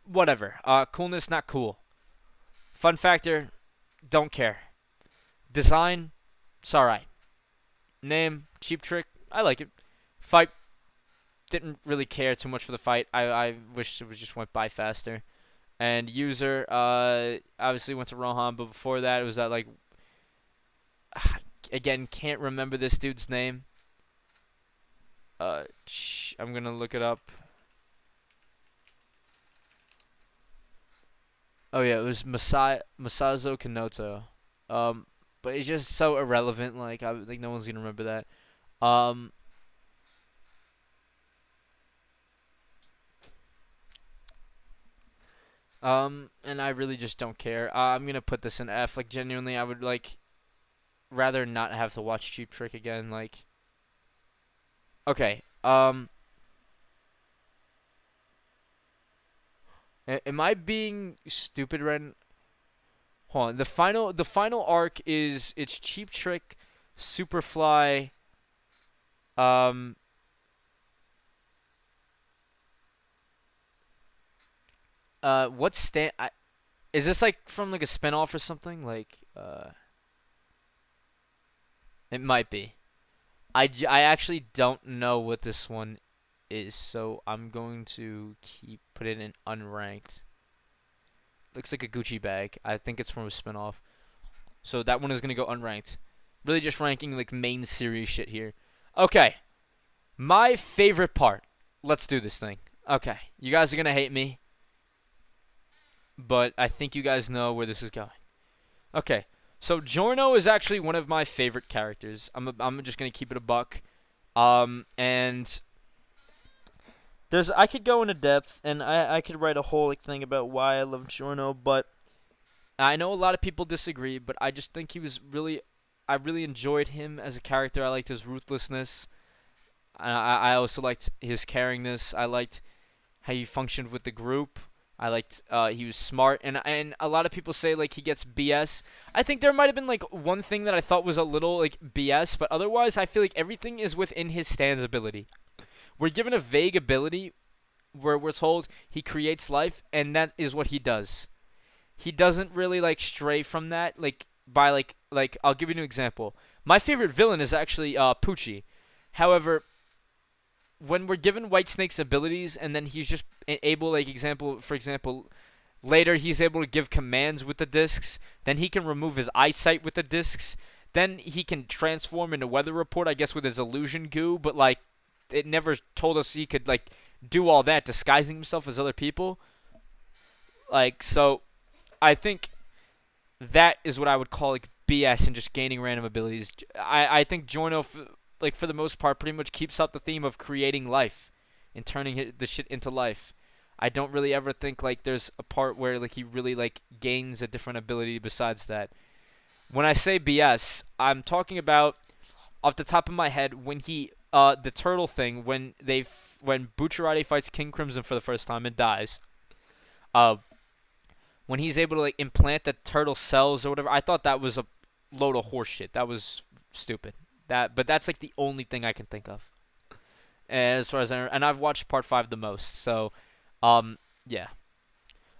[SPEAKER 1] Whatever. Coolness, not cool. Fun factor, don't care. Design, it's alright. Name, Cheap Trick, I like it. Fight, didn't really care too much for the fight. I wish it was just went by faster. And user, obviously went to Rohan, but before that it was that like, again, can't remember this dude's name. I'm gonna look it up. Oh yeah, it was Masazo Kanoto. Um, but it's just so irrelevant. Like I think no one's gonna remember that. And I really just don't care. I'm gonna put this in F. Like genuinely, I would like rather not have to watch Cheap Trick again. Like, okay. Am I being stupid right? Hold on. The final arc is it's Cheap Trick, Superfly. Um, what stand? Is this like from like a spinoff or something? Like, it might be. I actually don't know what this one is, so I'm going to put it in unranked. Looks like a Gucci bag. I think it's from a spinoff. So that one is gonna go unranked. Really just ranking like main series shit here. Okay. My favorite part. Let's do this thing. Okay. You guys are gonna hate me, but I think you guys know where this is going. Okay. So Giorno is actually one of my favorite characters. I'm just gonna keep it a buck. And I could go into depth, and I could write a whole like thing about why I love Giorno, but I know a lot of people disagree, but I just think I really enjoyed him as a character. I liked his ruthlessness. I also liked his caringness. I liked how he functioned with the group. I liked he was smart, and a lot of people say like he gets BS. I think there might have been like one thing that I thought was a little like BS, but otherwise I feel like everything is within his stand's ability. We're given a vague ability where we're told he creates life, and that is what he does. He doesn't really like stray from that. Like by like I'll give you an example. My favorite villain is actually Poochie. However, when we're given Whitesnake's abilities, and then he's just able, like for example, later he's able to give commands with the discs. Then he can remove his eyesight with the discs. Then he can transform into Weather Report, I guess, with his illusion goo. But like, it never told us he could like do all that, disguising himself as other people. Like, so I think that is what I would call like BS and just gaining random abilities. I think Giorno, like for the most part, pretty much keeps up the theme of creating life and turning the shit into life. I don't really ever think like there's a part where like he really like gains a different ability besides that. When I say BS, I'm talking about off the top of my head when he the turtle thing when Bucciarati fights King Crimson for the first time and dies. Uh, when he's able to like implant the turtle cells or whatever. I thought that was a load of horseshit. That was stupid. But that's like the only thing I can think of. As far as and I've watched part 5 the most. So, yeah.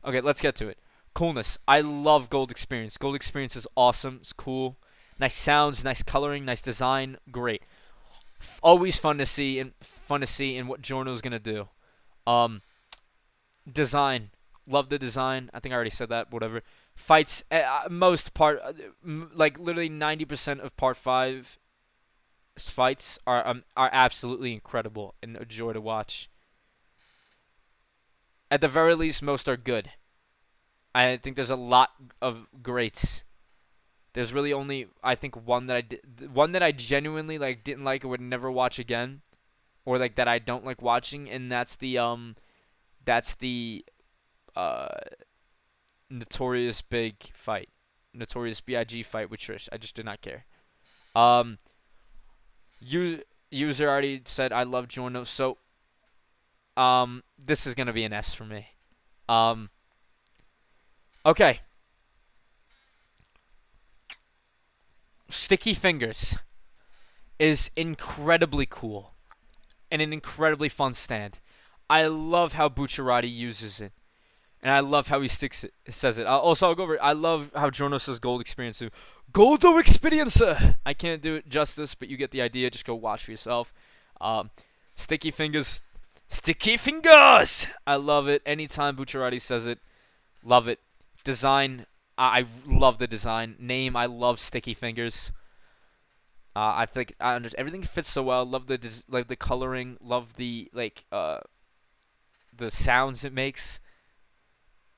[SPEAKER 1] Okay, let's get to it. Coolness. I love Gold Experience. Gold Experience is awesome. It's cool. Nice sounds, nice coloring, nice design. Great. Always fun to see in what Giorno's gonna do. Um, Design. Love the design. I think I already said that. Whatever. Fights. Most part. Like literally 90% of part 5 fights are absolutely incredible and a joy to watch. At the very least, most are good. I think there's a lot of greats. There's really only I think one that I genuinely like didn't like or would never watch again, or like that I don't like watching, and that's the uh Notorious Big fight, Notorious Big fight with Trish. I just did not care. Um, you user already said I love Giorno, so this is gonna be an S for me. Um, okay, Sticky Fingers is incredibly cool and an incredibly fun stand. I love how Bucciarati uses it. And I love how he says it. Also, I'll go over it. I love how Giorno says gold experience too. Goldo experience! I can't do it justice, but you get the idea. Just go watch for yourself. Um, Sticky Fingers. Sticky Fingers! I love it. Anytime Bucciarati says it, love it. Design. I love the design. Name. I love Sticky Fingers. I think everything fits so well. Love like the coloring. Love the sounds it makes.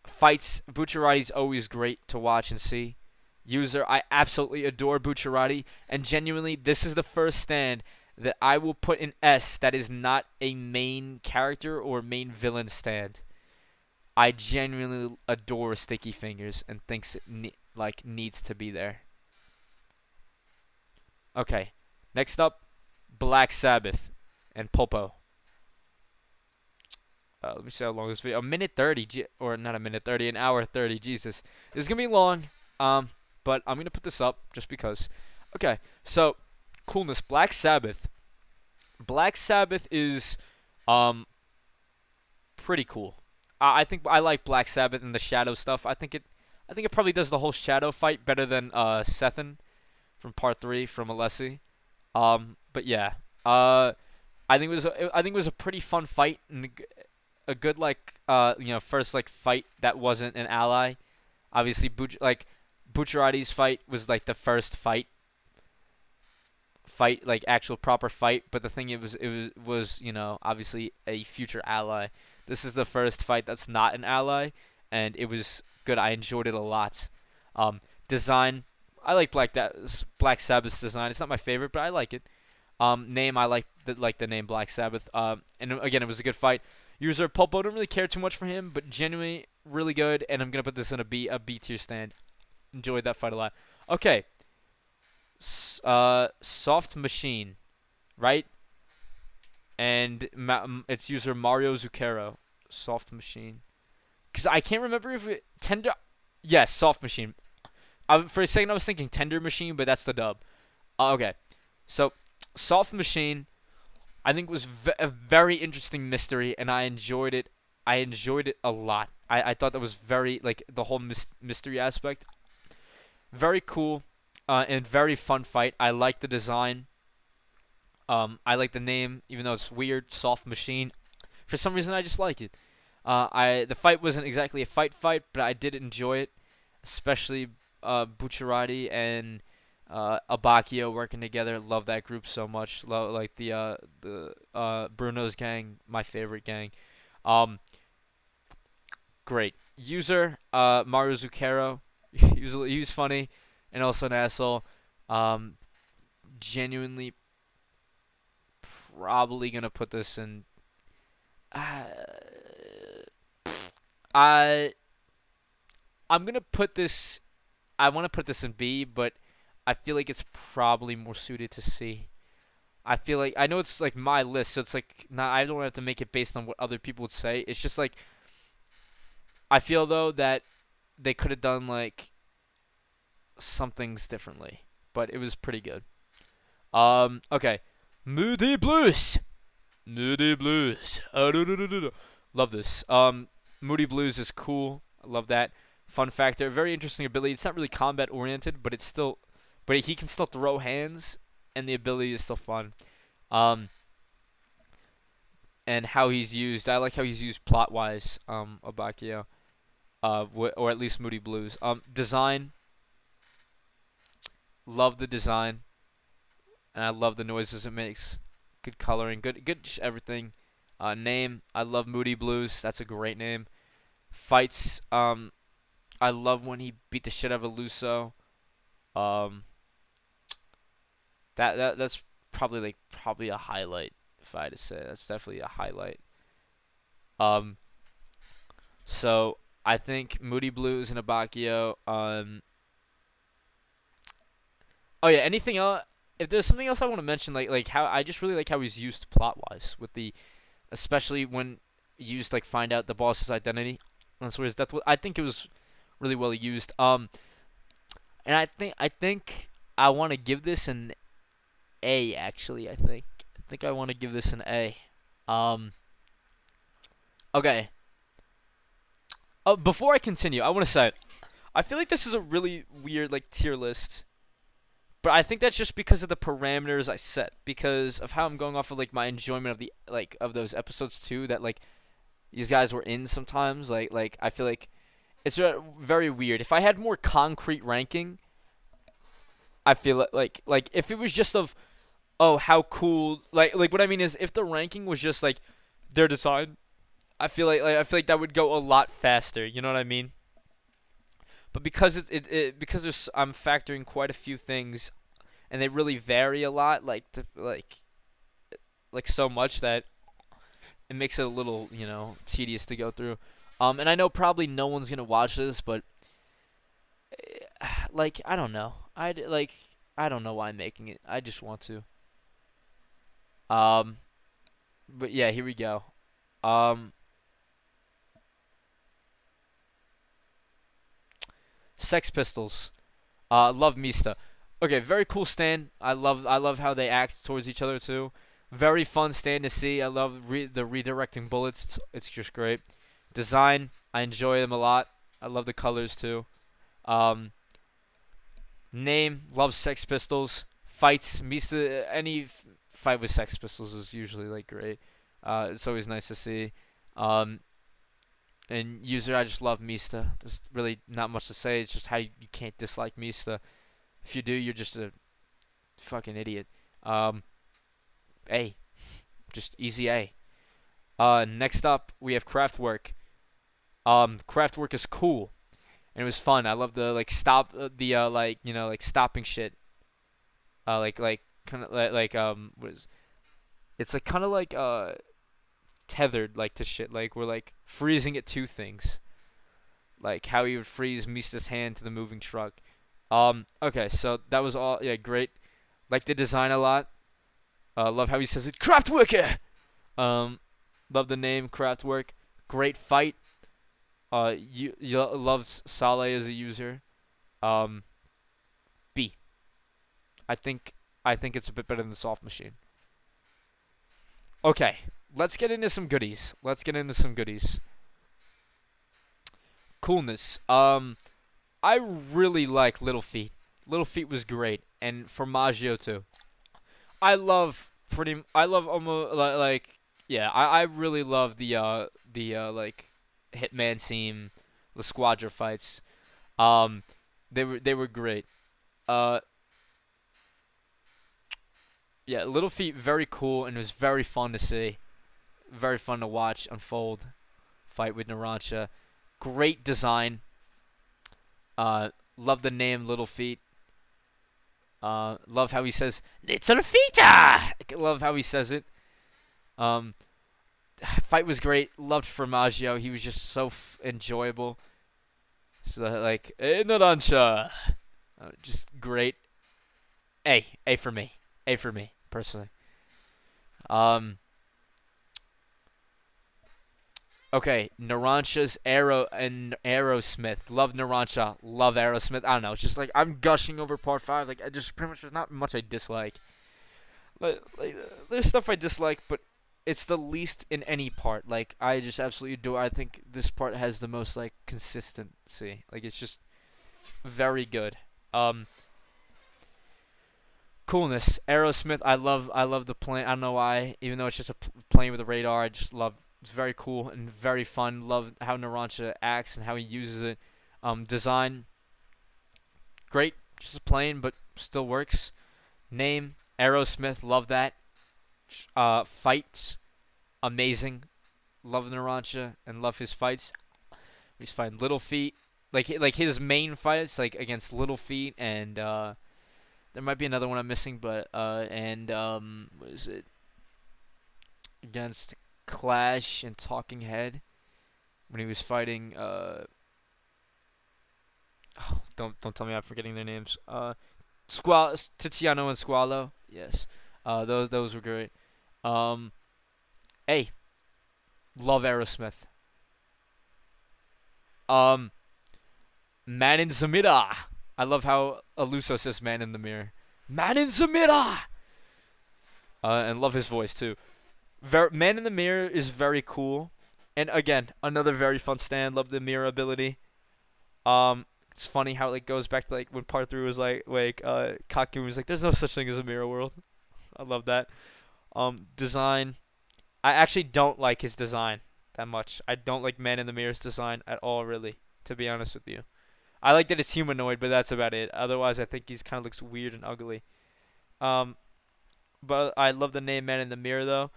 [SPEAKER 1] Fights, Bucciarati's always great to watch and see. User, I absolutely adore Bucciarati, and genuinely, this is the first stand that I will put an S that is not a main character or main villain stand. I genuinely adore Sticky Fingers and thinks it needs to be there. Okay, next up, Black Sabbath and Popo. Let me see how long this video. A minute 30, or not a minute 30, an hour 30. Jesus, this is gonna be long. Um, but I'm gonna put this up just because. Okay, so coolness. Black Sabbath. Black Sabbath is pretty cool. I think I like Black Sabbath and the Shadow stuff. I think it probably does the whole Shadow fight better than Sethan from Part 3 from Alessi. But yeah. I think it was a pretty fun fight and a good first like fight that wasn't an ally. Obviously, Bucciarati's fight was like the first fight like actual proper fight. But the thing it was obviously a future ally. This is the first fight that's not an ally, and it was good. I enjoyed it a lot. Um, Design, I like Black Sabbath's design. It's not my favorite, but I like it. Name, I like the name Black Sabbath. And again, it was a good fight. User Pulpo, don't really care too much for him, but genuinely really good. And I'm gonna put this in a B tier stand. Enjoyed that fight a lot. Okay, Soft Machine, right? And it's user Mario Zucchero. Soft Machine. Because I can't remember if it Tender. Yes, Soft Machine. For a second, I was thinking Tender Machine, but that's the dub. Okay, so Soft Machine, I think was a very interesting mystery, and I enjoyed it. I enjoyed it a lot. I thought that was very like the whole mystery aspect, very cool, and very fun fight. I like the design. I like the name, even though it's weird. Soft Machine. For some reason, I just like it. The fight wasn't exactly a fight, but I did enjoy it, especially Bucciarati and Abacchio working together. Love that group so much. Love like the Bruno's gang, my favorite gang. Um, Great user Mario Zucchero. He was funny and also an asshole. Um, Genuinely probably gonna put this in. Uh, I I'm gonna put this. I want to put this in B, but I feel like it's probably more suited to C. I feel like I know it's like my list, so it's like not. I don't have to make it based on what other people would say. It's just like I feel though that they could have done like some things differently, but it was pretty good. Okay, Moody Blues, Moody Blues. Love this. Moody Blues is cool. I love that. Fun factor, very interesting ability. It's not really combat oriented, but he can still throw hands, and the ability is still fun. Um, and how he's used, I like how he's used plot wise. Abakio, or at least Moody Blues. Design, love the design, and I love the noises it makes. Good coloring, good everything. Name, I love Moody Blues. That's a great name. Fights, I love when he beat the shit out of Luso. Um, that's probably a highlight if I had to say. That's definitely a highlight. Um, so I think Moody Blues and Abakio. Oh yeah, anything else? If there's something else I want to mention, like how I just really like how he's used plot wise with especially when used like find out the boss's identity. And so his death. I think it was really well used. And I think I want to give this an A. Actually, I think I want to give this an A. Um. Okay. Before I continue, I want to say I feel like this is a really weird like tier list. But I think that's just because of the parameters I set, because of how I'm going off of like my enjoyment of the of those episodes too. That like these guys were in sometimes. Like I feel like it's very weird. If I had more concrete ranking, I feel like if it was just of oh how cool, like what I mean is if the ranking was just like their design, I feel like that would go a lot faster. You know what I mean? But because because I'm factoring quite a few things, and they really vary a lot, like so much that it makes it a little, tedious to go through. And I know probably no one's gonna watch this, but like I don't know. I don't know why I'm making it. I just want to. Um, but yeah, here we go. Um, Sex Pistols. Love Mista. Okay, very cool stand. I love how they act towards each other too. Very fun stand to see. I love the redirecting bullets. It's just great. Design. I enjoy them a lot. I love the colors too. Um, Name. Love Sex Pistols. Fights. Mista. Fight with Sex Pistols is usually like great. It's always nice to see. Um, and user. I just love Mista. There's really not much to say. It's just how you can't dislike Mista. If you do, you're just a fucking idiot. Um, A, just easy A. Next up we have Kraftwerk. Kraftwerk is cool and it was fun. I love the like stop the like like stopping shit. Like kind of what is it's like kind of like tethered like to shit. Like we're like freezing it to things. Like how he would freeze Mista's hand to the moving truck. Okay, so that was all. Yeah, great. Like the design a lot. Love how he says it. Kraftwerker. Um, love the name Kraftwerk. Great fight. You loves Saleh as a user. Um, B. I think I think it's a bit better than the soft machine. Okay, let's get into some goodies. Let's get into some goodies. Coolness. I really like Little Feet. Little Feet was great, and Formaggio too. I love almost yeah. I really love the like Hitman team, the Squadra fights. Um, they were great. Uh, yeah, Little Feet very cool and it was very fun to see. Very fun to watch unfold. Fight with Narancha. Great design. Love the name Little Feet. Love how he says Little Feeta. Love how he says it. Um, Fight was great. Loved Formaggio. He was just so enjoyable. So like Narancha. Just great. A for me. A for me personally. Um, Okay, Narancha's Aerosmith. Love Narancha. Love Aerosmith. I don't know. It's just like I'm gushing over part five. Like I just pretty much there's not much I dislike. There's stuff I dislike, but it's the least in any part. Like I just absolutely do. I think this part has the most like consistency. Like it's just very good. Um, Coolness. Aerosmith. I love the plane. I don't know why. Even though it's just a plane with a radar, I just love. It's very cool and very fun. Love how Narancha acts and how he uses it. Design. Great. Just a plane, but still works. Name. Aerosmith. Love that. Fights. Amazing. Love Narancha and love his fights. He's fighting Little Feet. Like his main fights like against Little Feet and there might be another one I'm missing, but what is it? Against Clash and Talking Head when he was fighting don't tell me I'm forgetting their names. Tiziano and Squalo. Yes. Those were great. Um hey, love Aerosmith. Um Man in the Mirror. I love how Aluso says man in the mirror. Man in the mirror. And love his voice too. Man in the Mirror is very cool, and again another very fun stand. Love the mirror ability. It's funny how it goes back to like when part three was Kaku was like, "There's no such thing as a mirror world." I love that. Design. I actually don't like his design that much. I don't like Man in the Mirror's design at all, really. To be honest with you, I like that it's humanoid, but that's about it. Otherwise, I think he's kind of looks weird and ugly. Um, but I love the name Man in the Mirror though.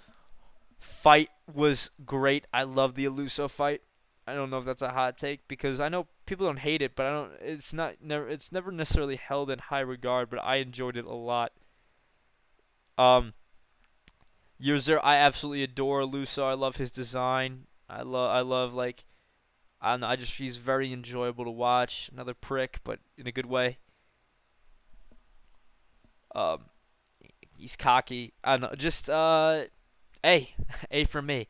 [SPEAKER 1] Fight was great. I love the Eluso fight. I don't know if that's a hot take because I know people don't hate it, but I don't. It's never necessarily held in high regard. But I enjoyed it a lot. Um, User, I absolutely adore Eluso. I love his design. I love like I don't know. I just he's very enjoyable to watch. Another prick, but in a good way. Um, he's cocky. I don't know. Just A, A for me.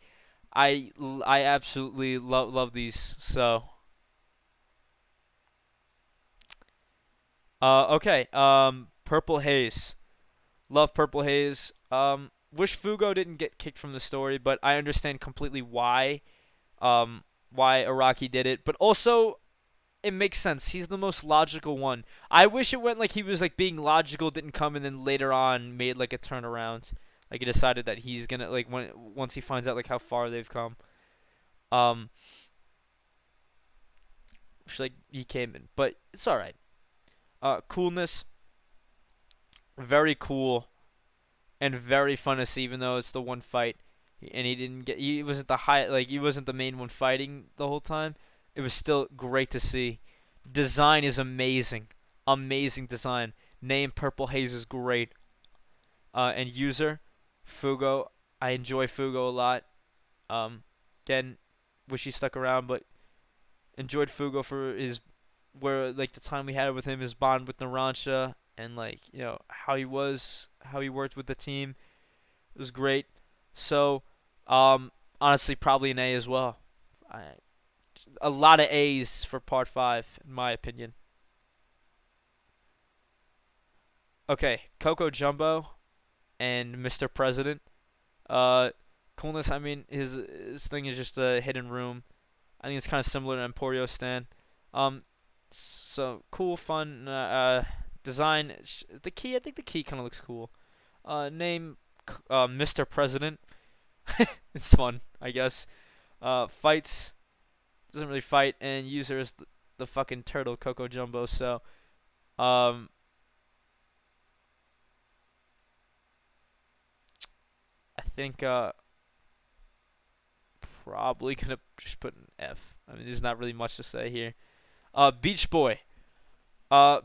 [SPEAKER 1] I absolutely love these. So okay. Purple Haze. Love Purple Haze. Wish Fugo didn't get kicked from the story, but I understand completely why Araki did it. But also it makes sense. He's the most logical one. I wish it went like he was like being logical, didn't come, and then later on made like a turnaround. Like he decided that he's gonna like when once he finds out like how far they've come. Um, like he came in, but it's all right. Coolness, very cool and very fun to see. Even though it's the one fight, and he didn't get, he wasn't the high, like he wasn't the main one fighting the whole time. It was still great to see. Design is amazing, amazing design. Name Purple Haze is great. And user, Fugo, I enjoy Fugo a lot. Um, again, wish he stuck around, but enjoyed Fugo for his where like the time we had with him, his bond with Narancia, and like how he worked with the team. It was great. So, honestly, probably an A as well. I, a lot of A's for part 5, in my opinion. Okay, Coco Jumbo and Mr. President. Uh, Coolness. I mean, his thing is just a hidden room. I think it's kind of similar to Emporio Stand. Um, so cool, fun design. The key, I think the key kind of looks cool. Name, Mr. President. It's fun, I guess. Fights doesn't really fight, and user is the fucking turtle Coco Jumbo. So, um, I think probably gonna just put an F. I mean, there's not really much to say here. Beach Boy.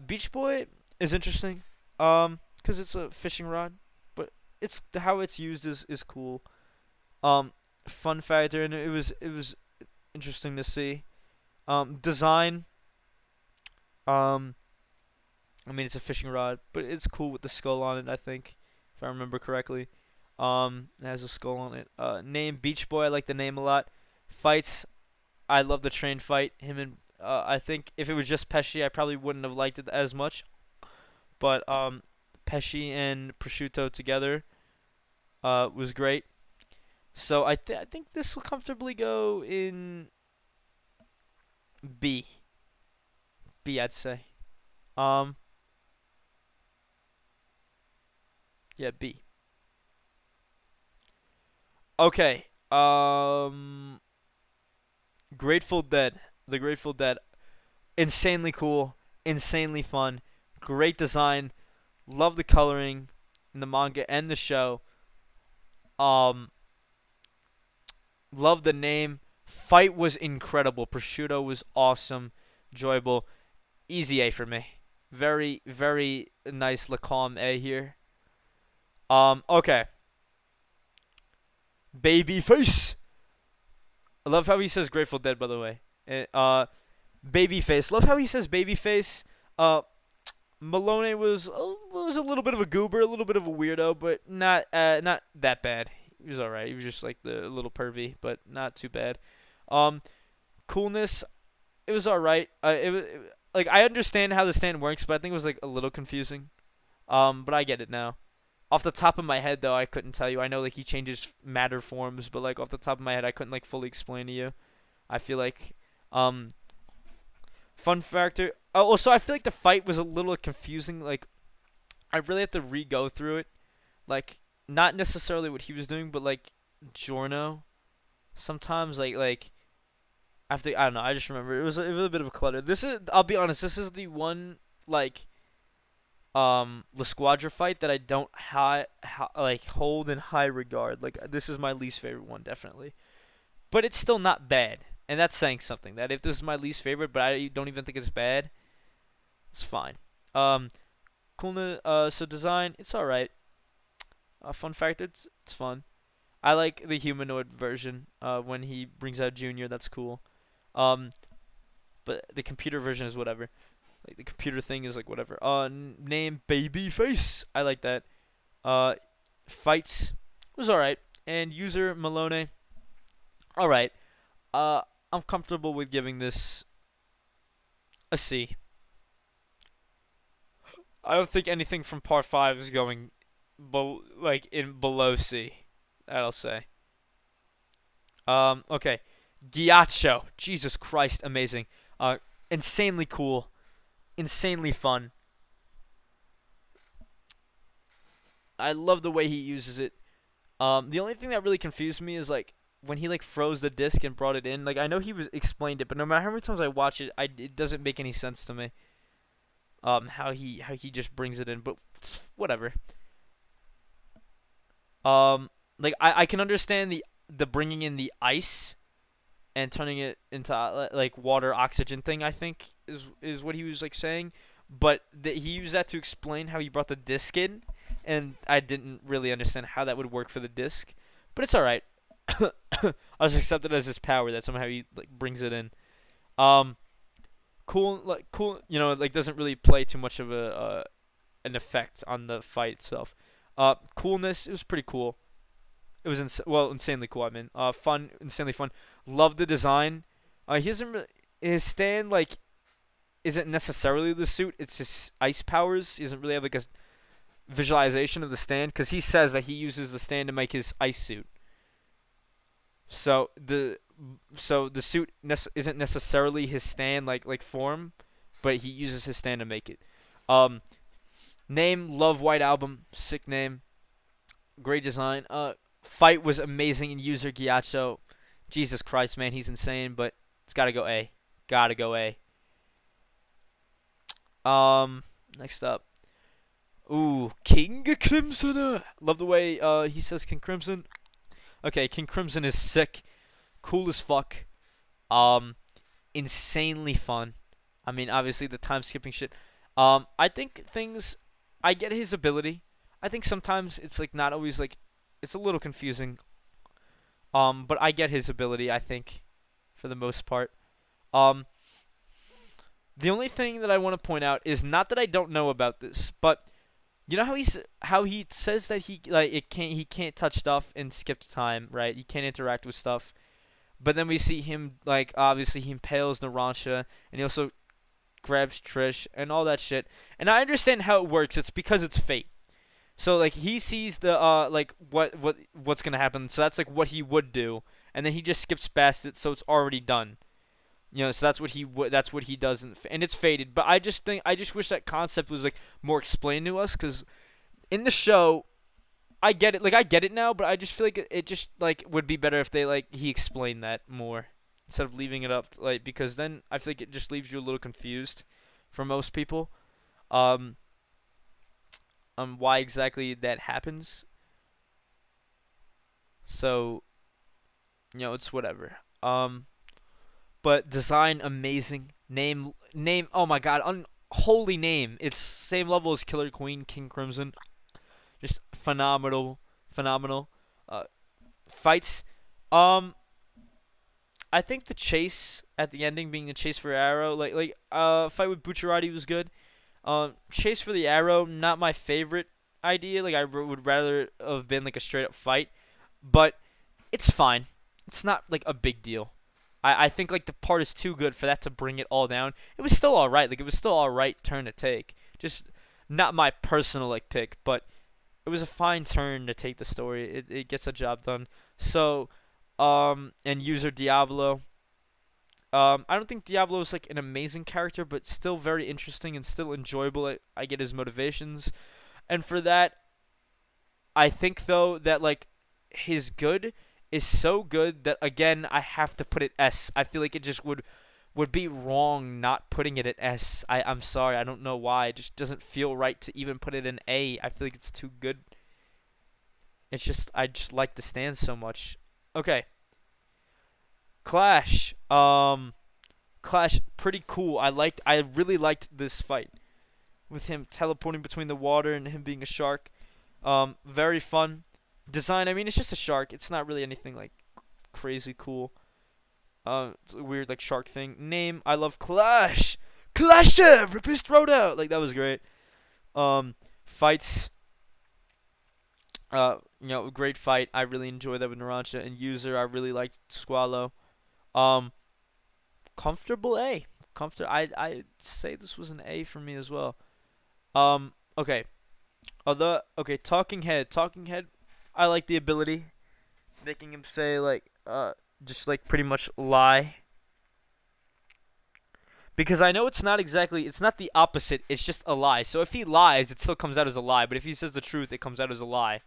[SPEAKER 1] Beach Boy is interesting. 'Cause it's a fishing rod, but it's how it's used is cool. Um, fun factor, and it was interesting to see. Design. Um, I mean it's a fishing rod, but it's cool with the skull on it. I think, if I remember correctly. It has a skull on it. Name Beach Boy. I like the name a lot. Fights. I love the train fight. Him and I think if it was just Pesci, I probably wouldn't have liked it as much. But Pesci and Prosciutto together was great. So I think this will comfortably go in B. B, I'd say. Um, yeah, B. Okay. Grateful Dead. The Grateful Dead. Insanely cool. Insanely fun. Great design. Love the coloring in the manga and the show. Um, love the name. Fight was incredible. Prosciutto was awesome. Enjoyable. Easy A for me. Very, very nice Lacombe A here. Okay. Babyface. I love how he says Grateful Dead, by the way. Babyface. Love how he says Babyface. Uh, Malone was a little bit of a goober, a little bit of a weirdo, but not that bad. He was alright. He was just like the little pervy, but not too bad. Um, Coolness. It was alright. Like I understand how the stand works, but I think it was like a little confusing. But I get it now. Off the top of my head, though, I couldn't tell you. I know like he changes matter forms, but like off the top of my head, I couldn't like fully explain to you. I feel like, um, fun factor. Also, I feel like the fight was a little confusing. Like I really have to re-go through it. Like not necessarily what he was doing, but like Giorno. Sometimes after I don't know. I just remember it was a bit of a clutter. This is I'll be honest. This is the one like La Squadra fight that I don't like hold in high regard. Like this is my least favorite one, definitely. But it's still not bad, and that's saying something. That if this is my least favorite, but I don't even think it's bad, it's fine. Um, coolness. So design, it's all right. Fun factor, it's fun. I like the humanoid version. When he brings out Junior, that's cool. Um, but the computer version is whatever. Like the computer thing is like whatever. Name Babyface. I like that. Uh, Fights was alright, and user Malone, alright. Uh, I'm comfortable with giving this a C. I don't think anything from Part 5 is going like in below C. I'll say. Okay. Ghiaccio. Jesus Christ, amazing. Insanely cool. Insanely fun. I love the way he uses it. The only thing that really confused me is like when he like froze the disc and brought it in. Like I know he was explained it, but no matter how many times I watch it, it doesn't make any sense to me. How he just brings it in, but whatever. Like I can understand the bringing in the ice and turning it into like water oxygen thing. I think is what he was like saying, but he used that to explain how he brought the disc in, and I didn't really understand how that would work for the disc, but it's all right. I was accepted as his power that somehow he like brings it in. Um, cool. You know, like doesn't really play too much of a an effect on the fight itself. Coolness. It was pretty cool. It was insanely cool. I mean, fun, insanely fun. Love the design. He doesn't his stand like isn't necessarily the suit. It's his ice powers. He doesn't really have like a visualization of the stand because he says that he uses the stand to make his ice suit. So the suit isn't necessarily his stand like form, but he uses his stand to make it. Um, Name Love White Album, sick name, great design. Fight was amazing in user Ghiaccio. Jesus Christ, man, he's insane, but it's gotta go A. Gotta go A. Next up. Ooh, King Crimson. Love the way he says King Crimson. Okay, King Crimson is sick, cool as fuck. Um, Insanely fun. I mean, obviously the time skipping shit. I think things. I get his ability. I think sometimes it's like not always like, it's a little confusing. But I get his ability. I think, for the most part. Um, the only thing that I want to point out is not that I don't know about this, but you know how he says that he can't touch stuff and skips time, right? He can't interact with stuff. But then we see him like obviously he impales Narancia and he also grabs Trish and all that shit. And I understand how it works. It's because it's fate. So like he sees the like what's gonna happen. So that's like what he would do, and then he just skips past it, so it's already done. You know, so that's what he does, and it's fated. But I just wish that concept was like more explained to us, because in the show, I get it. Like I get it now, but I just feel like it just like would be better if they like he explained that more instead of leaving it up like, because then I feel like it just leaves you a little confused for most people. Um, why exactly that happens. So, you know, it's whatever. But design amazing. Name. Oh my God, unholy name. It's same level as Killer Queen, King Crimson. Just phenomenal. Uh, Fights. Um, I think the chase at the ending, being the chase for Arrow, fight with Bucciarati was good. Chase for the Arrow, not my favorite idea. Like I would rather have been like a straight up fight, but it's fine. It's not like a big deal. I think like the part is too good for that to bring it all down. It was still all right. Like it was still all right turn to take. Just not my personal like pick, but it was a fine turn to take the story. It gets a job done. So, and user Diablo. I don't think Diablo is like an amazing character, but still very interesting and still enjoyable. I get his motivations, and for that, I think though that like his good is so good that again I have to put it S. I feel like it just would would be wrong not putting it at S. I'm sorry, I don't know why. It just doesn't feel right to even put it in A. I feel like it's too good. It's just I just like the stand so much. Okay. Clash. Clash pretty cool. I really liked this fight with him teleporting between the water and him being a shark. Very fun. Design, I mean it's just a shark. It's not really anything like crazy cool. It's a weird like shark thing. Name, I love Clash. Clasher, rip his throat out. Like that was great. Fights. Great fight. I really enjoyed that with Narancia and User. I really liked Squallow. Um, Comfortable A. I'd say this was an A for me as well. Okay. Talking Head. Talking Head. I like the ability, making him say like just like pretty much lie. Because I know it's not the opposite, it's just a lie. So if he lies, it still comes out as a lie. But if he says the truth, it comes out as a lie.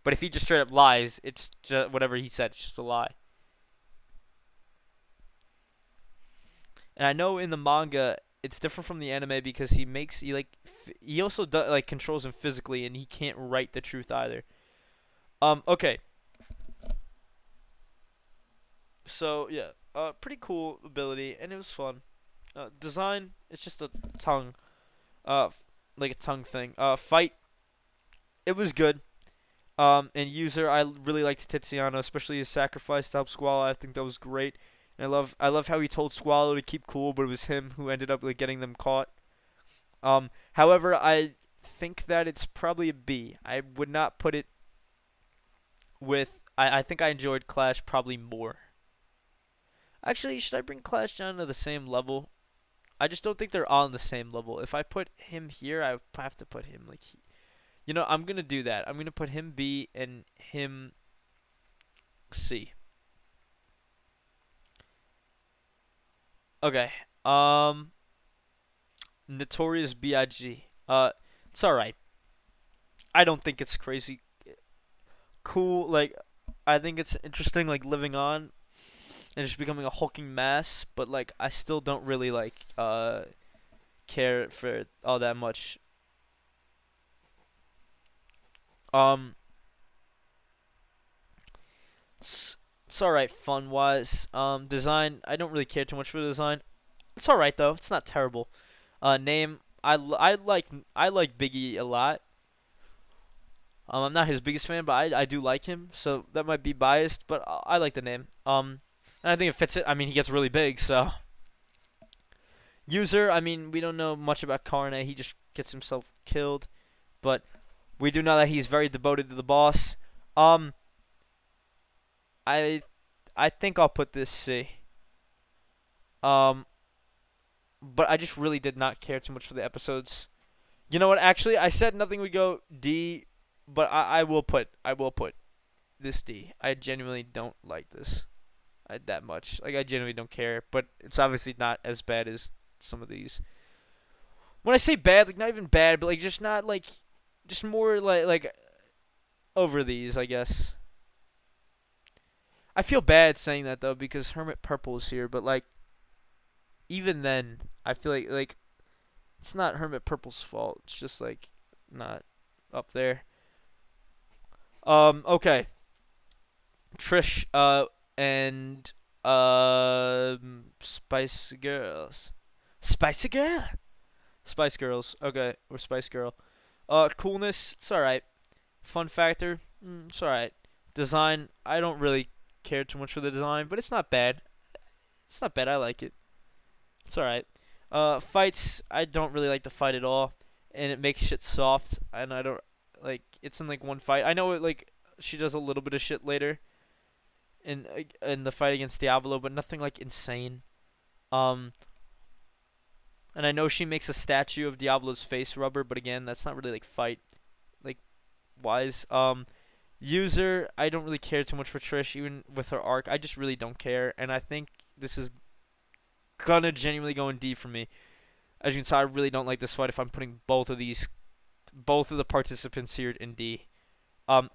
[SPEAKER 1] But if he just straight up lies, it's just whatever he said, it's just a lie. And I know in the manga, it's different from the anime because he also controls him physically, and he can't write the truth either. Okay. So yeah, pretty cool ability, and it was fun. Design, it's just a tongue, uh, like a tongue thing. Fight, it was good. And User, I really liked Tiziano, especially his sacrifice to help Squall. I think that was great. And I love how he told Squallow to keep cool, but it was him who ended up like getting them caught. However, I think that it's probably a B. I would not put it with. I think I enjoyed Clash probably more. Actually, should I bring Clash down to the same level? I just don't think they're on the same level. If I put him here, I have to put him like. I'm gonna do that. I'm gonna put him B and him C. Okay. Notorious B.I.G. It's alright. I don't think it's crazy cool. Like, I think it's interesting, like, living on and just becoming a hulking mass. But, like, I still don't really, care for it all that much. Um, it's alright fun-wise. Design, I don't really care too much for the design. It's alright, though. It's not terrible. Name, I like Biggie a lot. I'm not his biggest fan, but I do like him, so that might be biased, but I like the name. And I think it fits it. I mean, he gets really big, so. User, I mean, we don't know much about Karne. He just gets himself killed, but we do know that he's very devoted to the boss. Um, I, I think I'll put this C. Um, but I just really did not care too much for the episodes. You know what? Actually, I said nothing would go D, but I will put this D. I genuinely don't like this that much. Like I genuinely don't care, but it's obviously not as bad as some of these. When I say bad, like not even bad, but like just not like, just more like over these, I guess. I feel bad saying that though because Hermit Purple is here, but like even then, I feel like it's not Hermit Purple's fault. It's just like not up there. Okay. Trish, and Spice Girls. Spicy Girl. Spice Girls. Okay, or Spice Girl. Coolness, it's alright. Fun factor, it's alright. Design, I don't really care too much for the design, but it's not bad. It's not bad. I like it. It's alright. Fights, I don't really like the fight at all, and it makes shit soft, and I don't like. It's in like one fight. I know it like she does a little bit of shit later in the fight against Diablo, but nothing like insane. Um, and I know she makes a statue of Diablo's face rubber, but again, that's not really like fight like wise. User, I don't really care too much for Trish, even with her arc. I just really don't care, and I think this is gonna genuinely go in D for me. As you can tell, I really don't like this fight. If I'm putting both of the participants here in D.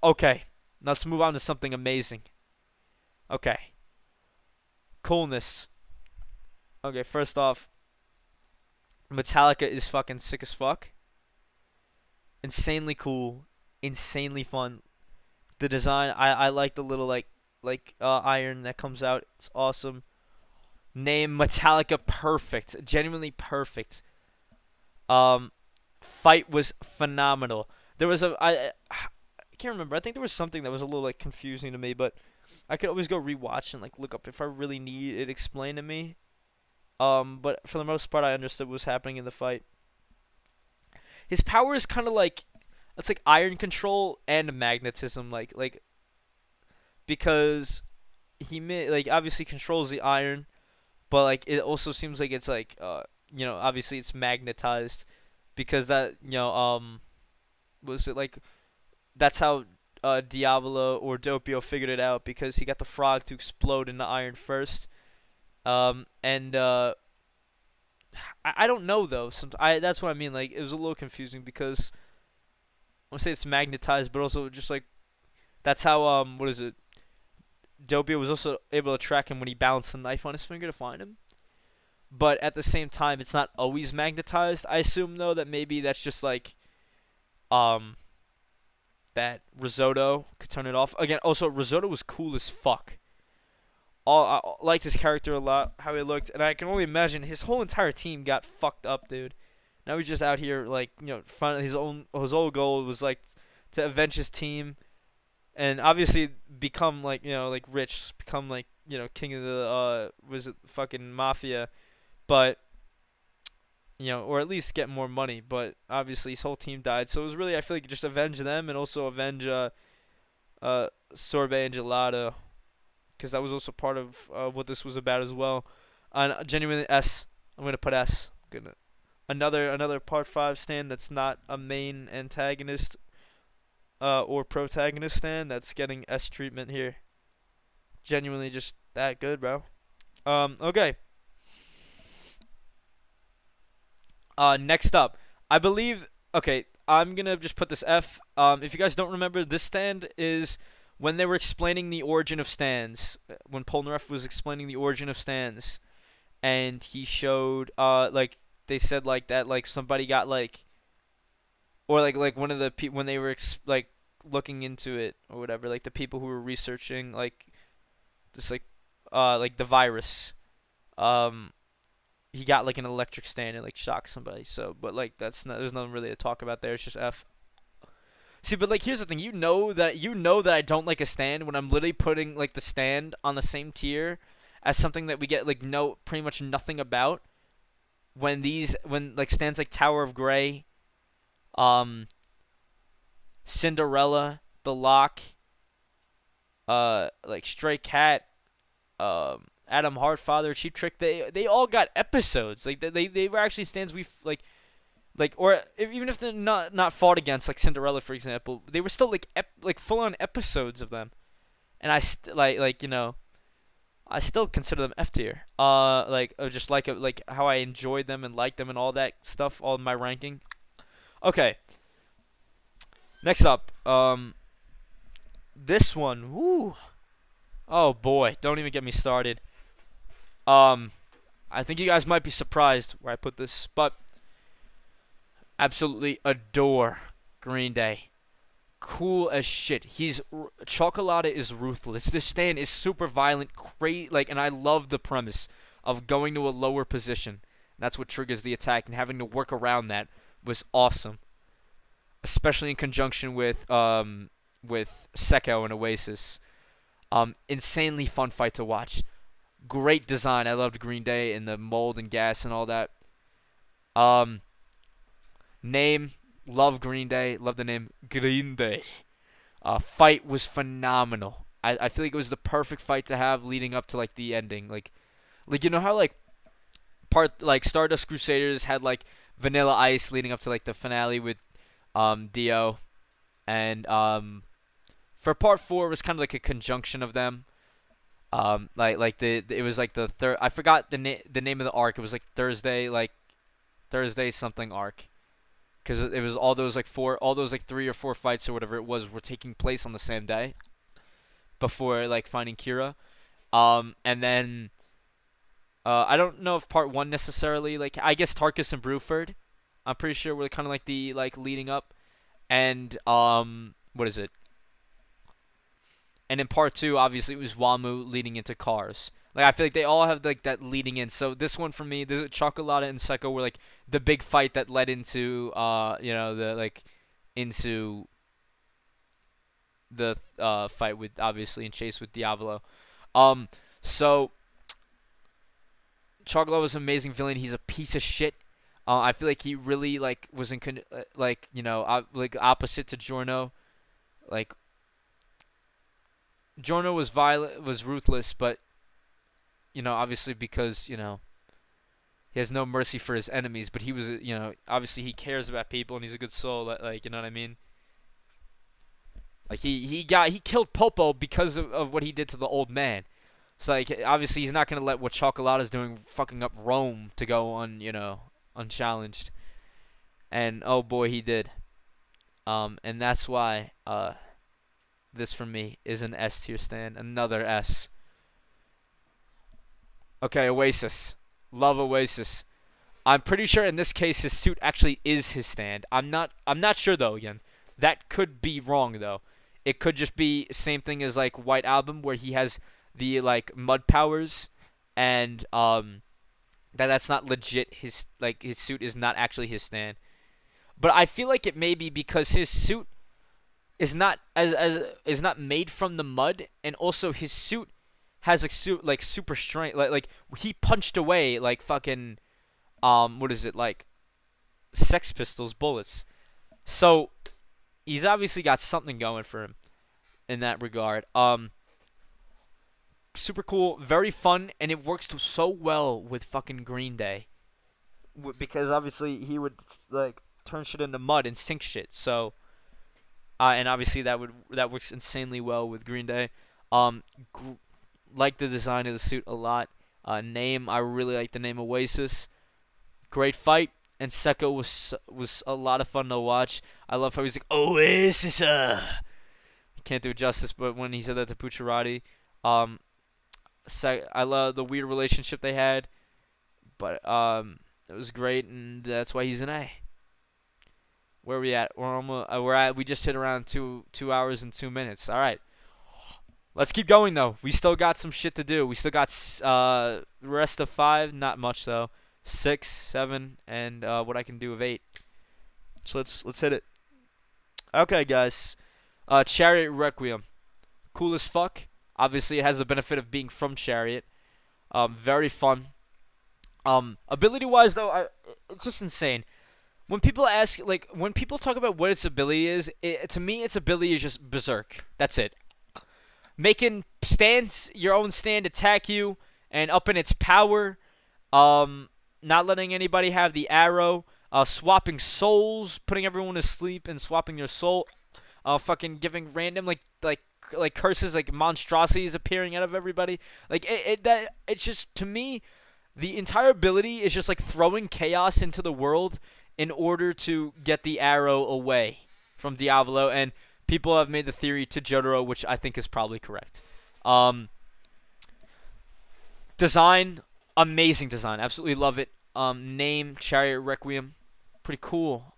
[SPEAKER 1] Okay, let's move on to something amazing. Okay, coolness. Okay, first off, Metallica is fucking sick as fuck. Insanely cool, insanely fun. The design, I like the little iron that comes out. It's awesome. Name Metallica perfect, genuinely perfect. Um, Fight was phenomenal. There was I can't remember. I think there was something that was a little like confusing to me, but I could always go rewatch and like look up if I really need it explained to me. But for the most part, I understood what was happening in the fight. His power is kind of like it's like iron control and magnetism, because like obviously controls the iron, but like it also seems like it's like obviously it's magnetized because that was it like that's how Diablo or Doppio figured it out because he got the frog to explode in the iron first. And I don't know though. That's what I mean. Like it was a little confusing because I want to say it's magnetized, but also just like that's how what is it? Doppio was also able to track him when he balanced the knife on his finger to find him. But at the same time, it's not always magnetized. I assume though that maybe that's just like um that Risotto could turn it off. Again, also Risotto was cool as fuck. I liked his character a lot, how he looked, and I can only imagine his whole entire team got fucked up, dude. Now he's just out here like finally his old goal was like to avenge his team and obviously become like like rich, become like king of the was it fucking mafia, but or at least get more money. But obviously his whole team died, so it was really I feel like just avenge them and also avenge Sorbet and Gelato because that was also part of what this was about as well. And genuinely S, I'm gonna put S. Gonna another part 5 stand that's not a main antagonist or protagonist stand that's getting S treatment here. Genuinely just that good, bro. Okay. Next up, I believe. Okay, I'm gonna just put this F. If you guys don't remember, this stand is when they were explaining the origin of stands. When Polnareff was explaining the origin of stands, and he showed like they said like that like somebody got like or like one of the people when they were like looking into it or whatever like the people who were researching like just like the virus um he got like an electric stand and like shocked somebody. So, but like that's not there's nothing really to talk about there. It's just F. See, but like here's the thing. You know that I don't like a stand when I'm literally putting like the stand on the same tier as something that we get like no pretty much nothing about. When like stands like Tower of Grey, um, Cinderella, The Lock, like Stray Cat, Adam Hartfather, Cheap Trick, they all got episodes. Like they were actually stands we or even if they're not fought against like Cinderella for example, they were still like full on episodes of them. And I still consider them F tier. Just like how I enjoyed them and liked them and all that stuff, all in my ranking. Okay. Next up, this one. Woo. Oh boy, don't even get me started. Um, I think you guys might be surprised where I put this, but absolutely adore Green Day. Cool as shit. Chocolate is ruthless. This stand is super violent, and I love the premise of going to a lower position. That's what triggers the attack, and having to work around that was awesome, especially in conjunction with Secco and Oasis. Insanely fun fight to watch. Great design. I loved Green Day and the mold and gas and all that. Um, Name, love Green Day, love the name Green Day. Fight was phenomenal. I feel like it was the perfect fight to have leading up to like the ending. Like you know how like part like Stardust Crusaders had like Vanilla Ice leading up to like the finale with Dio, and for part 4 it was kind of like a conjunction of them. It was like the third. I forgot the name of the arc. It was like Thursday something arc. Because it was all those like 3 or 4 fights or whatever it was were taking place on the same day before like finding Kira. And then I don't know if part one necessarily. Like I guess Tarkus and Bruford. I'm pretty sure we're kind of like the like leading up, and what is it? And in part two, obviously, it was Wamu leading into Cars. Like I feel like they all have like that leading in. So this one for me, the Chocolata and Psycho were like the big fight that led into the like into the fight with obviously and chase with Diablo. Um, so Chocolate was an amazing villain. He's a piece of shit. I feel like he really like was in like like opposite to Giorno. Like Giorno was violent, was ruthless, but obviously because he has no mercy for his enemies. But he was obviously he cares about people and he's a good soul. Like you know what I mean? Like he killed Popo because of what he did to the old man. So like obviously he's not gonna let what Chocolata's doing fucking up Rome to go unchallenged. And oh boy he did. And that's why this for me is an S tier stand. Another S. Okay, Oasis. Love Oasis. I'm pretty sure in this case his suit actually is his stand. I'm not sure though again. That could be wrong though. It could just be same thing as like White Album where he has the like mud powers and that's not legit his suit is not actually his stand. But I feel like it may be because his suit is not as is not made from the mud and also his suit has like super strength like he punched away like fucking what is it like Sex Pistols bullets. So he's obviously got something going for him in that regard. Super cool, very fun, and it works so well with fucking Green Day because obviously he would like turn shit into mud and sink shit. So and obviously that works insanely well with Green Day. Um, gr- like the design of the suit a lot. Name I really like the name Oasis. Great fight. And Seko was a lot of fun to watch. I love how he's like Oasis. Can't do it justice, but when he said that to Pucciarati, um, I love the weird relationship they had, but it was great, and that's why he's an A. Where are we at? We just hit around 2 hours and 2 minutes. All right, let's keep going though. We still got some shit to do. We still got rest of five, not much though. 6, 7, and what I can do of 8. So let's hit it. Okay, guys. Chariot Requiem, cool as fuck. Obviously, it has the benefit of being from Chariot. Very fun. Ability wise though, it's just insane. When people ask, like, when people talk about what its ability is, to me, its ability is just berserk. That's it. Making your own stand attack you, and upping its power. Not letting anybody have the arrow. Swapping souls, putting everyone to sleep and swapping their soul. Fucking giving random like curses, like monstrosities appearing out of everybody. Like it's just to me, the entire ability is just like throwing chaos into the world in order to get the arrow away from Diablo, and people have made the theory to Jojo, which I think is probably correct. Um, Design, amazing design, absolutely love it. Name Chariot Requiem, pretty cool.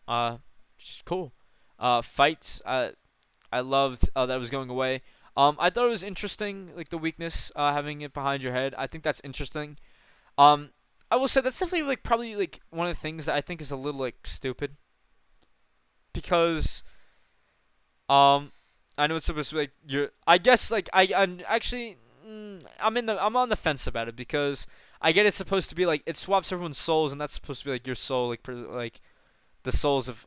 [SPEAKER 1] Just cool. Fights, I loved that it was going away. I thought it was interesting, like the weakness, having it behind your head. I think that's interesting. Um, I will say that's definitely like probably like one of the things that I think is a little like stupid because um I know it's supposed to be like you're. I guess like I'm actually I'm on the fence about it because I get it's supposed to be like it swaps everyone's souls and that's supposed to be like your soul like the souls of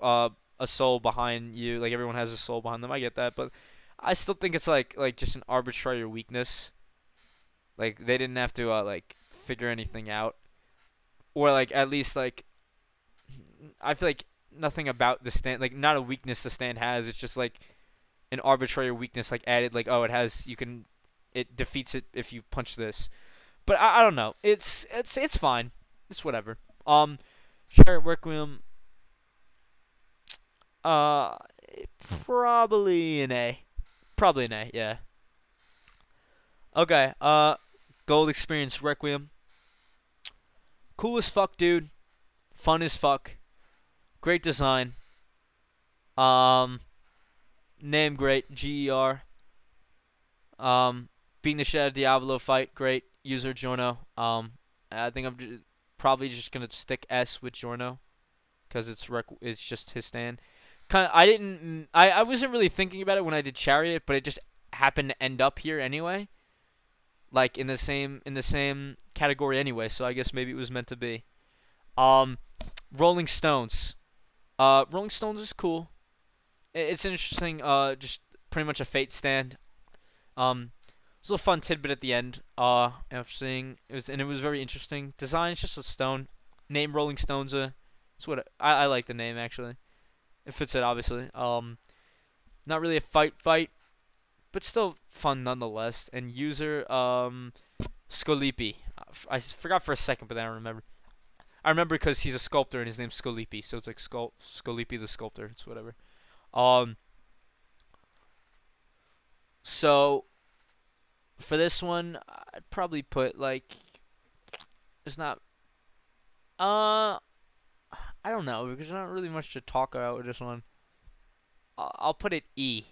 [SPEAKER 1] a soul behind you, like everyone has a soul behind them. I get that, but I still think it's like just an arbitrary weakness. Like they didn't have to like figure anything out, or like at least like I feel like nothing about the stand, like not a weakness the stand has. It's just like an arbitrary weakness, like added, like oh it defeats it if you punch this. But I don't know. It's fine. It's whatever. Chariot Requiem. Uh, probably an A. Probably an A. Yeah. Okay. Gold Experience Requiem. Cool as fuck, dude. Fun as fuck. Great design. Um, name great. GER. Beating the shit out of Diablo fight. Great. User Giorno. I think probably just gonna stick S with Giorno because it's just his stand. I wasn't really thinking about it when I did Chariot, but it just happened to end up here anyway. Like in the same category anyway, so I guess maybe it was meant to be. Um, Rolling Stones. Rolling Stones is cool. It's an interesting. Just pretty much a Fate stand. It's a little fun tidbit at the end. After seeing it was very interesting. Design is just a stone. Name Rolling Stones. It's what I like the name actually. It fits it obviously. Not really a fight, but still fun nonetheless. And user Scolipi. I forgot for a second, but then I remember. I remember because he's a sculptor and his name's Scolipi, so it's like Scolipi the sculptor. It's whatever. Um. So for this one, I'd probably put like it's not. Uh, I don't know because there's not really much to talk about with this one. I'll put it E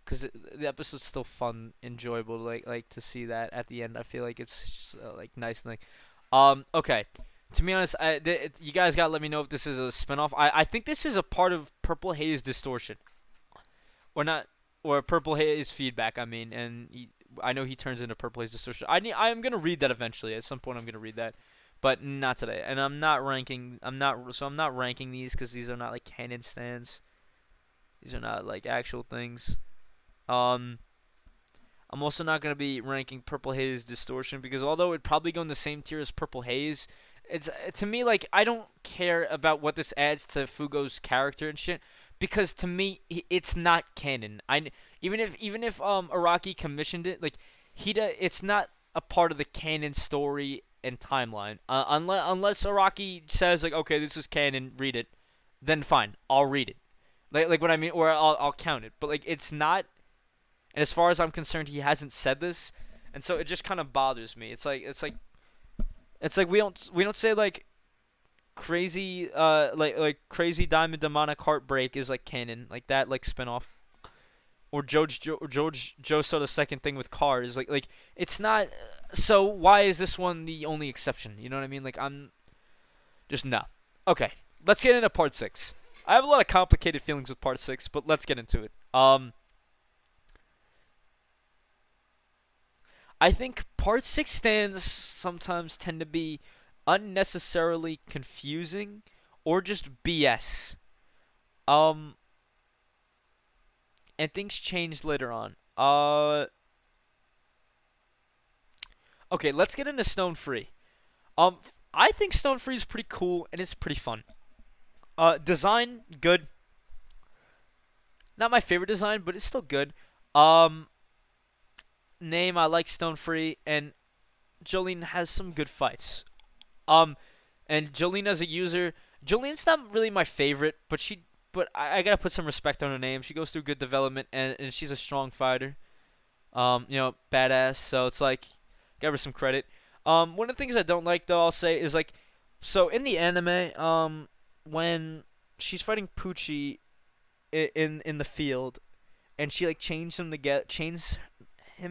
[SPEAKER 1] because the episode's still fun, enjoyable. Like to see that at the end. I feel like it's just like nice and like. Okay. To be honest, you guys gotta let me know if this is a spinoff. I think this is a part of Purple Haze Distortion, or not, or Purple Haze Feedback. I mean, and I know he turns into Purple Haze Distortion. I'm gonna read that eventually. At some point, I'm gonna read that, but not today. And I'm not ranking. I'm not ranking these because these are not like canon stands. These are not like actual things. Um, I'm also not gonna be ranking Purple Haze Distortion because although it'd probably go in the same tier as Purple Haze, it's to me like I don't care about what this adds to Fugo's character and shit because to me it's not canon. Even if Araki commissioned it, like it's not a part of the canon story and timeline. Unless Araki says like okay this is canon, read it, then fine, I'll read it. Like what I mean, or I'll count it. But like it's not. And as far as I'm concerned, he hasn't said this, and so it just kind of bothers me. It's like we don't say like crazy like crazy diamond demonic heartbreak is like canon like that like spinoff or Jojo the second thing with cars like it's not. So why is this one the only exception? You know what I mean? Like I'm just no. Okay, let's get into part 6. I have a lot of complicated feelings with part 6, but let's get into it. I think part 6 stands sometimes tend to be unnecessarily confusing or just BS. Um, and things changed later on. Okay, let's get into Stone Free. Um, I think Stone Free is pretty cool and it's pretty fun. Design good. Not my favorite design, but it's still good. Um, Name I like Stone Free and Jolene has some good fights. Um, and Jolene as a user, Jolene's not really my favorite, but I gotta put some respect on her name. She goes through good development, and she's a strong fighter. Badass. So it's like, give her some credit. One of the things I don't like though, I'll say, is like, so in the anime, when she's fighting Pucci in the field, and she like chains him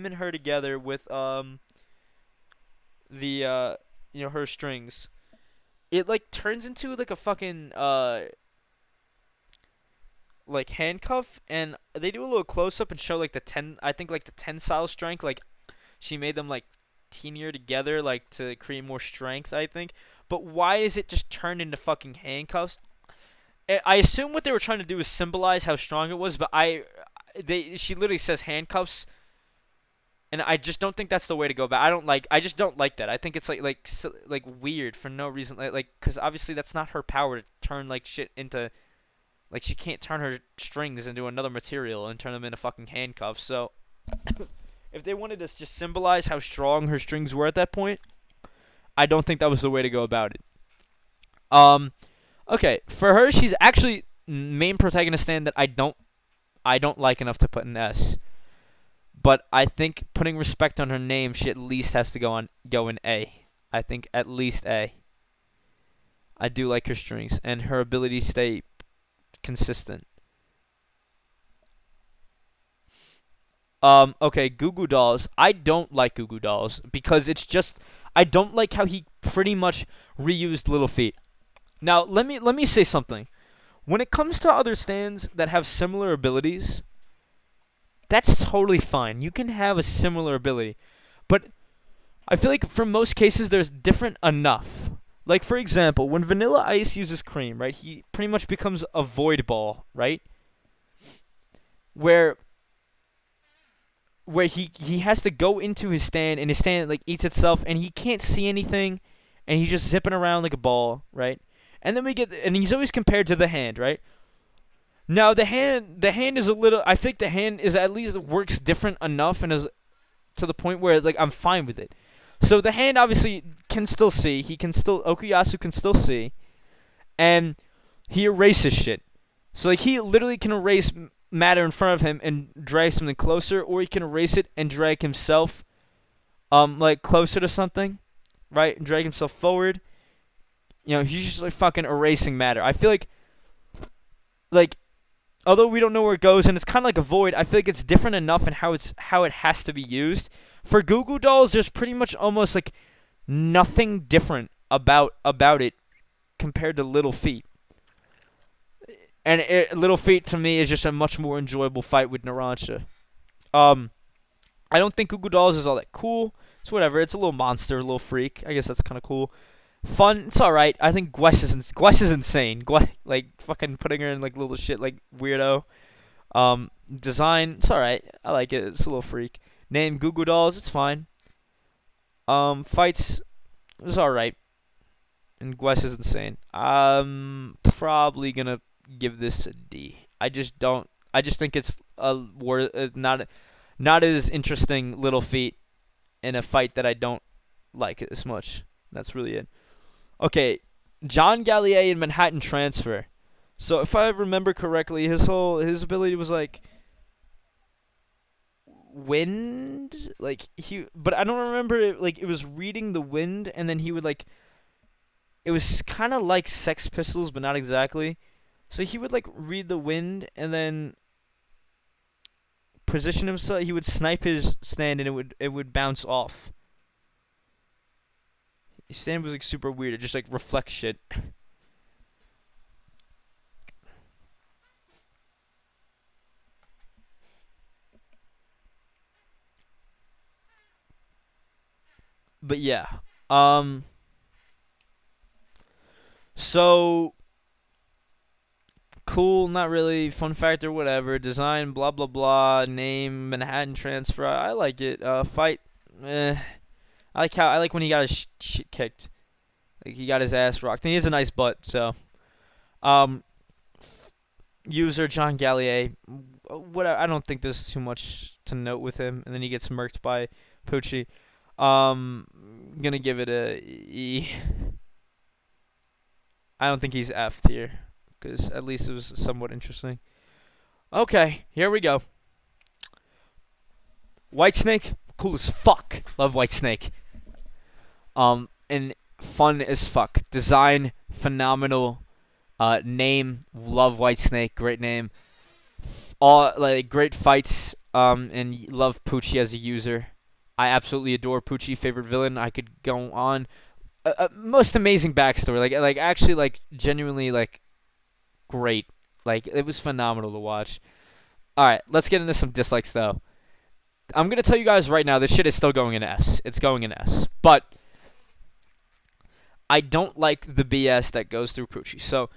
[SPEAKER 1] and her together with the her strings. It like turns into like a fucking like handcuff, and they do a little close up and show like the the tensile strength, like she made them like teenier together like to create more strength, I think. But why is it just turned into fucking handcuffs? I assume what they were trying to do is symbolize how strong it was, but she literally says handcuffs, and I just don't think that's the way to go about. I just don't like that. I think it's like weird for no reason, because obviously that's not her power to turn like shit into, like she can't turn her strings into another material and turn them into fucking handcuffs. So if they wanted to just symbolize how strong her strings were at that point, I don't think that was the way to go about it. Okay, for her, she's actually main protagonist stand that I don't like enough to put an S. But I think putting respect on her name, she at least has to go in A. I think at least A. I do like her strings and her ability to stay consistent. Okay, Goo Goo Dolls. I don't like Goo Goo Dolls because it's just I don't like how he pretty much reused Little Feet. Now, let me say something. When it comes to other stands that have similar abilities, that's totally fine. You can have a similar ability. But I feel like for most cases there's different enough. Like for example, when Vanilla Ice uses Cream, right? He pretty much becomes a void ball, right? Where he has to go into his stand and his stand like eats itself and he can't see anything and he's just zipping around like a ball, right? And then we get and he's always compared to the hand, right? Now the hand is a little I think the hand is at least works different enough and is to the point where like I'm fine with it. So the hand obviously can still see. He can still Okuyasu can still see and he erases shit. So like he literally can erase matter in front of him and drag something closer, or he can erase it and drag himself like closer to something, right? And drag himself forward. You know, he's just like fucking erasing matter. I feel like although we don't know where it goes and it's kind of like a void, I feel like it's different enough in how it has to be used. For Goo Goo Dolls, there's pretty much almost like nothing different about it compared to Little Feet. And Little Feet to me is just a much more enjoyable fight with Narancia. Um, I don't think Goo Goo Dolls is all that cool. It's whatever. It's a little monster, a little freak. I guess that's kind of cool. Fun. It's all right. I think Gwess is insane. Like fucking putting her in like little shit like weirdo. Design. It's all right. I like it. It's a little freak. Name Goo Goo Dolls. It's fine. Fights. It's all right. And Gwess is insane. Probably gonna give this a D. I just don't. I just think it's not as interesting Little Feet in a fight that I don't like as much. That's really it. Okay, John Gallier in Manhattan Transfer. So if I remember correctly, his ability was like wind, but I don't remember it, like it was reading the wind, and then he would like it was kind of like Sex Pistols, but not exactly. So he would like read the wind and then position himself. He would snipe his stand and it would bounce off. His stand was like super weird. It just like reflects shit. But yeah. So cool, not really. Fun factor, whatever. Design, blah blah blah. Name, Manhattan Transfer. I like it. Fight, I like when he got his shit kicked. Like he got his ass rocked. And he has a nice butt. So, um, user John Gallier. What I don't think there's too much to note with him. And then he gets murked by Poochie. Gonna give it a E. I don't think he's F tier, because at least it was somewhat interesting. Okay, here we go. Whitesnake, cool as fuck. Love Whitesnake. And fun as fuck. Design, phenomenal. Name, love Whitesnake, great name. All like great fights. And love Poochie as a user. I absolutely adore Poochie. Favorite villain. I could go on. Most amazing backstory. Like actually, like genuinely, like great. Like it was phenomenal to watch. All right, let's get into some dislikes though. I'm gonna tell you guys right now, this shit is still going in S. It's going in S, but I don't like the BS that goes through Poochie. So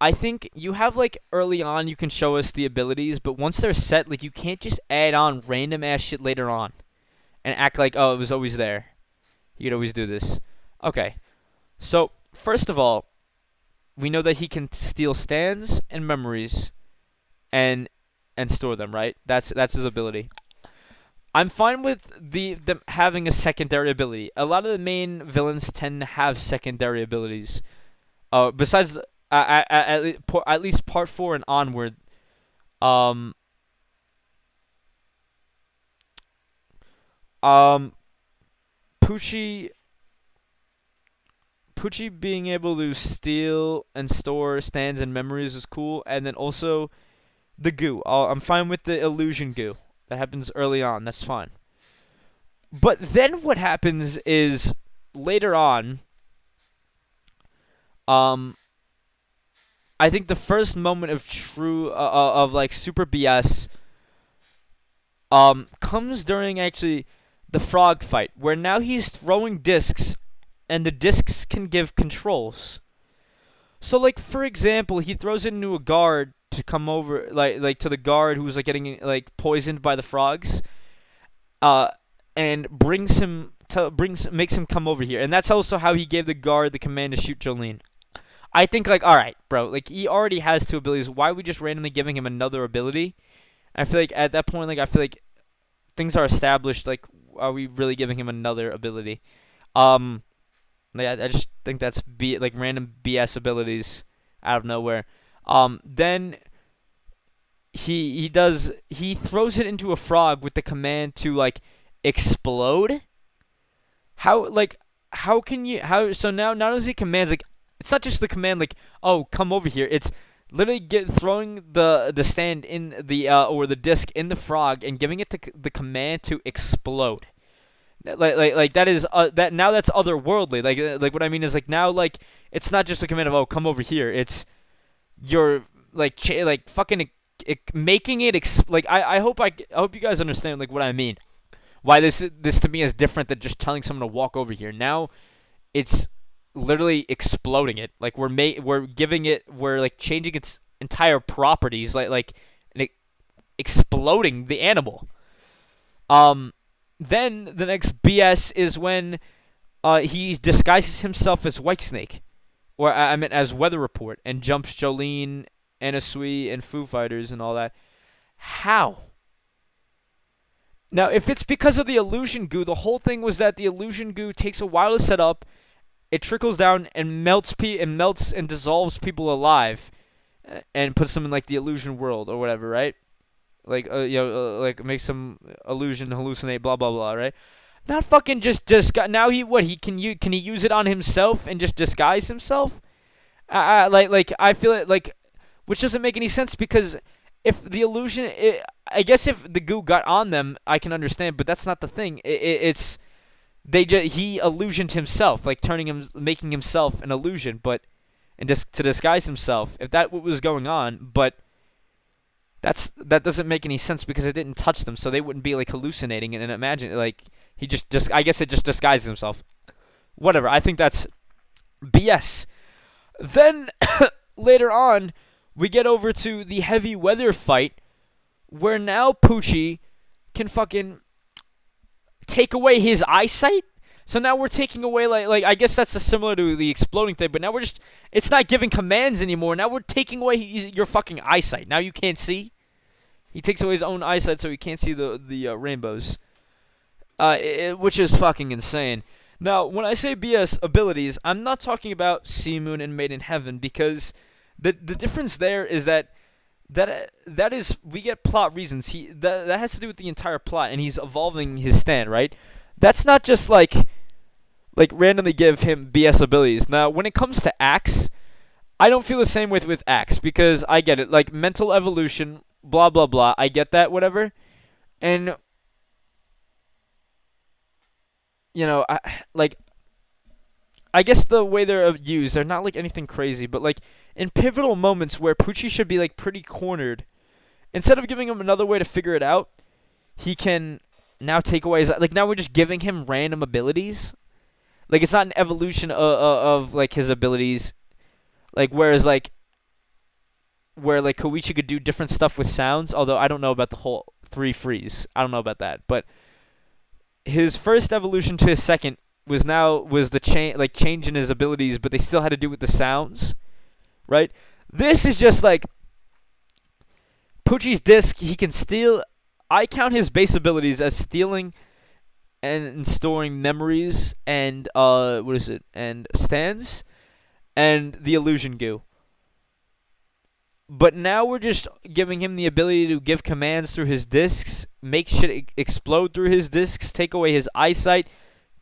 [SPEAKER 1] I think you have like early on you can show us the abilities, but once they're set, like you can't just add on random ass shit later on and act like oh it was always there. You could always do this. Okay, so first of all, we know that he can steal stands and memories, and store them. Right? That's his ability. I'm fine with them having a secondary ability. A lot of the main villains tend to have secondary abilities. Besides, at least part 4 and onward, um, Poochie Poochie being able to steal and store stands and memories is cool, and then also the goo. I'm fine with the illusion goo. That happens early on. That's fine. But then what happens is later on, um, I think the first moment of true of like super BS comes during actually the frog fight, where now he's throwing discs, and the discs can give controls. So like for example, he throws it into a guard to come over, like to the guard who's like getting like poisoned by the frogs, uh, and makes him come over here, and that's also how he gave the guard the command to shoot Jolene. I think like, all right, bro, like he already has 2 abilities. Why are we just randomly giving him another ability? I feel like at that point, like I feel like things are established. Like, are we really giving him another ability? I just think that's like random BS abilities out of nowhere. Then he throws it into a frog with the command to like explode. How can you so now not only commands like, it's not just the command like, oh, come over here. It's literally throwing the stand in the or the disc in the frog and giving it the command to explode. Like that is that now that's otherworldly. Like what I mean is like now like it's not just a command of, oh, come over here. It's you're like like fucking making it like I hope you guys understand like what I mean. Why this to me is different than just telling someone to walk over here. Now it's literally exploding it. Like we're like changing its entire properties, like exploding the animal. Then the next BS is when he disguises himself as Whitesnake, or I meant as Weather Report, and jumps Jolene, Anasui, and Foo Fighters and all that. How? Now, if it's because of the illusion goo, the whole thing was that the illusion goo takes a while to set up. It trickles down and melts and dissolves people alive, and puts them in like the illusion world or whatever, right? Like like makes some illusion hallucinate, blah blah blah, right? Not fucking just now he can he use it on himself and just disguise himself? Like I feel it like, which doesn't make any sense, because if the illusion, I guess if the goo got on them, I can understand, but that's not the thing. It's he illusioned himself, like making himself an illusion, but and just to disguise himself. If that what was going on, but that doesn't make any sense because it didn't touch them, so they wouldn't be like hallucinating and imagine like he just I guess it just disguises himself. Whatever. I think that's BS. Then later on, we get over to the heavy weather fight, where now Poochie can fucking take away his eyesight. So now we're taking away like I guess that's similar to the exploding thing, but now it's not giving commands anymore. Now we're taking away your fucking eyesight. Now you can't see. He takes away his own eyesight, so he can't see the rainbows, which is fucking insane. Now, when I say BS abilities, I'm not talking about Sea Moon and Made in Heaven, because the difference there is that is we get plot reasons. That has to do with the entire plot, and he's evolving his stand, right? That's not just like randomly give him BS abilities. Now, when it comes to Axe, I don't feel the same with Axe, because I get it, like mental evolution, blah blah blah. I get that, whatever, and I guess the way they're used, they're not like anything crazy, but like in pivotal moments where Poochie should be like pretty cornered, instead of giving him another way to figure it out, he can now take away his, like now we're just giving him random abilities. Like it's not an evolution of like his abilities, like whereas like where like Koichi could do different stuff with sounds, although I don't know about the whole 3 freeze. I don't know about that, but his first evolution to his second was the change in his abilities, but they still had to do with the sounds, right? This is just like Poochie's disc. He can steal. I count his base abilities as stealing and storing memories and and stands and the illusion goo. But now we're just giving him the ability to give commands through his discs, make shit explode through his discs, take away his eyesight,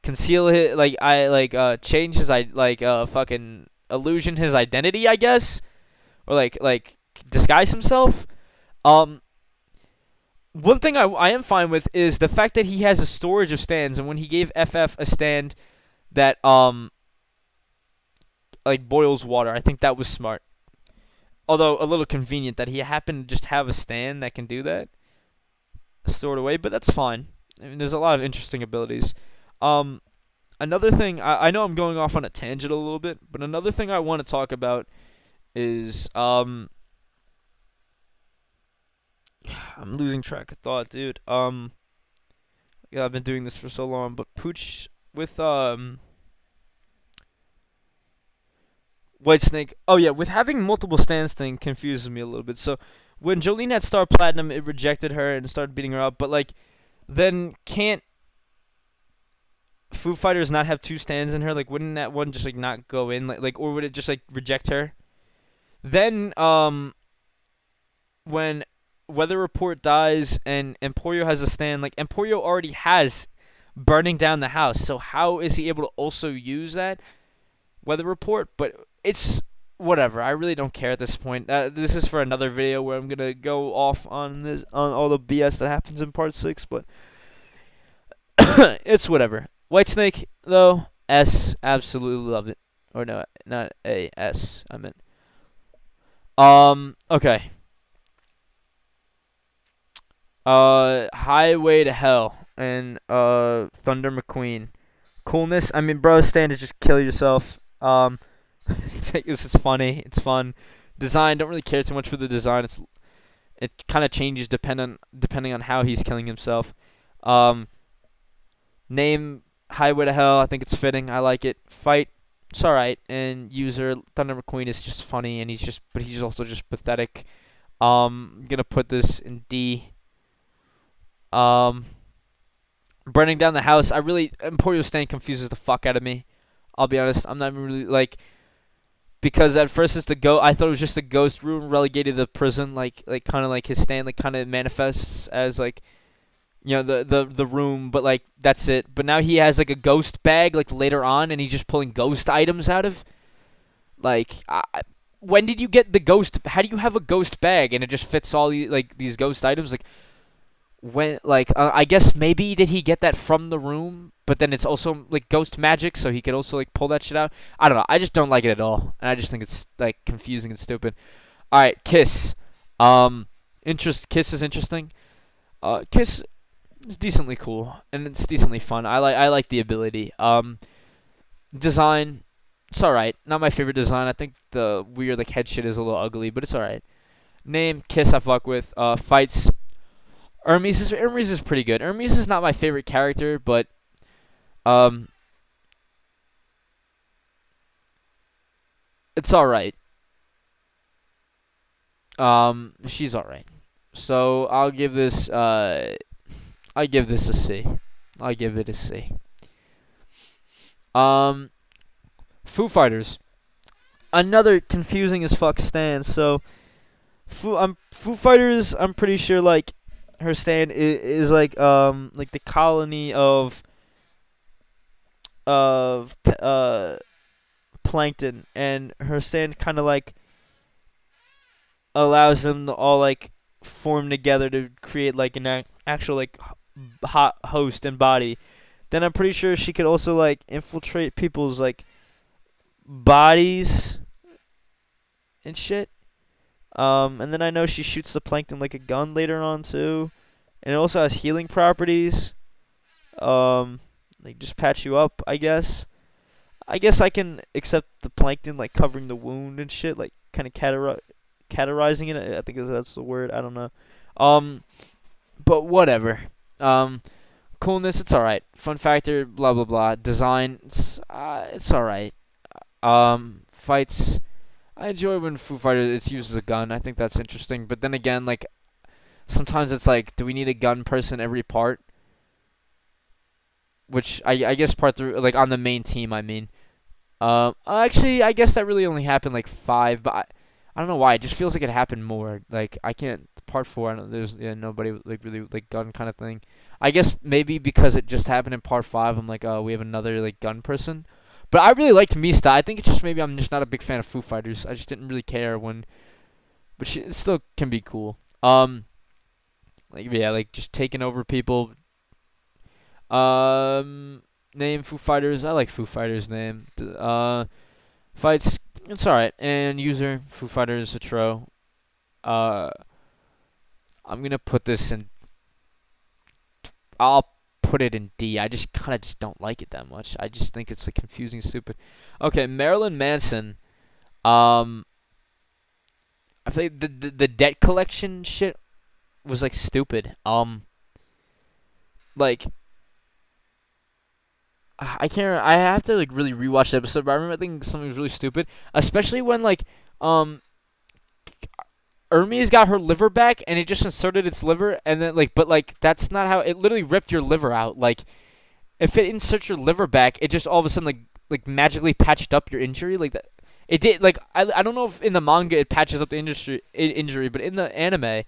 [SPEAKER 1] conceal his change his fucking illusion his identity, I guess, or like disguise himself. Um, One thing I am fine with is the fact that he has a storage of stands, and when he gave FF a stand that like boils water, I think that was smart. Although a little convenient that he happened to just have a stand that can do that stored away, but that's fine. I mean, there's a lot of interesting abilities. Um, Another thing, I know I'm going off on a tangent a little bit, but another thing I want to talk about is I'm losing track of thought, dude. Yeah, I've been doing this for so long, but Pooch with Whitesnake. Oh yeah, with having multiple stands thing confuses me a little bit. So when Jolene had Star Platinum, it rejected her and started beating her up. But like, then can't Foo Fighters not have two stands in her? Like, wouldn't that one just like not go in? Or would it just like reject her? Then when Weather Report dies and Emporio has a stand, like Emporio already has burning down the house. So how is he able to also use that Weather Report? But it's whatever. I really don't care at this point. This is for another video where I'm gonna go off on this on all the BS that happens in Part 6. But it's whatever. Whitesnake though, S, absolutely love it. Or no, not A, S. I meant. Okay. Highway to Hell and Thunder McQueen. Coolness. I mean, bro, stand to just kill yourself. This is funny. It's fun. Design. Don't really care too much for the design. It kind of changes depending on how he's killing himself. Name Highway to Hell. I think it's fitting. I like it. Fight. It's alright. And user Thunder McQueen is just funny, and he's also just pathetic. I'm gonna put this in D. Burning down the house. Emporio Stand confuses the fuck out of me. I'll be honest. I'm not even really because at first I thought it was just a ghost room relegated to the prison, like kind of like his stand, like kind of manifests as like, the room, but like that's it. But now he has like a ghost bag like later on, and he's just pulling ghost items out of. When did you get the ghost? How do you have a ghost bag and it just fits all these ghost items? I guess maybe did he get that from the room, but then it's also like ghost magic, so he could also like pull that shit out. I don't know. I just don't like it at all, and I just think it's like confusing and stupid. All right, Kiss. Kiss is interesting. Kiss is decently cool and it's decently fun. I like the ability. Design. It's all right. Not my favorite design. I think the weird like head shit is a little ugly, but it's all right. Name Kiss I fuck with. Fights. Hermes is pretty good. Hermes is not my favorite character, but it's all right. She's all right. So I'll give this I give this a C. I give it a C. Foo Fighters. Another confusing as fuck stand. So Foo Fighters. I'm pretty sure like her stand is like the colony of plankton, and her stand kind of like allows them to all like form together to create like an actual like hot host and body. Then I'm pretty sure she could also like infiltrate people's like bodies and shit. And then I know she shoots the plankton like a gun later on too, and it also has healing properties. Like just patch you up, I guess. I guess I can accept the plankton like covering the wound and shit, like kind of cauterizing it. I think that's the word. I don't know. But whatever. Coolness, it's alright. Fun factor, blah blah blah. Design, it's alright. Fights, I enjoy when Foo Fighters it's used as a gun. I think that's interesting. But then again, like sometimes it's like, do we need a gun person every part? Which I guess part 3, like on the main team, I mean. Actually, I guess that really only happened like 5, but I don't know why. It just feels like it happened more. Like I can't part four. I don't, there's nobody like really like gun kind of thing. I guess maybe because it just happened in part five. I'm like, oh, we have another like gun person. But I really liked Mista. I think it's just maybe I'm just not a big fan of Foo Fighters. I just didn't really care when, but it still can be cool. Like yeah, like just taking over people. Um, Name Foo Fighters. I like Foo Fighters name. Fights. It's alright. And user Foo Fighters Atro. Uh, I'm gonna put this in. I'll put it in D. I just kind of just don't like it that much. I just think it's like confusing, stupid. Okay, Marilyn Manson. Um, I think the debt collection shit was like stupid. Like I can't. I have to like really rewatch the episode, but I remember thinking something was really stupid, especially when like um Hermes got her liver back and it just inserted its liver and then like but like that's not how it literally ripped your liver out. Like if it inserts your liver back, it just all of a sudden like magically patched up your injury like that. It did like I don't know if in the manga it patches up the injury, but in the anime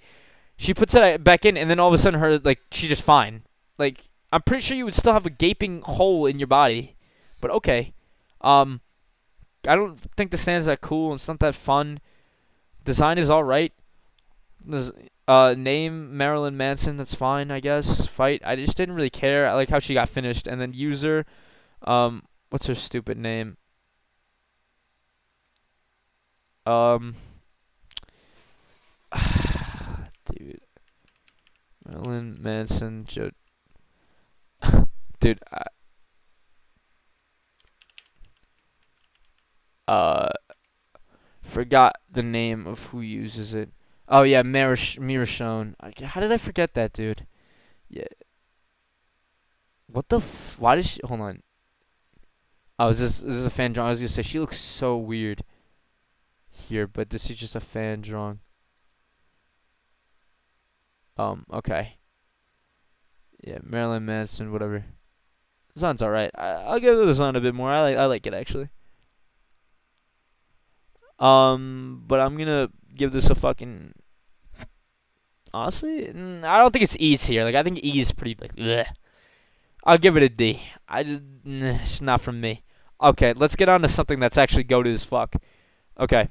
[SPEAKER 1] she puts it back in and then all of a sudden her like she's just fine. Like I'm pretty sure you would still have a gaping hole in your body, but okay. Um, I don't think the stand's that cool and it's not that fun. Design is all right. Name Marilyn Manson. That's fine, I guess. Fight. I just didn't really care. I like how she got finished. And then user. What's her stupid name? Um, dude, Marilyn Manson. Dude. Uh, Forgot the name of who uses it. Oh yeah, Mirashone. How did I forget that, dude? Yeah. What the why does she hold on? Oh, is this a fan drawing? I was gonna say she looks so weird here, but this is just a fan drawing. Okay. Yeah, Marilyn Manson, whatever. Design's alright. I'll give the design a bit more. I like it actually. But I'm gonna give this a fucking. Honestly, I don't think it's E tier. Like I think E is pretty like. Bleh. I'll give it a D. It's not from me. Okay, let's get on to something that's actually goated as fuck. Okay.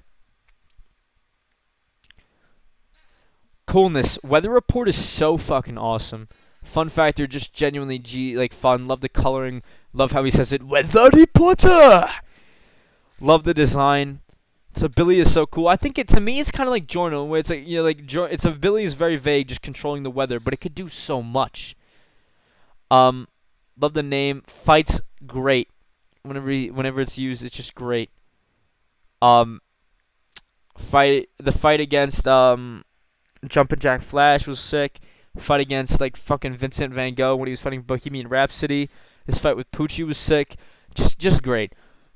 [SPEAKER 1] Coolness. Weather Report is so fucking awesome. Fun factor, just genuinely like fun. Love the coloring. Love how he says it. Weather Reporter. Love the design. Its ability is so cool. I think to me it's kind of like Jorno, where it's like its ability is very vague, just controlling the weather, but it could do so much. Love the name. Fights great. Whenever it's used, it's just great. The fight against Jumpin' Jack Flash was sick. Fight against like fucking Vincent Van Gogh when he was fighting Bohemian Rhapsody. His fight with Poochie was sick. Just great.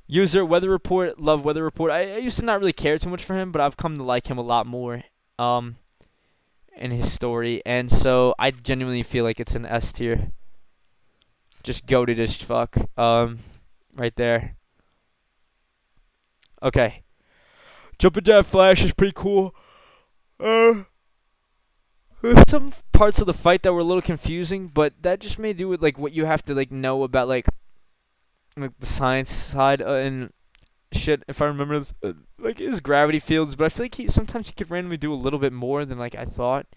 [SPEAKER 1] User Weather Report, love Weather Report. I used to not really care too much for him, but I've come to like him a lot more. In his story, and so I genuinely feel like it's an S tier. Just goated as fuck. Right there. Okay. Jumpin' Jack Flash is pretty cool. There's some parts of the fight that were a little confusing, but that just may do with like what you have to like know about like the science side and shit. If I remember, like his gravity fields, but I feel like sometimes he could randomly do a little bit more than like I thought.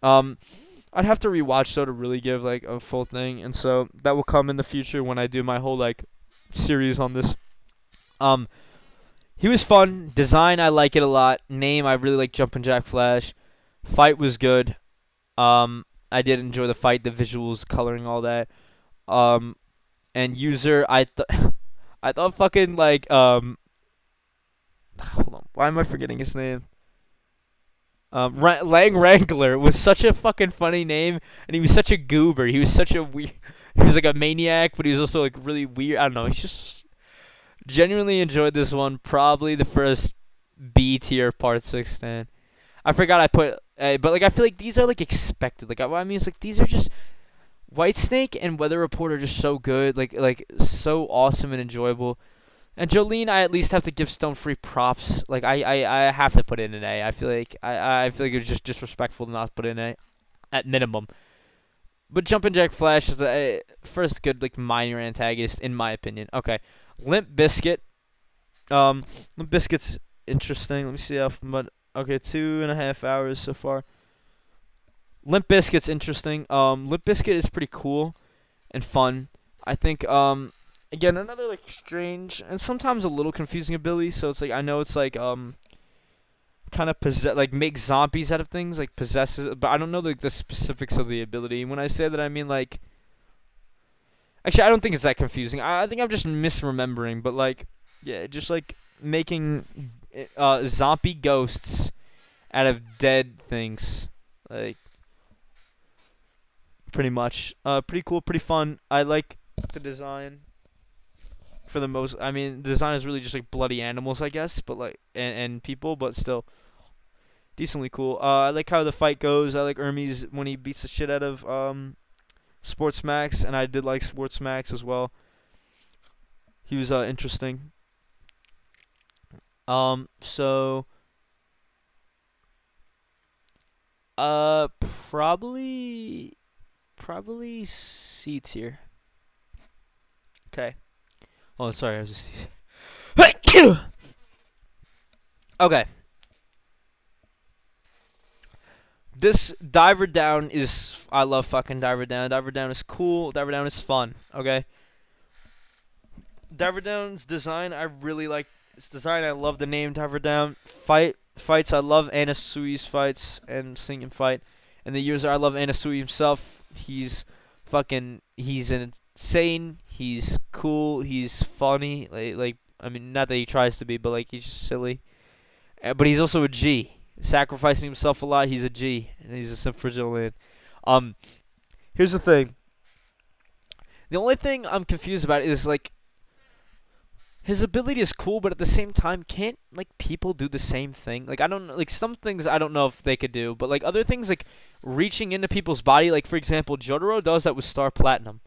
[SPEAKER 1] I'd have to rewatch though to really give like a full thing, and so that will come in the future when I do my whole like series on this. He was fun. Design, I like it a lot. Name, I really like Jumpin' Jack Flash. Fight was good. I did enjoy the fight, the visuals, coloring, all that. And user, I thought fucking like hold on, why am I forgetting his name? Lang Wrangler was such a fucking funny name, and he was such a goober. He was such a weird. He was like a maniac, but he was also like really weird. I don't know. He's just genuinely enjoyed this one. Probably the first B tier part 6 stand. I forgot I put, but like I feel like these are like expected. Like I mean, it's like these are just Whitesnake and Weather Report are just so good. Like so awesome and enjoyable. And Jolene, I at least have to give Stone Free props. Like I have to put in an A. I feel like it's just disrespectful to not put in an A at minimum. But Jumpin' Jack Flash is the first good like minor antagonist in my opinion. Okay, Limp Bizkit. Limp Bizkit's interesting. Let me see how much. Okay, 2.5 hours so far. Limp Bizkit's interesting. Limp Bizkit is pretty cool and fun. I think again another like strange and sometimes a little confusing ability. So it's like I know it's like kind of like make zombies out of things like possesses, but I don't know like the specifics of the ability. And when I say that, I mean like actually I don't think it's that confusing. I think I'm just misremembering, but like yeah, just like making zombie ghosts out of dead things, like pretty much. Pretty cool, pretty fun. I like the design for the most. I mean, the design is really just like bloody animals, I guess, but like and people, but still decently cool. I like how the fight goes. I like Hermes when he beats the shit out of Sports Max, and I did like Sports Max as well. He was interesting. So uh, probably probably C tier. Okay. Oh, sorry, I was just. Okay. This Diver Down is. I love fucking Diver Down. Diver Down is cool. Diver Down is fun. Okay. Diver Down's design, I really like. Its design, I love the name Diver Down. Fights, I love Anasui's fights and singing fight. And the user, I love Anasui himself. He's fucking. He's insane. He's cool. He's funny. Like I mean, not that he tries to be, but like he's just silly. But he's also a G. Sacrificing himself a lot. He's a G, and he's a simp for Jolene. Um, here's the thing. The only thing I'm confused about is like his ability is cool, but at the same time, can't like people do the same thing? Like I don't like some things I don't know if they could do, but like other things like reaching into people's body, like for example, Jotaro does that with Star Platinum,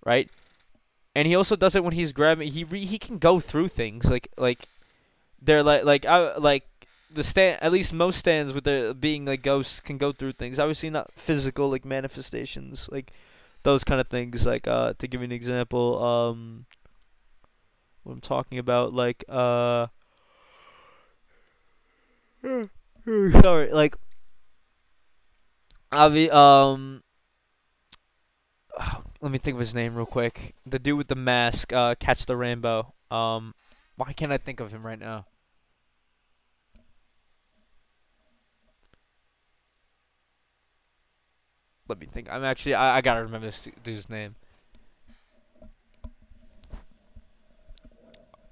[SPEAKER 1] right? And he also does it when he's grabbing. He can go through things like they're like the stand. At least most stands with their being like ghosts can go through things. Obviously not physical like manifestations, like those kind of things. Like to give you an example, what I'm talking about, like sorry, like obvi let me think of his name real quick. The dude with the mask, Catch the Rainbow. Why can't I think of him right now? Let me think. I'm actually I gotta remember this dude's name.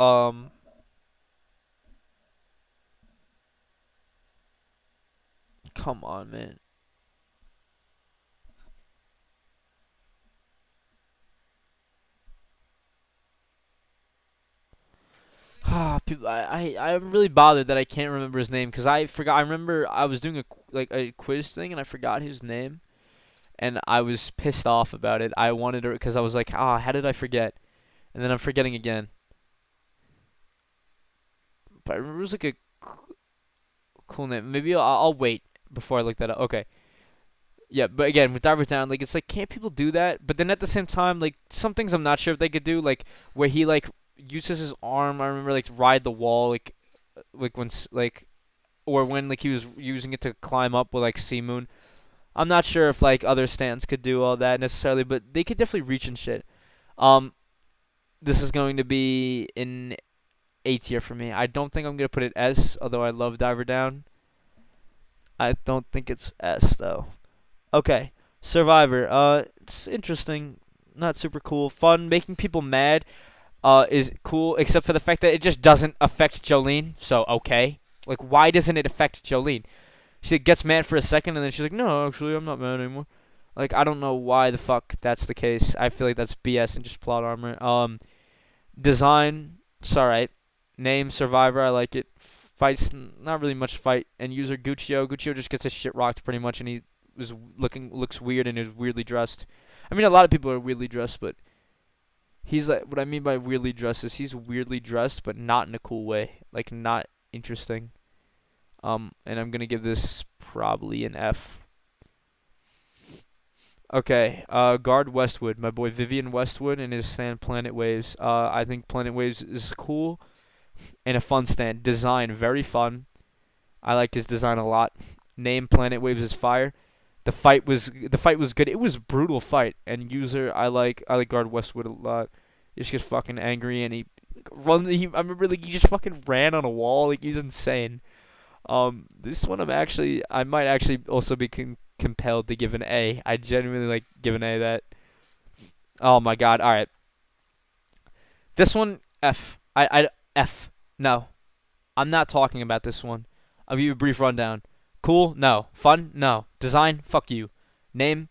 [SPEAKER 1] Um, come on, man. People, I'm really bothered that I can't remember his name because I forgot. I remember I was doing like a quiz thing and I forgot his name and I was pissed off about it. I wanted to because I was like, how did I forget? And then I'm forgetting again. But I remember it was like a cool name. Maybe I'll wait before I look that up. Okay. Yeah, but again, with Diver Down, like it's like can't people do that? But then at the same time, like some things I'm not sure if they could do, like where he like uses his arm. I remember like to ride the wall, like when like or when like he was using it to climb up with like Sea Moon. I'm not sure if like other stands could do all that necessarily, but they could definitely reach and shit. Um, this is going to be an A tier for me. I don't think I'm gonna put it S, although I love Diver Down. I don't think it's S though. Okay, Survivor. It's interesting, not super cool. Fun, making people mad. Is cool, except for the fact that it just doesn't affect Jolene. So okay, like why doesn't it affect Jolene? She gets mad for a second and then she's like, no, actually I'm not mad anymore. Like I don't know why the fuck that's the case. I feel like that's BS and just plot armor. Design, it's alright. Name Survivor, I like it. Fights, not really much fight. And user Guccio. Guccio just gets his shit rocked pretty much, and he looks weird and is weirdly dressed. I mean, a lot of people are weirdly dressed, but He's like, what I mean by weirdly dressed is he's weirdly dressed, but not in a cool way. Like, not interesting. And I'm gonna give this probably an F. Okay, guard Westwood, my boy Vivian Westwood, and his stand Planet Waves. I think Planet Waves is cool and a fun stand. Design very fun. I like his design a lot. Name Planet Waves is fire. The fight was good. It was a brutal fight. And user I like guard Westwood a lot. He just gets fucking angry and he runs. I remember like he just fucking ran on a wall. Like he's insane. This one I might actually also be compelled to give an A. I genuinely like give an A that. Oh my god. All right. This one F. F. No. I'm not talking about this one. I'll give you a brief rundown. Cool? No. Fun? No. Design? Fuck you. Name?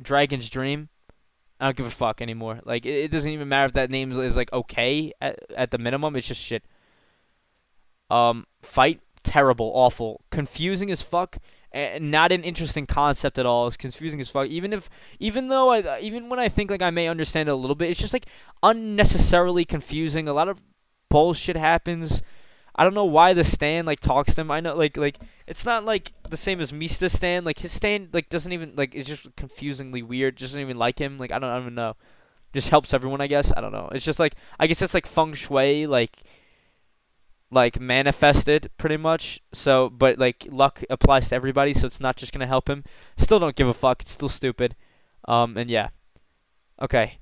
[SPEAKER 1] Dragon's Dream? I don't give a fuck anymore. Like it doesn't even matter if that name is like okay at the minimum. It's just shit. Fight, terrible, awful, confusing as fuck, and not an interesting concept at all. It's confusing as fuck. Even when I think like I may understand it a little bit, it's just like unnecessarily confusing. A lot of bullshit happens. I don't know why the stand like talks to him. I know like it's not like the same as Mista's stand. Like his stand like doesn't even like it's just confusingly weird. Just doesn't even like him. Like I don't even know. Just helps everyone, I guess. I don't know. It's just like I guess it's like feng shui like manifested pretty much. So, but like luck applies to everybody, so it's not just gonna help him. Still don't give a fuck. It's still stupid. And yeah. Okay.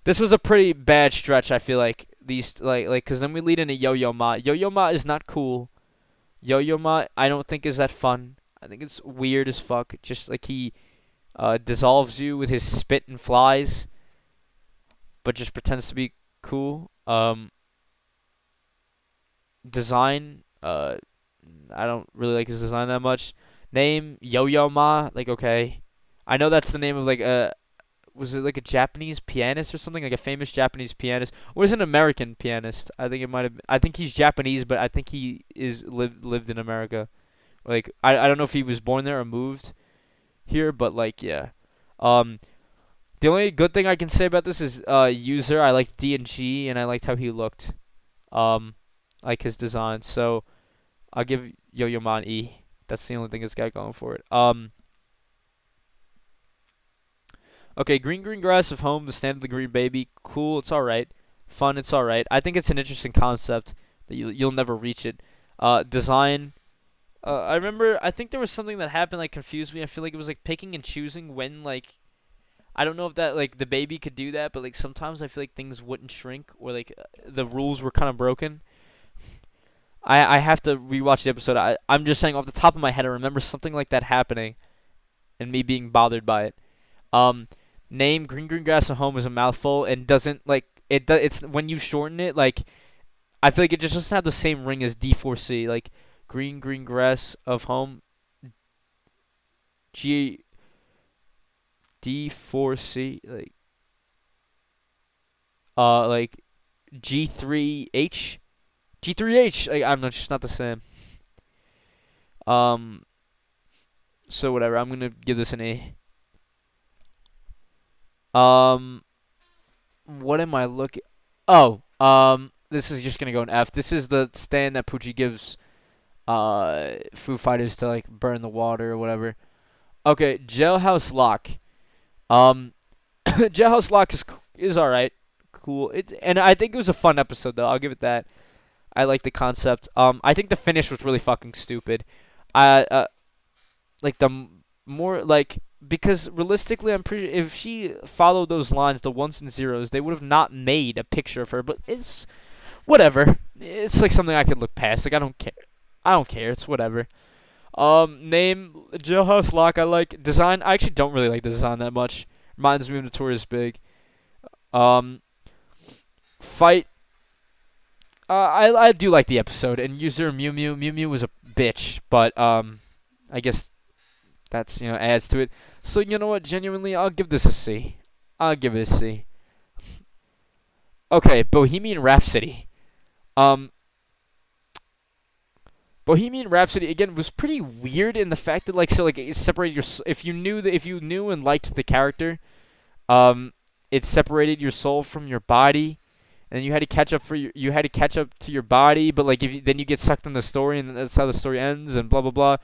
[SPEAKER 1] This was a pretty bad stretch. I feel like these because then we lead into Yo-Yo Ma. Yo-Yo Ma is not cool. Yo-Yo Ma I don't think is that fun. I think it's weird as fuck. Just like he dissolves you with his spit and flies, but just pretends to be cool. Design, I don't really like his design that much. Name, Yo-Yo Ma, like, okay. I know that's the name of, like, was it, like, a Japanese pianist or something? Like, a famous Japanese pianist? Or is it an American pianist? I think it might have been. I think he's Japanese, but I think he lived in America. Like, I don't know if he was born there or moved here, but, like, yeah. Um, the only good thing I can say about this is, user, I liked D and G, and I liked how he looked. Um, like his design. So I'll give Yo-Yo Ma an E. That's the only thing this guy going for it. Okay, green grass of home, the stand of the green baby. Cool, it's alright. Fun, it's alright. I think it's an interesting concept that you'll never reach it. Design. I remember. I think there was something that happened like confused me. I feel like it was like picking and choosing when like. I don't know if that like the baby could do that, but like sometimes I feel like things wouldn't shrink or like the rules were kind of broken. I have to rewatch the episode. I'm just saying off the top of my head, I remember something like that happening, and me being bothered by it. Um, name green grass at home is a mouthful and doesn't like it. It's when you shorten it, like I feel like it just doesn't have the same ring as D4C. Like green grass of home, G D4C like G3H G3H. Like, I don't know, it's just not the same. Um, so whatever. I'm gonna give this an A. Um, what am I looking? Oh, this is just gonna go an F. This is the stand that Poochie gives Foo Fighters to like burn the water or whatever. Okay, Jailhouse Lock. Um, Jailhouse Lock is alright, cool. And I think it was a fun episode though. I'll give it that. I like the concept. I think the finish was really fucking stupid. I like more like because realistically, I'm pretty if she followed those lines, the ones and zeros, they would have not made a picture of her. But it's whatever. It's like something I could look past. Like I don't care. I don't care. It's whatever. Name Jailhouse Lock. I like design. I actually don't really like the design that much. Reminds me of Notorious Big. Um, fight. I do like the episode and user Mew was a bitch, but I guess that's adds to it. So you know what? Genuinely, I'll give this a C. I'll give it a C. Okay, Bohemian Rhapsody. Um, Bohemian Rhapsody again was pretty weird in the fact that like it separated your if you knew and liked the character, um, it separated your soul from your body, and you had to catch up you had to catch up to your body, but like then you get sucked in the story, and that's how the story ends, and blah blah blah.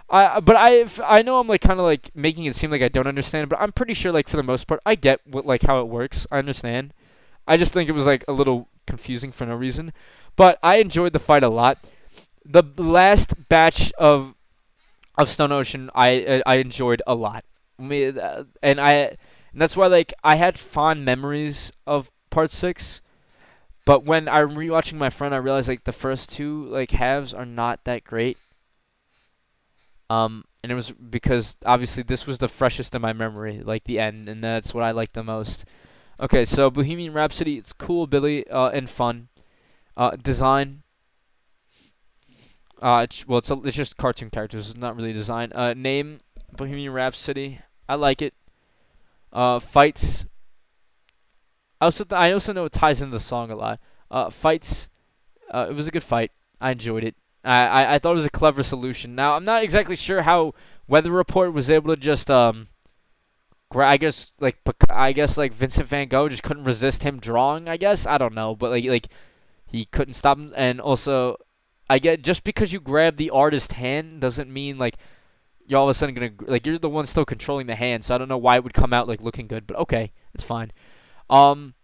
[SPEAKER 1] I know I'm like kind of like making it seem like I don't understand, but I'm pretty sure like for the most part I get what like how it works. I understand. I just think it was like a little confusing for no reason, but I enjoyed the fight a lot. The last batch of Stone Ocean I enjoyed a lot. And that's why like I had fond memories of Part 6. But when I'm rewatching my friend, I realized like the first two like halves are not that great. And it was because obviously this was the freshest in my memory, like the end, and that's what I liked the most. Okay, so Bohemian Rhapsody, it's cool, Billy, and fun. Design, it's just cartoon characters. It's not really design. Name, Bohemian Rhapsody. I like it. Fights. I also know it ties into the song a lot. Fights. It was a good fight. I enjoyed it. I thought it was a clever solution. Now I'm not exactly sure how Weather Report was able to just I guess like Vincent Van Gogh just couldn't resist him drawing. I guess I don't know, but like he couldn't stop him. And also, I get just because you grab the artist's hand doesn't mean like you're all of a sudden gonna like you're the one still controlling the hand. So I don't know why it would come out like looking good, but okay, it's fine. Um,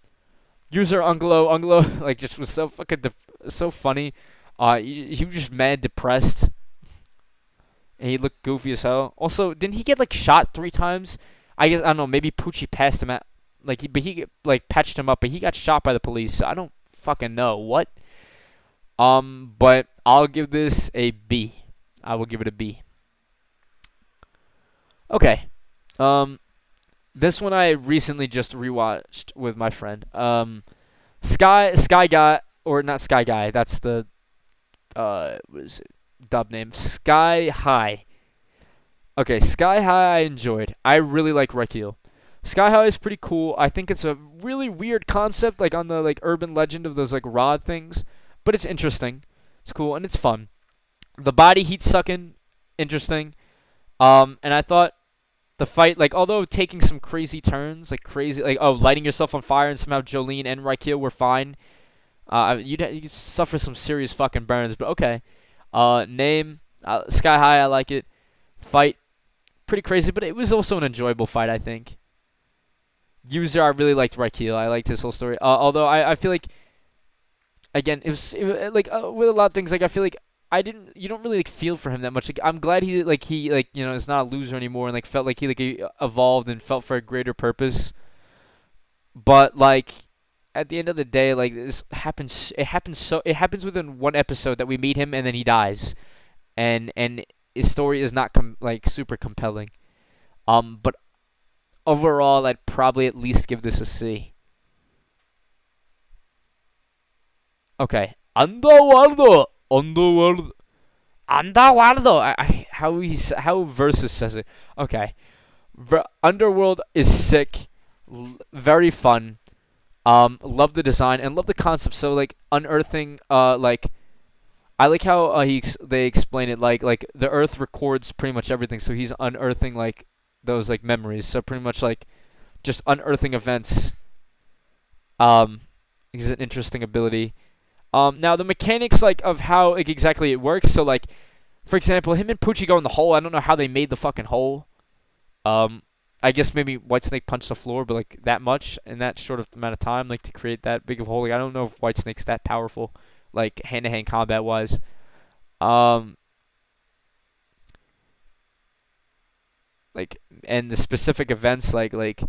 [SPEAKER 1] User Unglo like just was so fucking so funny. He was just mad depressed, and he looked goofy as hell. Also, didn't he get like shot 3 times? I don't know. Maybe Poochie passed him at but he like patched him up, but he got shot by the police. So I don't fucking know what. But I'll give this a B. I will give it a B. Okay. This one I recently just rewatched with my friend. Sky Guy, or not Sky Guy. That's the what is it? Dub name. Sky High. Okay, Sky High I enjoyed. I really like Rekil. Sky High is pretty cool. I think it's a really weird concept, like on the like urban legend of those like rod things, but it's interesting. It's cool and it's fun. The body heat sucking, interesting. And I thought the fight, like although taking some crazy turns, like crazy, like lighting yourself on fire, and somehow Jolene and Rekil were fine. You'd suffer some serious fucking burns, but okay. Name Sky High, I like it. Fight pretty crazy, but it was also an enjoyable fight, I think. User, I really liked Rekil. I liked his whole story. Although I feel like again, like with a lot of things, like I feel like you don't really like feel for him that much. Like I'm glad he is not a loser anymore, and like felt like he evolved and felt for a greater purpose. But like at the end of the day, like this happens. It happens within one episode that we meet him and then he dies, and his story is not like super compelling. But overall, I'd probably at least give this a C. Okay, Underworld. How Versus says it. Okay, Underworld is sick, very fun. Love the design and love the concept. So like unearthing, like I like how they explain it. Like the Earth records pretty much everything. So he's unearthing like those like memories. So pretty much like just unearthing events. Is an interesting ability. Now the mechanics like of how like, exactly it works. So like, for example, him and Poochie go in the hole. I don't know how they made the fucking hole. I guess maybe Whitesnake punched the floor, but like that much in that short of amount of time, like to create that big of a hole. Like I don't know if Whitesnake's that powerful, like hand-to-hand combat wise. Um, like and the specific events, like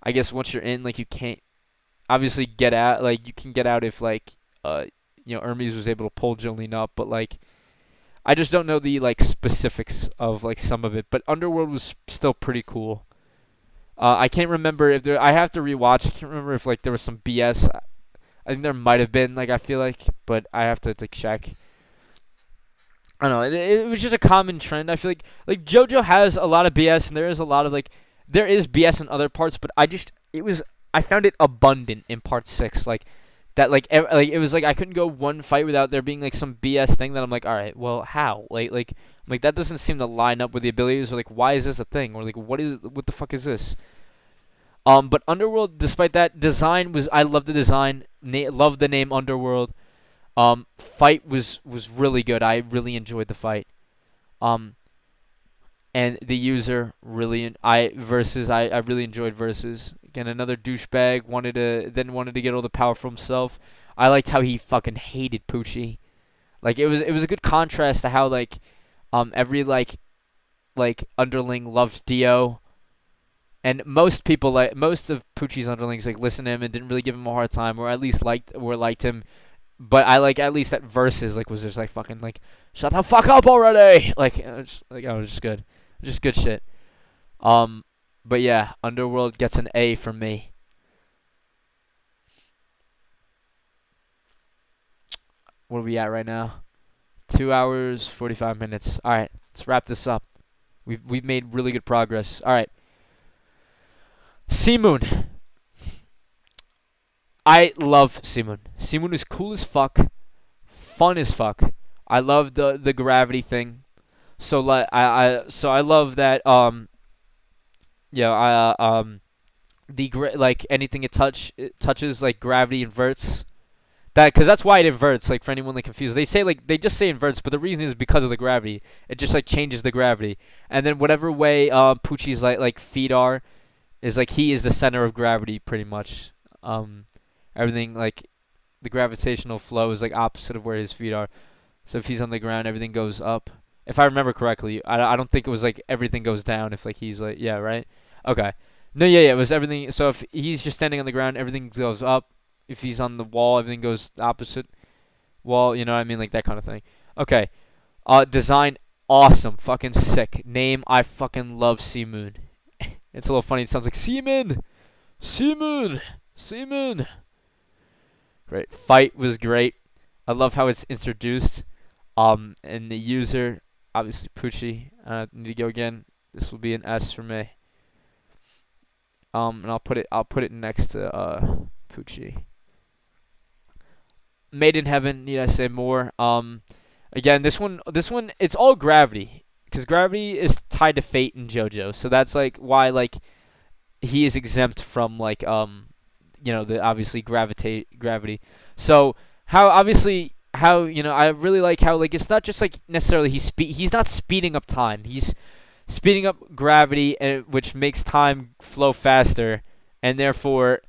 [SPEAKER 1] I guess once you're in, like you can't obviously get out. Like you can get out if like Hermes was able to pull Jolene up, but like I just don't know the like specifics of like some of it. But Underworld was still pretty cool. I can't remember if there. I have to rewatch. I can't remember if like there was some BS. I think there might have been. Like I feel like, but I have to like check. I don't know. It was just a common trend. I feel like Jojo has a lot of BS, and there is a lot of like there is BS in other parts. But I found it abundant in part 6. Like that. Like it was like I couldn't go one fight without there being like some BS thing that I'm like, all right, well, how? Like that doesn't seem to line up with the abilities. Or like, why is this a thing? Or like, what the fuck is this? But Underworld, despite that design was, I love the design. Love the name Underworld. Fight was really good. I really enjoyed the fight. Um, and the user really I really enjoyed versus. Again, another douchebag wanted to get all the power for himself. I liked how he fucking hated Poochie. Like it was a good contrast to how every underling loved Dio, and most people, like most of Poochie's underlings, like listened to him and didn't really give him a hard time, or at least liked him. But I like at least that verses was just like fucking like shut the fuck up already. It was just good shit. Um, but yeah, Underworld gets an A from me. What are we at right now? 2 hours 45 minutes. All right, let's wrap this up. We've made really good progress. All right, Seamoon. I love Seamoon. Seamoon is cool as fuck, fun as fuck. I love the gravity thing. So I love that yeah like anything it touches like gravity inverts. That because that's why it inverts. Like for anyone like confused, they just say inverts, but the reason is because of the gravity. It just like changes the gravity, and then whatever way Poochie's feet are is like he is the center of gravity pretty much. Um, Everything like the gravitational flow is like opposite of where his feet are. So if he's on the ground, everything goes up. If I remember correctly, I don't think it was like everything goes down if like he's like yeah right. Okay. No, yeah, it was everything. So if he's just standing on the ground, everything goes up. If he's on the wall, everything goes the opposite wall. You know what I mean, like that kind of thing. Okay. Design awesome, fucking sick. Name I fucking love Seamoon. It's a little funny. It sounds like Seaman, Seamoon, Seaman. Great. Fight was great. I love how it's introduced. And the user, obviously Poochie. Need to go again. This will be an S for me. And I'll put it next to Poochie. Made in Heaven. Need I say more? Again, this one, it's all gravity, because gravity is tied to fate in JoJo. So that's like why he is exempt from the obviously gravity. So how I really like how it's not just like necessarily he's not speeding up time. He's speeding up gravity, which makes time flow faster, and therefore,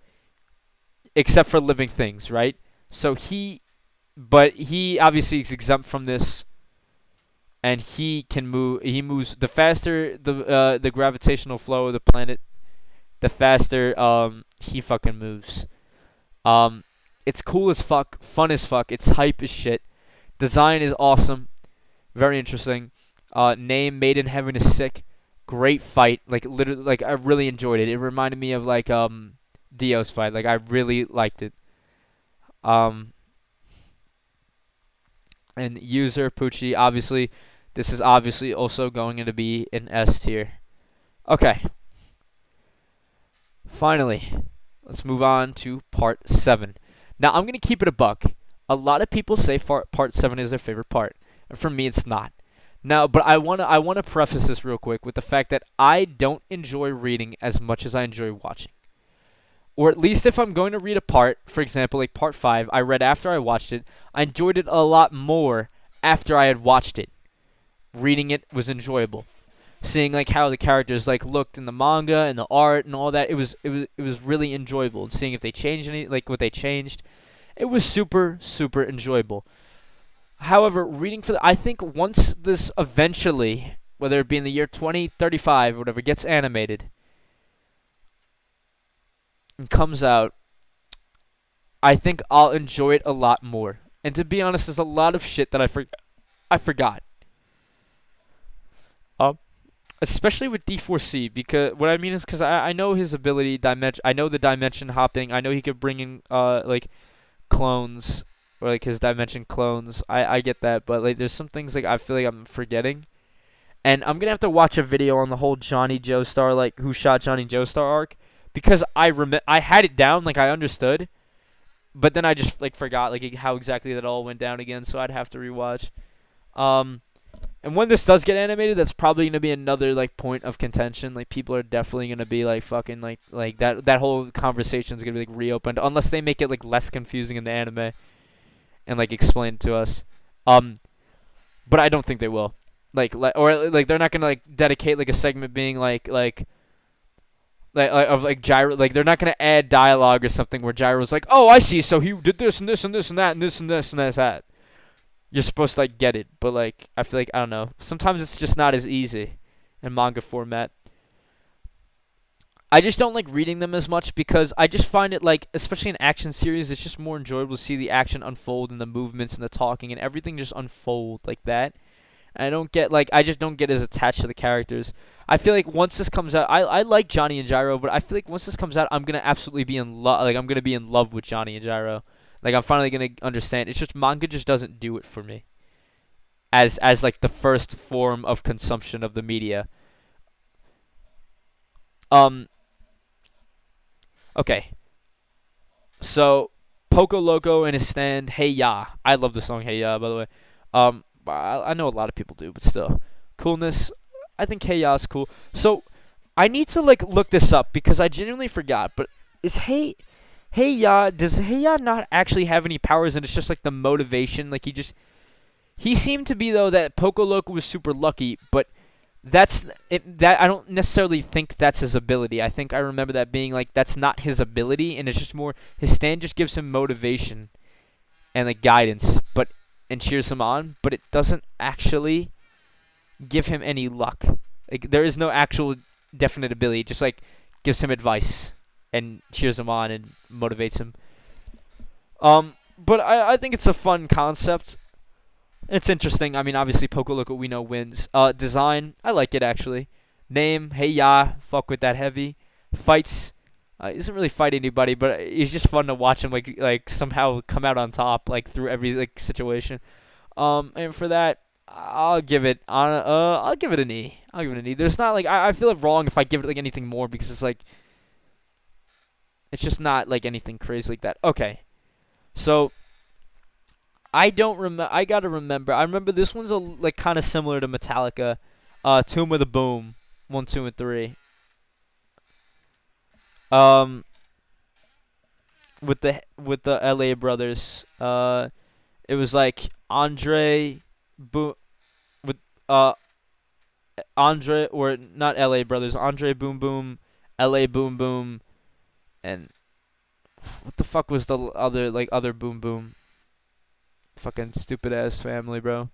[SPEAKER 1] except for living things, right? So but he obviously is exempt from this, and he can move. He moves the faster the gravitational flow of the planet, the faster he fucking moves. Um, it's cool as fuck, fun as fuck. It's hype as shit. Design is awesome, very interesting. Name Made in Heaven is sick. Great fight. Like literally, like I really enjoyed it. It reminded me of Dio's fight. Like I really liked it. Um, and user Poochie, obviously, this is obviously also going to be an S tier. Okay. Finally, let's move on to part 7. Now, I'm going to keep it a buck. A lot of people say part 7 is their favorite part, and for me, it's not. Now, but I wanna preface this real quick with the fact that I don't enjoy reading as much as I enjoy watching. Or at least if I'm going to read a part, for example, like part 5, I read after I watched it, I enjoyed it a lot more after I had watched it. Reading it was enjoyable. Seeing how the characters looked in the manga and the art and all that, it was really enjoyable. And seeing if they changed any what they changed, it was super super enjoyable. However, I think once this eventually, whether it be in the year 2035 or whatever, gets animated and comes out, I think I'll enjoy it a lot more. And to be honest, there's a lot of shit that I forgot. Um, Especially with D4C, because what I mean is because I know his ability I know the dimension hopping. I know he could bring in clones, or his dimension clones. I get that, but there's some things I feel like I'm forgetting. And I'm gonna have to watch a video on the whole Johnny Joestar, who shot Johnny Joestar arc, because I had it down, I understood, but then I just forgot how exactly that all went down again, so I'd have to rewatch. Um And when this does get animated, that's probably gonna be another like point of contention. Like people are definitely gonna be like fucking like that whole conversation is gonna be like reopened unless they make it like less confusing in the anime and like explain it to us. Um, but I don't think they will. Or like they're not gonna like dedicate like a segment being like of like Gyro, like they're not gonna add dialogue or something where Gyro's like, oh, I see, so he did this and this and this and that and this and this and that. You're supposed to like get it, but like I feel like I don't know. Sometimes it's just not as easy in manga format. I just don't like reading them as much because I just find it like, especially in action series, it's just more enjoyable to see the action unfold and the movements and the talking and everything just unfold like that. And I just don't get as attached to the characters. I feel like once this comes out, I like Johnny and Gyro, but I feel like once this comes out, I'm gonna absolutely be in love. Like I'm gonna be in love with Johnny and Gyro. Like I'm finally gonna understand. It's just manga just doesn't do it for me. As like the first form of consumption of the media. Um. Okay. So Poco Loco and his stand, Hey Ya. I love the song Hey Ya, by the way. I know a lot of people do, but still, coolness. I think Hey Ya is cool. So I need to like look this up because I genuinely forgot. But is Hey Ya, does Hey Ya not actually have any powers and it's just like the motivation? Like he seemed to be though that Poco Loco was super lucky, but that's it. That I don't necessarily think that's his ability. I think I remember that being like that's not his ability, and it's just more his stand just gives him motivation and like guidance, but and cheers him on, but it doesn't actually give him any luck. Like there is no actual definite ability. It just like gives him advice and cheers him on and motivates him. But I think it's a fun concept. It's interesting. I mean, obviously, Poco Loco we know wins. Design, I like it actually. Name, Hey Ya, fuck with that heavy. Fights, he doesn't really fight anybody, but it's just fun to watch him like somehow come out on top like through every like situation. And for that, I'll give it an E. I'll give it an E. There's not like I feel it wrong if I give it like anything more because it's like it's just not like anything crazy like that. Okay, so I don't remember. I gotta remember. I remember this one's like kind of similar to Metallica, Tomb of the Boom, 1, 2, and 3. Um, with the L.A. brothers. It was like Andre, Boom, with Andre or not L.A. brothers. Andre Boom Boom, L.A. Boom Boom, and what the fuck was the other Boom Boom? Fucking stupid ass family, bro.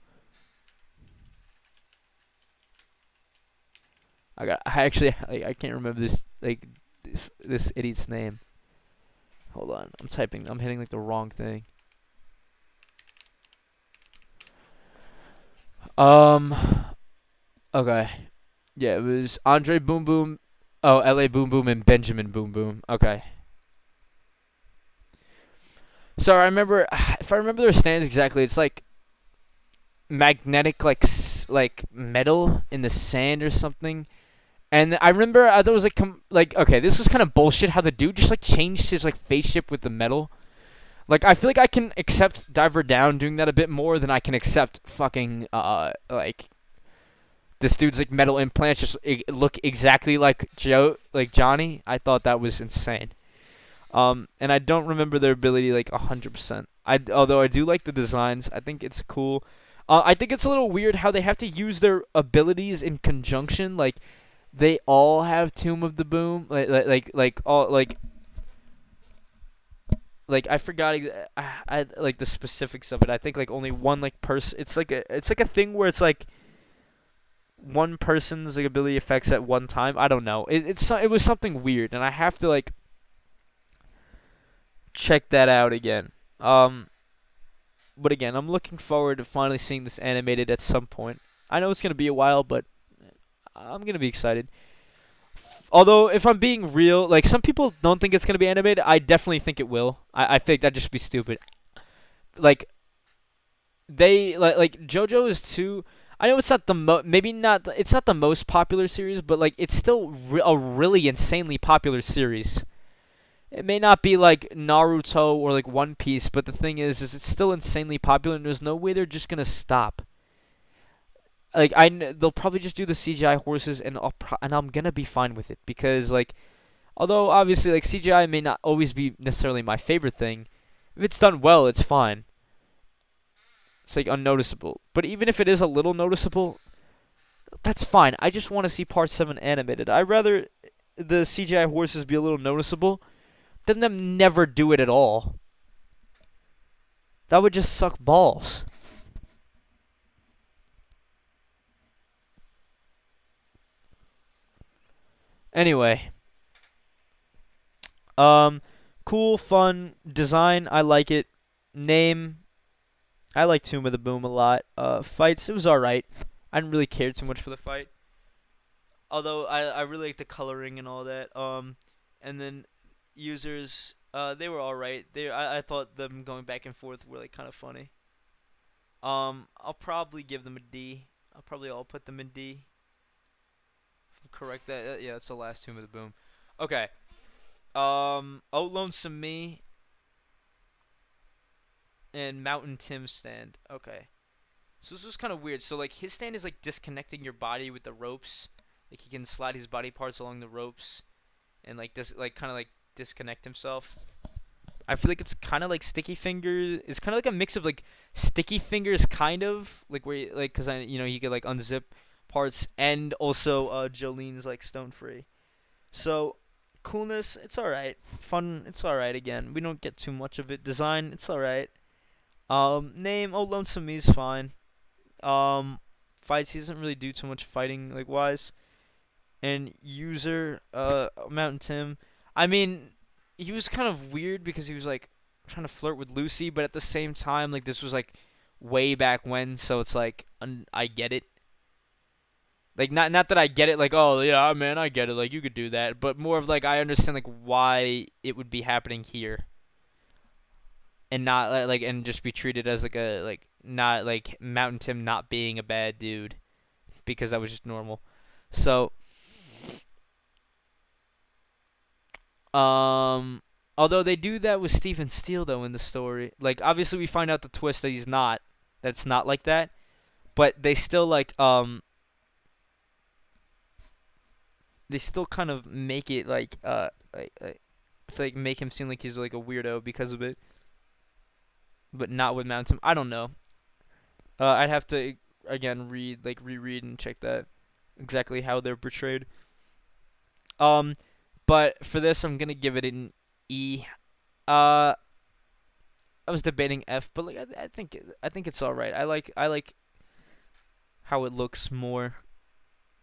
[SPEAKER 1] I actually like I can't remember this idiot's name. Hold on, I'm hitting like the wrong thing. Um, okay, yeah, it was Andre Boom Boom, oh L.A. Boom Boom and Benjamin Boom Boom. Okay, so I remember if I remember their stands exactly, it's like magnetic like metal in the sand or something. And I remember there was like okay, this was kind of bullshit how the dude just like changed his like face shape with the metal. Like I feel like I can accept Diver Down doing that a bit more than I can accept fucking like this dude's like metal implants just look exactly like Johnny. I thought that was insane. And I don't remember their ability like 100%. Although I do like the designs. I think it's cool. I think it's a little weird how they have to use their abilities in conjunction. Like they all have Tomb of the Boom. Like all like I forgot I like the specifics of it. I think like only one like person. It's like a thing where it's like one person's like ability effects at one time. I don't know. It was something weird, and I have to like check that out again. But again, I'm looking forward to finally seeing this animated at some point. I know it's gonna be a while, but I'm gonna be excited. Although, if I'm being real, like some people don't think it's gonna be animated, I definitely think it will. I think that'd just be stupid. Like they like Jojo is too. I know it's not maybe not. It's not the most popular series, but like it's still a really insanely popular series. It may not be like Naruto or like One Piece, but the thing is it's still insanely popular, and there's no way they're just gonna stop. they'll probably just do the CGI horses, and I'm gonna be fine with it because like although obviously like CGI may not always be necessarily my favorite thing, if it's done well, it's fine. It's like unnoticeable. But even if it is a little noticeable, that's fine. I just want to see Part 7 animated. I'd rather the CGI horses be a little noticeable than them never do it at all. That would just suck balls. Anyway, cool, fun design. I like it. Name. I like Tomb of the Boom a lot. Fights. It was all right. I didn't really care too much for the fight. Although I really like the coloring and all that. And then users. They were all right. I thought them going back and forth were like kind of funny. I'll probably give them a D. I'll put them in D. Correct that. Yeah, that's the last Tomb of the Boom. Okay. Oh Lonesome Me and Mountain Tim's stand. Okay. So this was kind of weird. So like his stand is like disconnecting your body with the ropes. Like he can slide his body parts along the ropes and like kind of like disconnect himself. I feel like it's kind of like Sticky Fingers. It's kind of like a mix of like Sticky Fingers, kind of like where you, like because you could like unzip parts, and also Jolene's like Stone Free. So coolness, it's all right. Fun, it's all right. Again, we don't get too much of it. Design, it's all right. Name, oh Lonesome Me is fine. Fights, he doesn't really do too much fighting like wise. And user, Mountain Tim. I mean, he was kind of weird because he was like trying to flirt with Lucy, but at the same time, like this was like way back when, so it's like I get it. Like not that I get it, like oh yeah man I get it, like you could do that, but more of like I understand like why it would be happening here, and not like and just be treated as like a like not like Mountain Tim not being a bad dude because that was just normal. So although they do that with Stephen Steele though in the story, like obviously we find out the twist that he's not, that's not like that, but they still kind of make it like make him seem like he's like a weirdo because of it, but not with Mountain. I don't know. I'd have to again reread and check that exactly how they're portrayed. Um, but for this, I'm gonna give it an E. Uh, I was debating F, but like I think it's all right. I like how it looks more,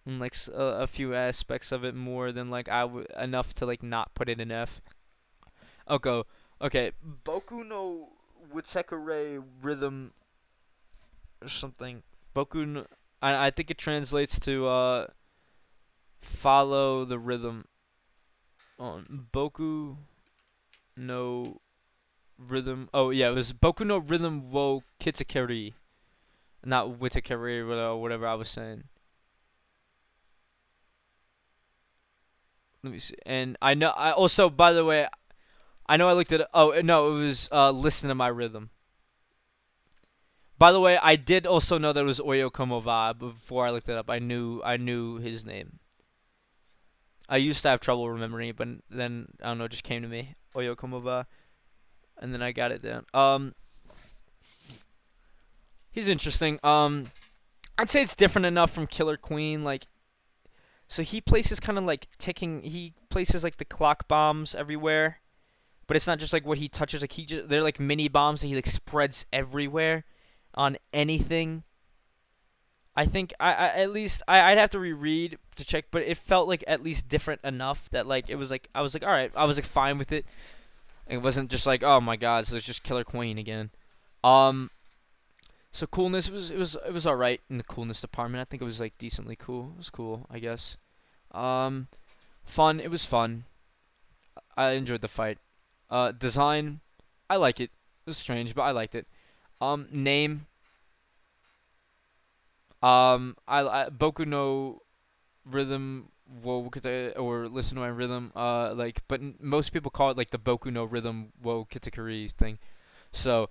[SPEAKER 1] and like a few aspects of it more than like enough to like not put it in F. Okay, okay. Boku no Witekare rhythm or something. Boku no, I think it translates to follow the rhythm. On Boku no rhythm. Oh yeah, it was Boku no rhythm wo Kitakari, not Witakari or whatever I was saying. Let me see. And I know I also, by the way, I know I looked at it. Oh no, it was listen to my rhythm. By the way, I did also know that it was Oyo Komova before I looked it up. I knew his name. I used to have trouble remembering it, but then I don't know, it just came to me. Oyo Komova, and then I got it down. He's interesting. I'd say it's different enough from Killer Queen. Like, so he places kind of like ticking. He places like the clock bombs everywhere, but it's not just like what he touches. Like they're like mini bombs that he like spreads everywhere on anything. I think I at least I'd have to reread to check, but it felt like at least different enough that like it was like I was like all right, I was like fine with it. It wasn't just like oh my god, so it's just Killer Queen again. Um, so coolness it was all right in the coolness department. I think it was like decently cool. It was cool, I guess. Um, fun. It was fun. I enjoyed the fight. Design, I like it. It was strange, but I liked it. Name. I Boku no Rhythm Wo or Listen to My Rhythm. Like, but most people call it like the Boku no Rhythm Wo Kitakuri thing. So,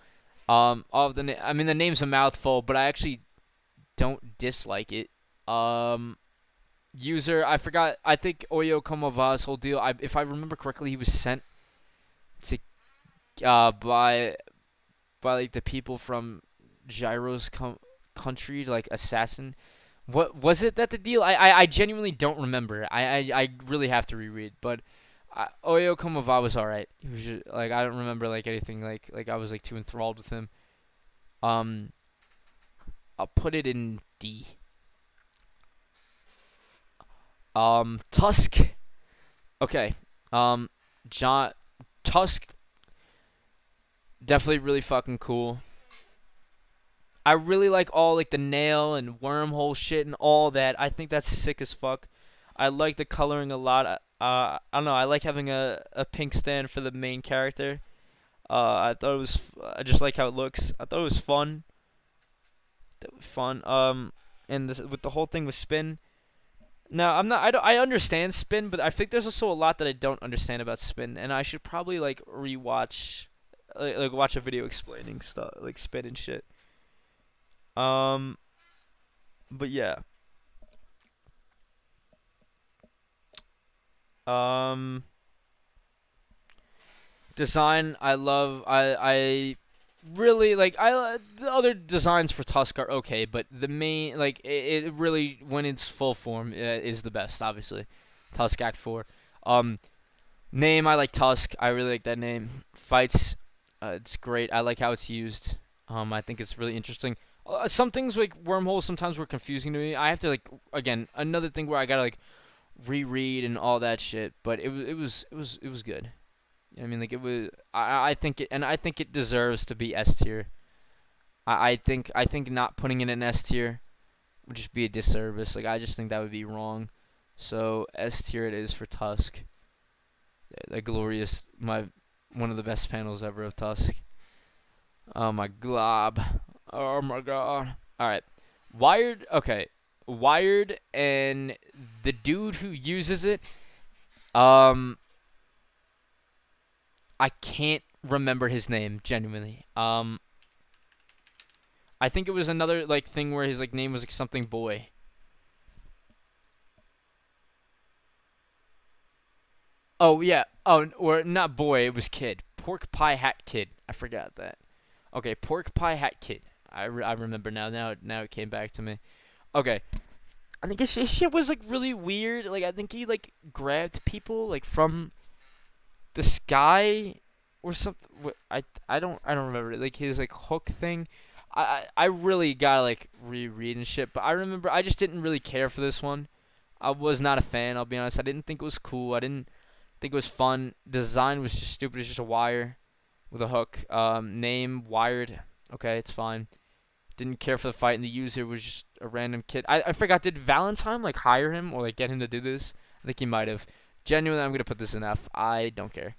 [SPEAKER 1] all of the I mean the name's a mouthful, but I actually don't dislike it. Um, User, I forgot. I think Oyo Komava's whole deal. If I remember correctly, he was sent to by like the people from Gyro's country to like assassin. What was it that the deal? I genuinely don't remember. I really have to reread. But Oyo Komava was alright. He was just, like, I don't remember like anything like I was like too enthralled with him. Um, I'll put it in D. Tusk. Okay. John Tusk, definitely really fucking cool. I really like all like the nail and wormhole shit and all that. I think that's sick as fuck. I like the coloring a lot. I don't know. I like having a pink stand for the main character. I thought it was. I just like how it looks. I thought it was fun. That was fun. And this, with the whole thing with spin. Now I'm not. I don't. I understand spin, but I think there's also a lot that I don't understand about spin, and I should probably like rewatch, like watch a video explaining stuff like spin and shit. Um, but yeah. Um, Design, I love. I really like. The other designs for Tusk are okay, but the main, like, it really, when it's full form, is the best. Obviously, Tusk Act 4. Um, Name, I like Tusk. I really like that name. Fights, it's great. I like how it's used. I think it's really interesting. Some things like wormholes sometimes were confusing to me. I have to, like, again, another thing where I gotta like reread and all that shit. But it was good. I mean, like, it was. I think it, and I think it deserves to be S tier. I think not putting it in S tier would just be a disservice. Like, I just think that would be wrong. So S tier it is for Tusk. The glorious, my one of the best panels ever of Tusk. Oh my glob. Oh my god. All right, Wired. Okay, Wired and the dude who uses it. Um, I can't remember his name genuinely. I think it was another like thing where his like name was like something boy. Oh yeah. Oh, or not boy. It was kid. Pork pie hat kid. I forgot that. Okay, pork pie hat kid. I remember now. Now it came back to me. Okay. I think his shit was like really weird. Like, I think he like grabbed people like from the sky or something. I don't remember, like, his like hook thing. I really gotta like reread and shit. But I remember I just didn't really care for this one. I was not a fan. I'll be honest. I didn't think it was cool. I didn't think it was fun. Design was just stupid. It's just a wire with a hook. Name Wired. Okay, it's fine. Didn't care for the fight, and the user was just a random kid. I forgot. Did Valentine like hire him or like get him to do this? I think he might have. Genuinely, I'm gonna put this in F. I don't care.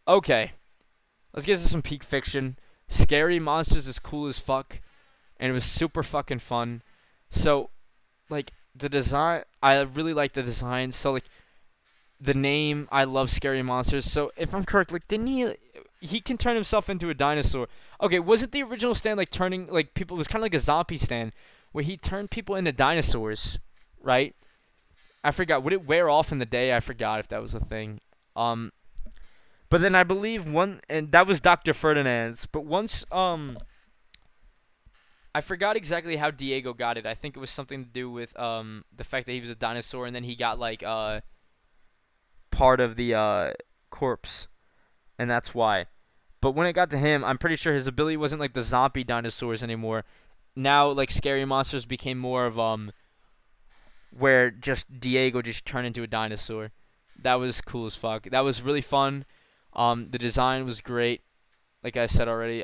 [SPEAKER 1] Okay, let's get to some peak fiction. Scary Monsters is cool as fuck, and it was super fucking fun. So, like, the design, I really like the design. So, like, the name, I love Scary Monsters. So, if I'm correct, like, didn't he can turn himself into a dinosaur. Okay, was it the original stand like turning like people? It was kind of like a zombie stand where he turned people into dinosaurs, right? I forgot. Would it wear off in the day? I forgot if that was a thing. Um, but then I believe one, and that was Dr. Ferdinand's. But once, I forgot exactly how Diego got it. I think it was something to do with the fact that he was a dinosaur, and then he got like part of the corpse, and that's why. But when it got to him, I'm pretty sure his ability wasn't like the zombie dinosaurs anymore. Now, like, Scary Monsters became more of where just Diego just turned into a dinosaur. That was cool as fuck. That was really fun. The design was great, like I said already.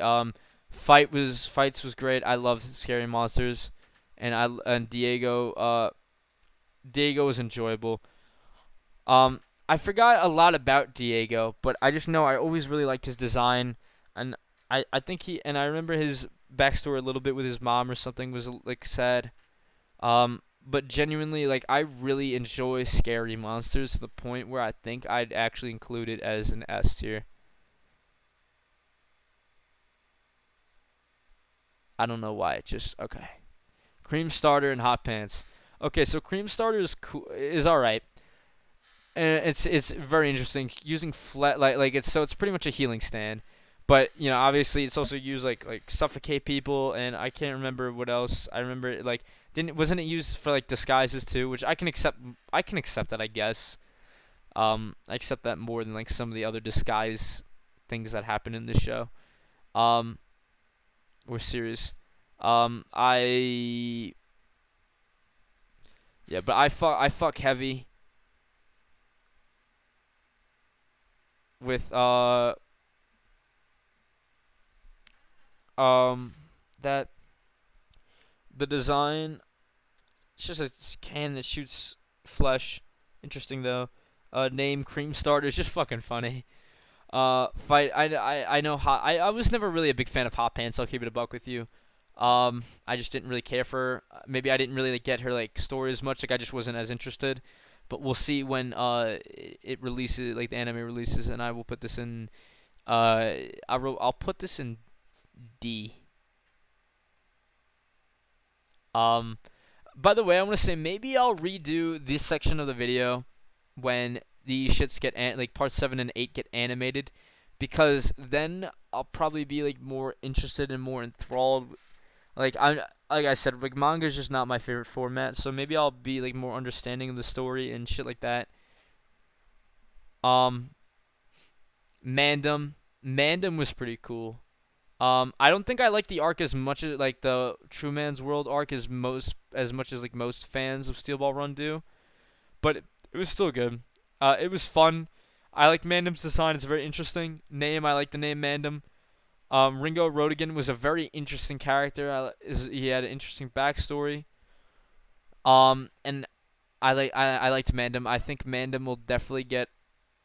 [SPEAKER 1] Fights was great. I loved Scary Monsters, and Diego. Diego was enjoyable. I forgot a lot about Diego, but I just know I always really liked his design, and I think I remember his backstory a little bit with his mom or something was like sad. But genuinely, like, I really enjoy Scary Monsters to the point where I think I'd actually include it as an S tier. I don't know why. It just okay. Cream starter and hot pants. Okay, so cream starter is cool, is all right, and it's very interesting using flat like it's so it's pretty much a healing stand, but obviously it's also used like suffocate people, and I can't remember what else. I remember like didn't wasn't it used for like disguises too, which I can accept. I can accept that, I guess. I accept that more than like some of the other disguise things that happen in the show. Um, or series. I Yeah, but I fuck heavy with um that the design. It's just a can that shoots flesh. Interesting though. Name cream starter is just fucking funny. Fight. I know hot. I was never really a big fan of hot pants. I'll keep it a buck with you. I just didn't really care for her. Maybe I didn't really like, get her like story as much. Like I just wasn't as interested. But we'll see when it releases, like the anime releases, and I will put this in. I'll put this in D. Um, by the way, I want to say maybe I'll redo this section of the video when these shits get like parts 7 and 8 get animated, because then I'll probably be like more interested and more enthralled. Like I said, like manga is just not my favorite format, so maybe I'll be like more understanding of the story and shit like that. Um, Mandem was pretty cool. I don't think I like the arc as much as like the True Man's World arc as much as like most fans of Steel Ball Run do, but it was still good. It was fun. I like Mandem's design. It's very interesting. Name, I like the name Mandem. Ringo Rodigan was a very interesting character. He had an interesting backstory. And I liked Mandem. I think Mandem will definitely get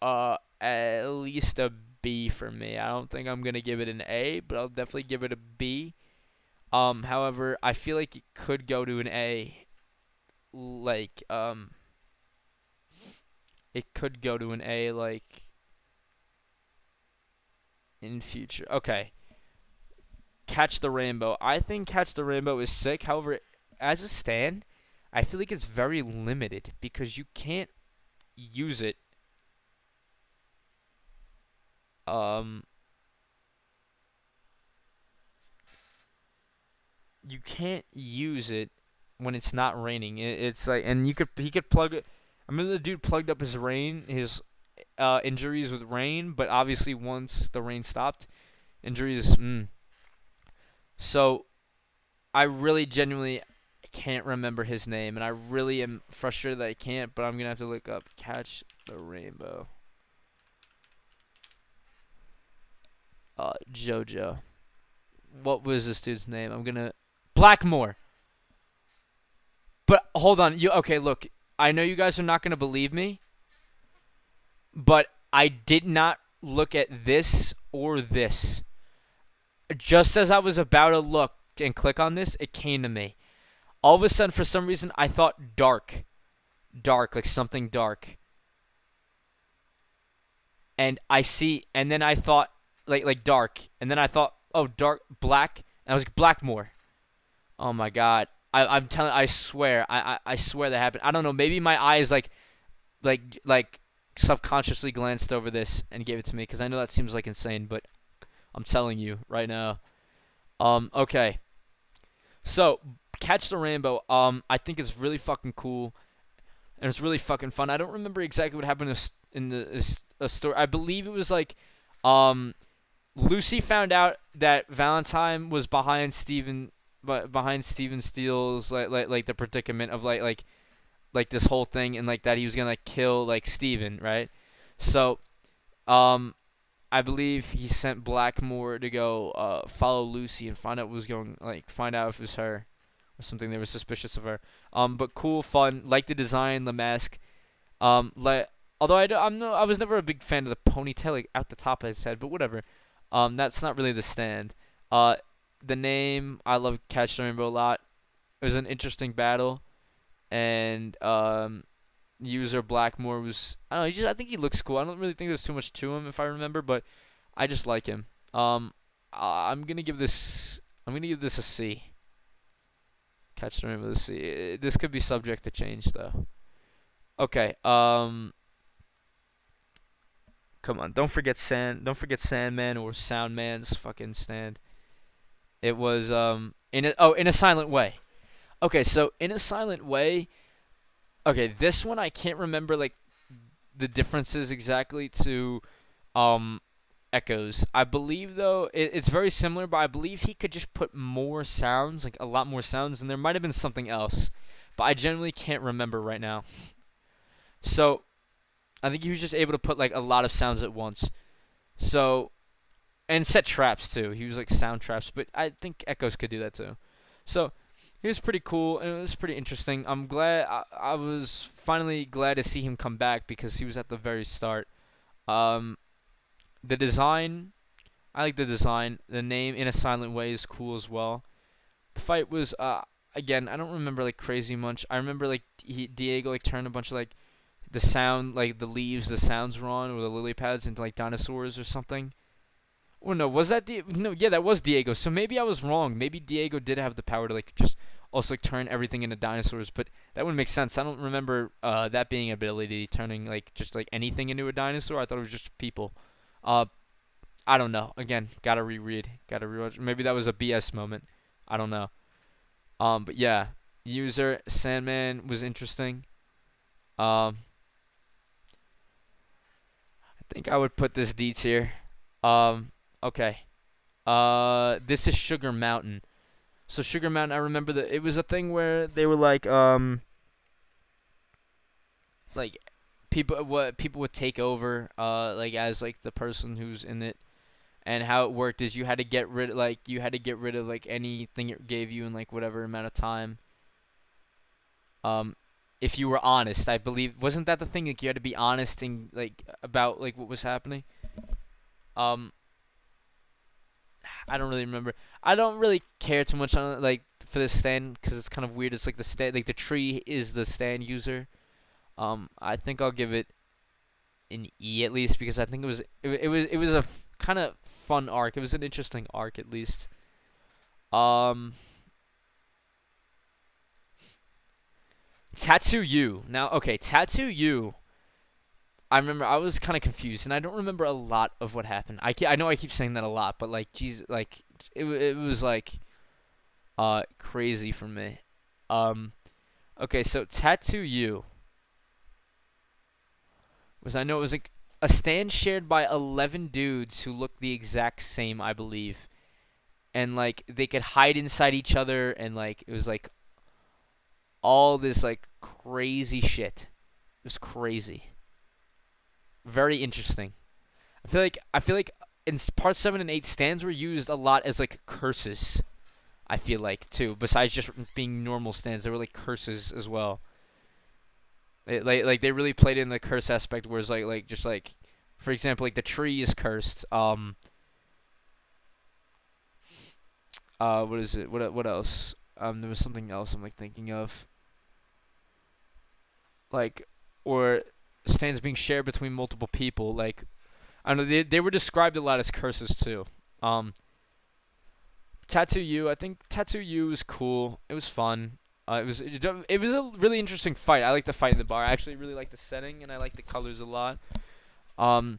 [SPEAKER 1] at least a B for me. I don't think I'm gonna give it an A, but I'll definitely give it a B. However, I feel like it could go to an A. Like it could go to an A like in future. Okay. Catch the Rainbow. I think Catch the Rainbow is sick. However, as a stand, I feel like it's very limited because you can't use it. Um, you can't use it when it's not raining. It's like, and he could plug it. I remember the dude plugged up his injuries with rain, but obviously once the rain stopped, injuries. So I really genuinely can't remember his name, and I really am frustrated that I can't. But I'm gonna have to look up Catch the Rainbow. Jojo. What was this dude's name? I'm gonna Blackmore. But hold on, you okay? Look, I know you guys are not gonna believe me, but I did not look at this or this. Just as I was about to look and click on this, it came to me. All of a sudden, for some reason, I thought dark, like something dark. And and then I thought like dark, and then I thought, oh, dark black, and I was like, Blackmore. Oh my god, I'm telling, I swear, I swear that happened. I don't know, maybe my eyes like subconsciously glanced over this and gave it to me, because I know that seems like insane, but I'm telling you right now. Okay. So, Catch the Rainbow, I think it's really fucking cool, and it's really fucking fun. I don't remember exactly what happened in the story. I believe it was like, Lucy found out that Valentine was behind Steven Steele's like the predicament of like this whole thing, and like that he was gonna like kill like Steven, right? So, um, I believe he sent Blackmore to go follow Lucy and find out what was going, like find out if it was her or something. They were suspicious of her. But cool, fun, like the design, the mask. Like although I was never a big fan of the ponytail like out the top of his head, but whatever. That's not really the stand. The name, I love Catch the Rainbow a lot. It was an interesting battle, and user Blackmore was, I don't know, I think he looks cool. I don't really think there's too much to him if I remember, but I just like him. I'm gonna give this a C. Catch the Rainbow. Let's see. This could be subject to change though. Okay. Come on. Don't forget Sandman or Soundman's fucking stand. It was in a silent way. Okay, so in a silent way. Okay, this one I can't remember like the differences exactly to um Echoes. I believe though it's very similar, but I believe he could just put more sounds, like a lot more sounds, and there might have been something else, but I generally can't remember right now. So I think he was just able to put like a lot of sounds at once. So and set traps too. He was like sound traps, but I think Echoes could do that too. So he was pretty cool and it was pretty interesting. I'm glad I was finally glad to see him come back because he was at the very start. Um, the design, I like the design. The name In a Silent Way is cool as well. The fight was again, I don't remember like crazy much. I remember like Diego like turned a bunch of like the sound like the leaves, the sounds were on or the lily pads into like dinosaurs or something. Well, no, was that no? Yeah, that was Diego. So maybe I was wrong. Maybe Diego did have the power to like just also like turn everything into dinosaurs, but that wouldn't make sense. I don't remember that being an ability, turning like just like anything into a dinosaur. I thought it was just people. Uh, I don't know. Again, gotta reread, gotta rewatch. Maybe that was a BS moment. I don't know. But yeah, user Sandman was interesting. Um, I think I would put this D tier. Okay. This is Sugar Mountain. So Sugar Mountain, I remember that it was a thing where they were like people would take over, like as like the person who's in it, and how it worked is you had to get rid of like anything it gave you in like whatever amount of time. Um, if you were honest, I believe wasn't that the thing like you had to be honest and like about like what was happening. Um, I don't really remember. I don't really care too much on it, like for the stand because it's kind of weird. It's like the stand, like the tree is the stand user. I think I'll give it an E at least because I think it was a kind of fun arc. It was an interesting arc at least. Um, Tattoo You. Now, okay, Tattoo You. I remember I was kind of confused and I don't remember a lot of what happened. I know I keep saying that a lot, but like, Jesus, like it was like crazy for me. Um, okay, so Tattoo You was I know it was like a stand shared by 11 dudes who looked the exact same, I believe. And like they could hide inside each other and like it was like all this like crazy shit. It was crazy. Very interesting. I feel like in part 7 and 8 stands were used a lot as like curses. I feel like too, besides just being normal stands, they were like curses as well. Like they really played in the curse aspect, whereas like just like, for example, like the tree is cursed. What is it? What else? There was something else I'm like thinking of. Like, or stands being shared between multiple people. Like, I don't know. They were described a lot as curses too. Um, Tattoo You. I think Tattoo You was cool. It was fun. It was a really interesting fight. I like the fight in the bar. I actually really like the setting and I like the colors a lot. Um,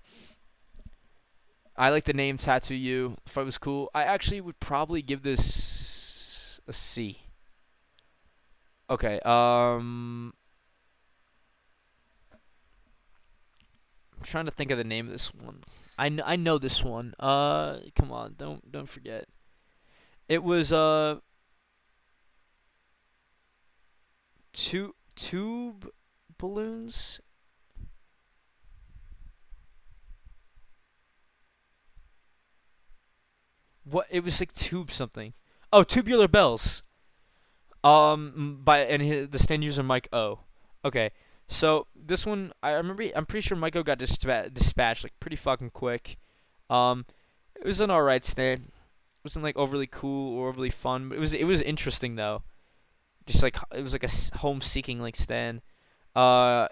[SPEAKER 1] I like the name Tattoo You. The fight was cool. I actually would probably give this a C. Okay. I'm trying to think of the name of this one. I know this one. Come on, don't forget. It was tube balloons. What? It was like tube something. Oh, Tubular Bells. The stand user Mike O. Okay, so this one I remember. I'm pretty sure Mike O got dispatched like pretty fucking quick. Um, it was an alright stand. It wasn't like overly cool or overly fun, but it was interesting though. Just like it was like a home seeking like stand. Uh,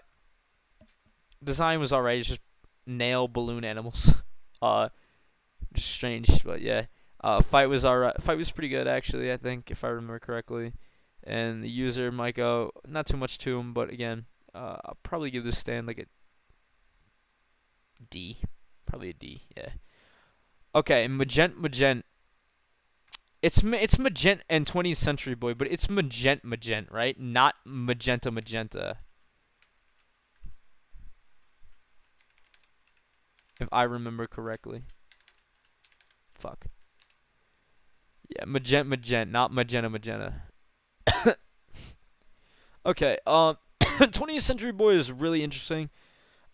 [SPEAKER 1] design was alright. It's just nail balloon animals. Uh, just strange, but yeah. Fight was alright. Fight was pretty good actually. I think if I remember correctly. And the user might go not too much to him, but again, I'll probably give this stand like a D. Probably a D, yeah. Okay, Magent. It's Magent and 20th Century Boy, but it's Magent, right? Not Magenta. If I remember correctly. Fuck. Yeah, Magent, not Magenta. Okay, 20th Century Boy is really interesting.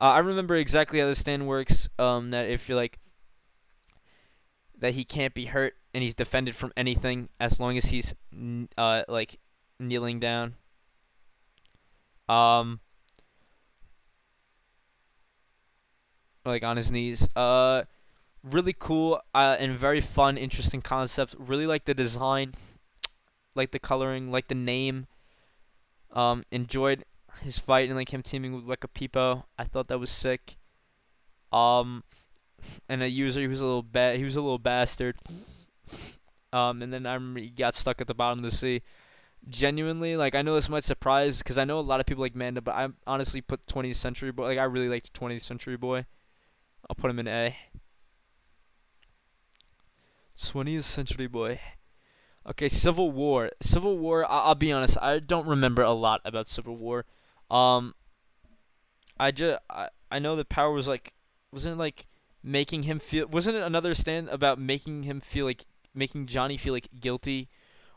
[SPEAKER 1] I remember exactly how the stand works. That if you're like that he can't be hurt and he's defended from anything as long as he's like kneeling down. Um, like on his knees. Really cool and very fun, interesting concept. Really like the design, like the coloring, like the name. Enjoyed his fight and like him teaming with like a Peepo. I thought that was sick. Um, and a user, he was a little bastard. And then I remember he got stuck at the bottom of the sea. Genuinely, like I know this might surprise because I know a lot of people like Manda, but I honestly put 20th Century Boy. Like I really liked 20th Century Boy. I'll put him in A. 20th Century Boy. Okay, Civil War. Civil War. I'll be honest. I don't remember a lot about Civil War. Um, I know the power was like, wasn't it like making him feel? Wasn't it another stand about making him feel like making Johnny feel like guilty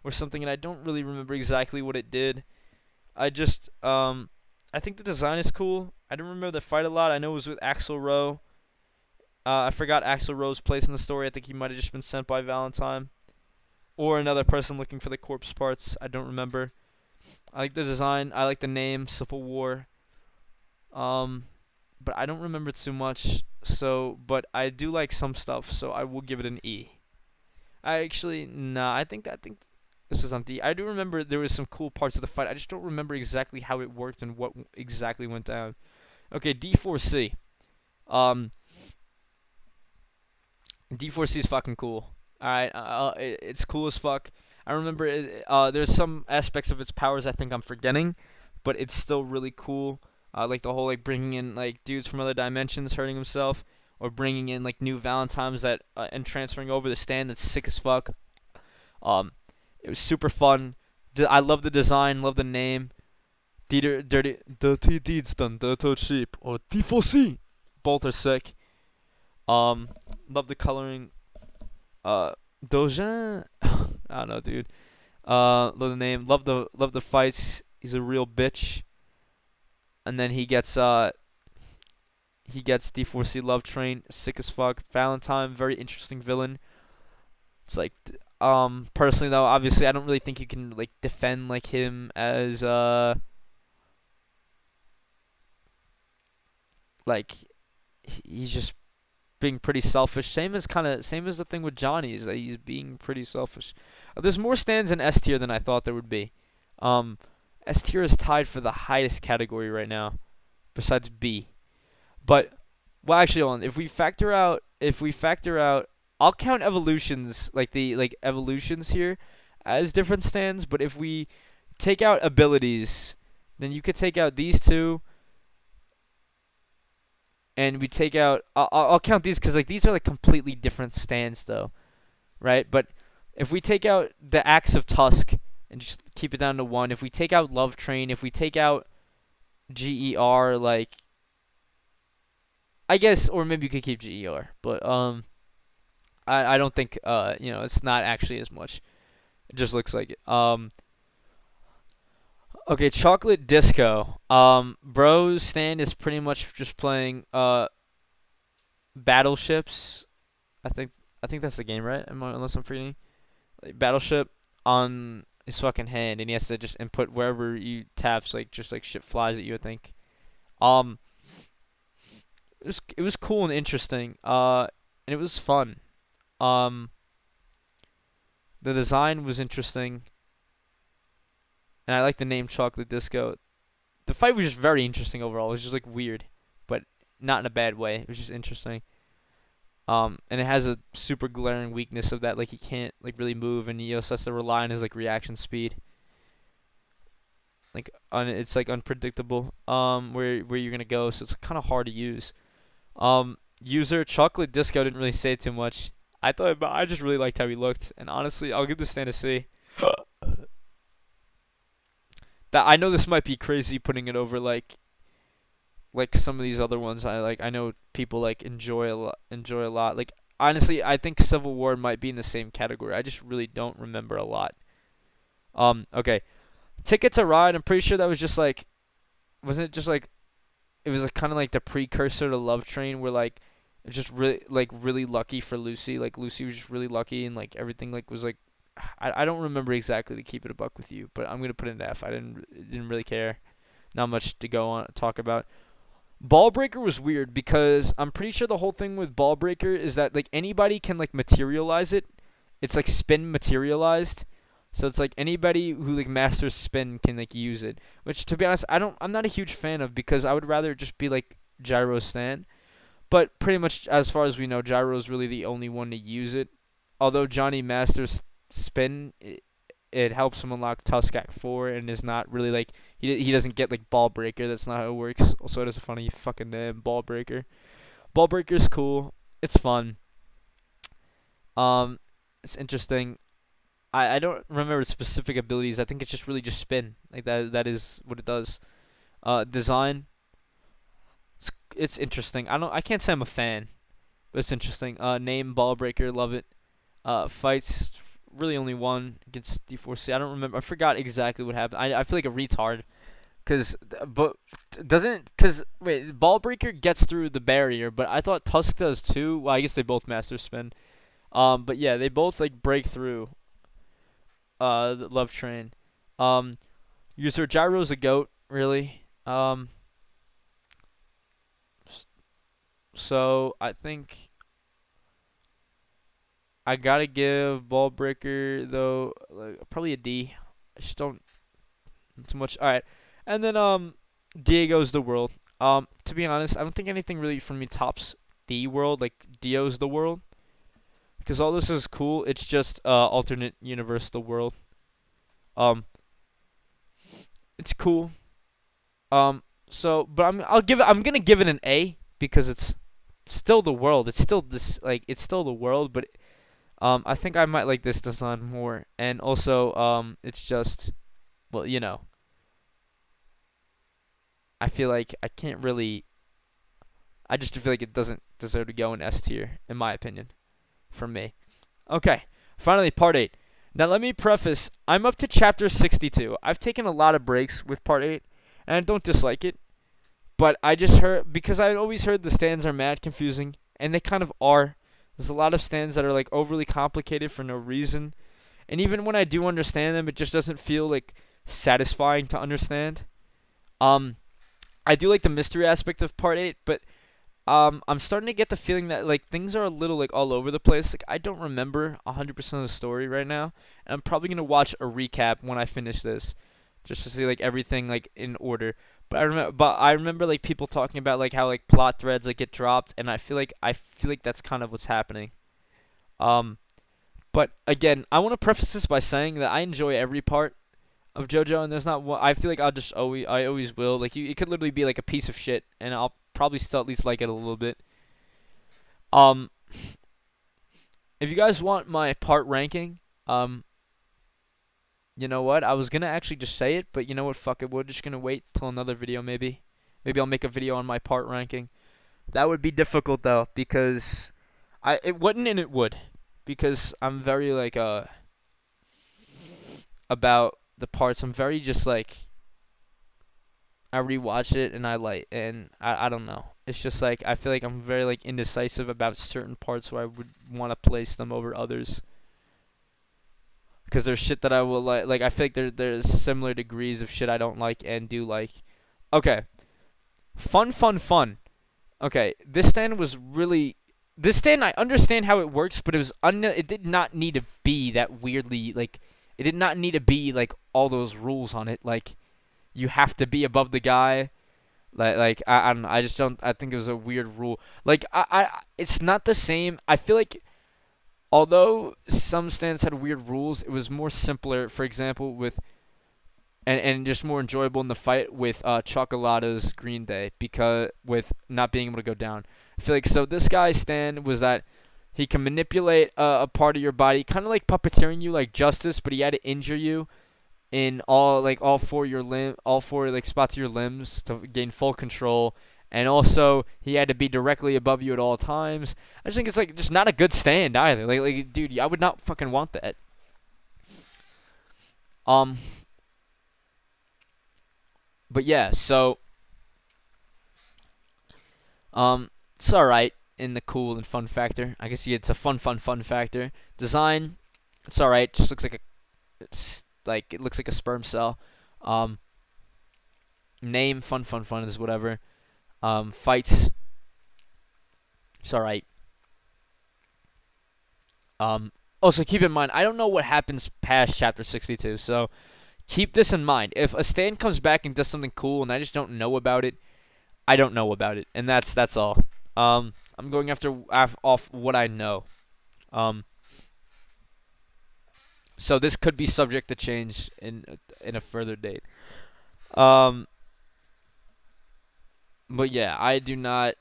[SPEAKER 1] or something? And I don't really remember exactly what it did. I think the design is cool. I don't remember the fight a lot. I know it was with Axl Rowe. I forgot Axl Rowe's place in the story. I think he might have just been sent by Valentine or another person looking for the corpse parts. I don't remember. I like the design. I like the name, Civil War. Um, but I don't remember too much. So, but I do like some stuff. So I will give it an E. Nah. I think this is on D. I do remember there was some cool parts of the fight. I just don't remember exactly how it worked and what exactly went down. Okay, D4C. Um, D4C is fucking cool. Alright, it's cool as fuck. I remember there's some aspects of its powers I think I'm forgetting, but it's still really cool. Like the whole like bringing in like dudes from other dimensions hurting himself, or bringing in like new Valentines that and transferring over the stand. That's sick as fuck. Um, it was super fun. I love the design, love the name. Dirty deeds done dirty cheap or D4C. Both are sick. Um, love the coloring. Dojin. I don't know, dude. Love the name. Love the fights. He's a real bitch. And then he gets D4C Love Train, sick as fuck. Valentine, very interesting villain. It's like personally though, obviously I don't really think you can like defend like him as like he's just being pretty selfish. Same as the thing with Johnny is that he's being pretty selfish. There's more stands in S tier than I thought there would be. Um, S tier is tied for the highest category right now, besides B. But well, actually, hold on. If we factor out, I'll count evolutions like the like evolutions here as different stands. But if we take out abilities, then you could take out these two and we take out. I'll count these because like these are like completely different stands though, right? But if we take out the Axe of Tusk and just keep it down to one, if we take out Love Train, if we take out GER, like I guess, or maybe you could keep GER, but I don't think it's not actually as much. It just looks like it. Okay, Chocolate Disco. Bro's stand is pretty much just playing battleships. I think that's the game, right? Unless I'm forgetting. Like, battleship on his fucking hand, and he has to just input wherever you taps, like just like shit flies at you. I think. Um, it was cool and interesting. And it was fun. Um, the design was interesting, and I like the name Chocolate Disco. The fight was just very interesting overall. It was just like weird, but not in a bad way. It was just interesting. And it has a super glaring weakness of that, like he can't like really move, and he also has to rely on his like reaction speed. like it's like unpredictable where you're gonna go, so it's kind of hard to use. User chocolate disco didn't really say too much. But I just really liked how he looked, and honestly, I'll give this stand a C. That I know this might be crazy putting it over like some of these other ones. I know people like enjoy a lot. Like honestly, I think Civil War might be in the same category. I just really don't remember a lot. Okay. Ticket to Ride, I'm pretty sure that was just like, wasn't it just like, it was like kind of like the precursor to Love Train, where like it's just really lucky for Lucy. Like Lucy was just really lucky, and like everything like was like, I don't remember exactly, to keep it a buck with you, but I'm gonna put it in F. I didn't really care. Not much to go on talk about. Ball Breaker was weird because I'm pretty sure the whole thing with Ball Breaker is that like anybody can like materialize it. It's like spin materialized. So it's like anybody who like masters spin can like use it. Which to be honest, I'm not a huge fan of, because I would rather it just be like Gyro Stand. But pretty much as far as we know, Gyro is really the only one to use it. Although Johnny masters spin, it helps him unlock Tusk Act 4 and is not really like, he doesn't get like Ball Breaker. That's not how it works. Also, it is a funny fucking name, Ball Breaker. Ball Breaker's cool. It's fun. Um, it's interesting. I don't remember specific abilities. I think it's just really just spin. Like that is what it does. Design. It's interesting. I can't say I'm a fan, but it's interesting. Name Ball Breaker, love it. Fights, really only one against D4C. I don't remember. I forgot exactly what happened. I feel like a retard. Wait, Ball Breaker gets through the barrier, but I thought Tusk does too. Well, I guess they both master spin. But yeah, they both like break through. The Love Train. User Gyro's a goat, really. So I think I gotta give Ball Breaker though, like, probably a D. I just don't too much. All right, and then Diego's the world. To be honest, I don't think anything really for me tops the world, like Dio's the world, because all this is cool. It's just alternate universe the world. Um, it's cool. But I'm gonna give it an A, because it's still the world. It's still this, like, it's still the world, but I think I might like this design more. And also, it's just, well, I feel like I can't really. I just feel like it doesn't deserve to go in S tier, in my opinion, from me. Okay, finally, part 8. Now, let me preface, I'm up to chapter 62. I've taken a lot of breaks with part 8, and I don't dislike it. But I just heard, because I always heard the stands are mad confusing, and they kind of are. There's a lot of stands that are like overly complicated for no reason. And even when I do understand them, it just doesn't feel like satisfying to understand. Um, I do like the mystery aspect of part 8, but I'm starting to get the feeling that like things are a little like all over the place. Like I don't remember 100% of the story right now, and I'm probably gonna watch a recap when I finish this, just to see like everything like in order. But I remember like people talking about like how like plot threads like get dropped, and I feel like that's kind of what's happening. Um, but again, I want to preface this by saying that I enjoy every part of JoJo, and there's not one. I feel like I always will. Like it could literally be like a piece of shit, and I'll probably still at least like it a little bit. Um, if you guys want my part ranking, you know what? I was gonna actually just say it, but you know what? Fuck it. We're just gonna wait till another video, maybe. Maybe I'll make a video on my part ranking. That would be difficult though, because it wouldn't and it would, because I'm very like about the parts. I'm very just like, I rewatch it and I don't know. It's just like I feel like I'm very like indecisive about certain parts where I would want to place them over others. Because there's shit that I will like. Like I feel like there's similar degrees of shit I don't like and do like. Okay, fun. Okay, this stand was really. This stand, I understand how it works, but it did not need to be that weirdly like. It did not need to be like all those rules on it. Like you have to be above the guy. I don't know. I just don't. I think it was a weird rule. Like it's not the same. I feel like although some stands had weird rules, it was more simpler. For example, with and just more enjoyable in the fight with Chocolato's Green Day because with not being able to go down. I feel like so this guy's stand was that he can manipulate a part of your body, kind of like puppeteering you like Justice, but he had to injure you in all four of your all four like spots of your limbs to gain full control. And also, he had to be directly above you at all times. I just think it's like just not a good stand either. Like, dude, I would not fucking want that. Um, but yeah, so it's all right in the cool and fun factor. I guess it's a fun factor. Design, it's all right. Just looks like it looks like a sperm cell. Um, name, fun is whatever. Fights, it's all right. Also keep in mind, I don't know what happens past chapter 62, so keep this in mind. If a stand comes back and does something cool and I just don't know about it, I don't know about it, and that's all. I'm going off what I know. Um, so this could be subject to change in a further date. Um, but yeah, I do not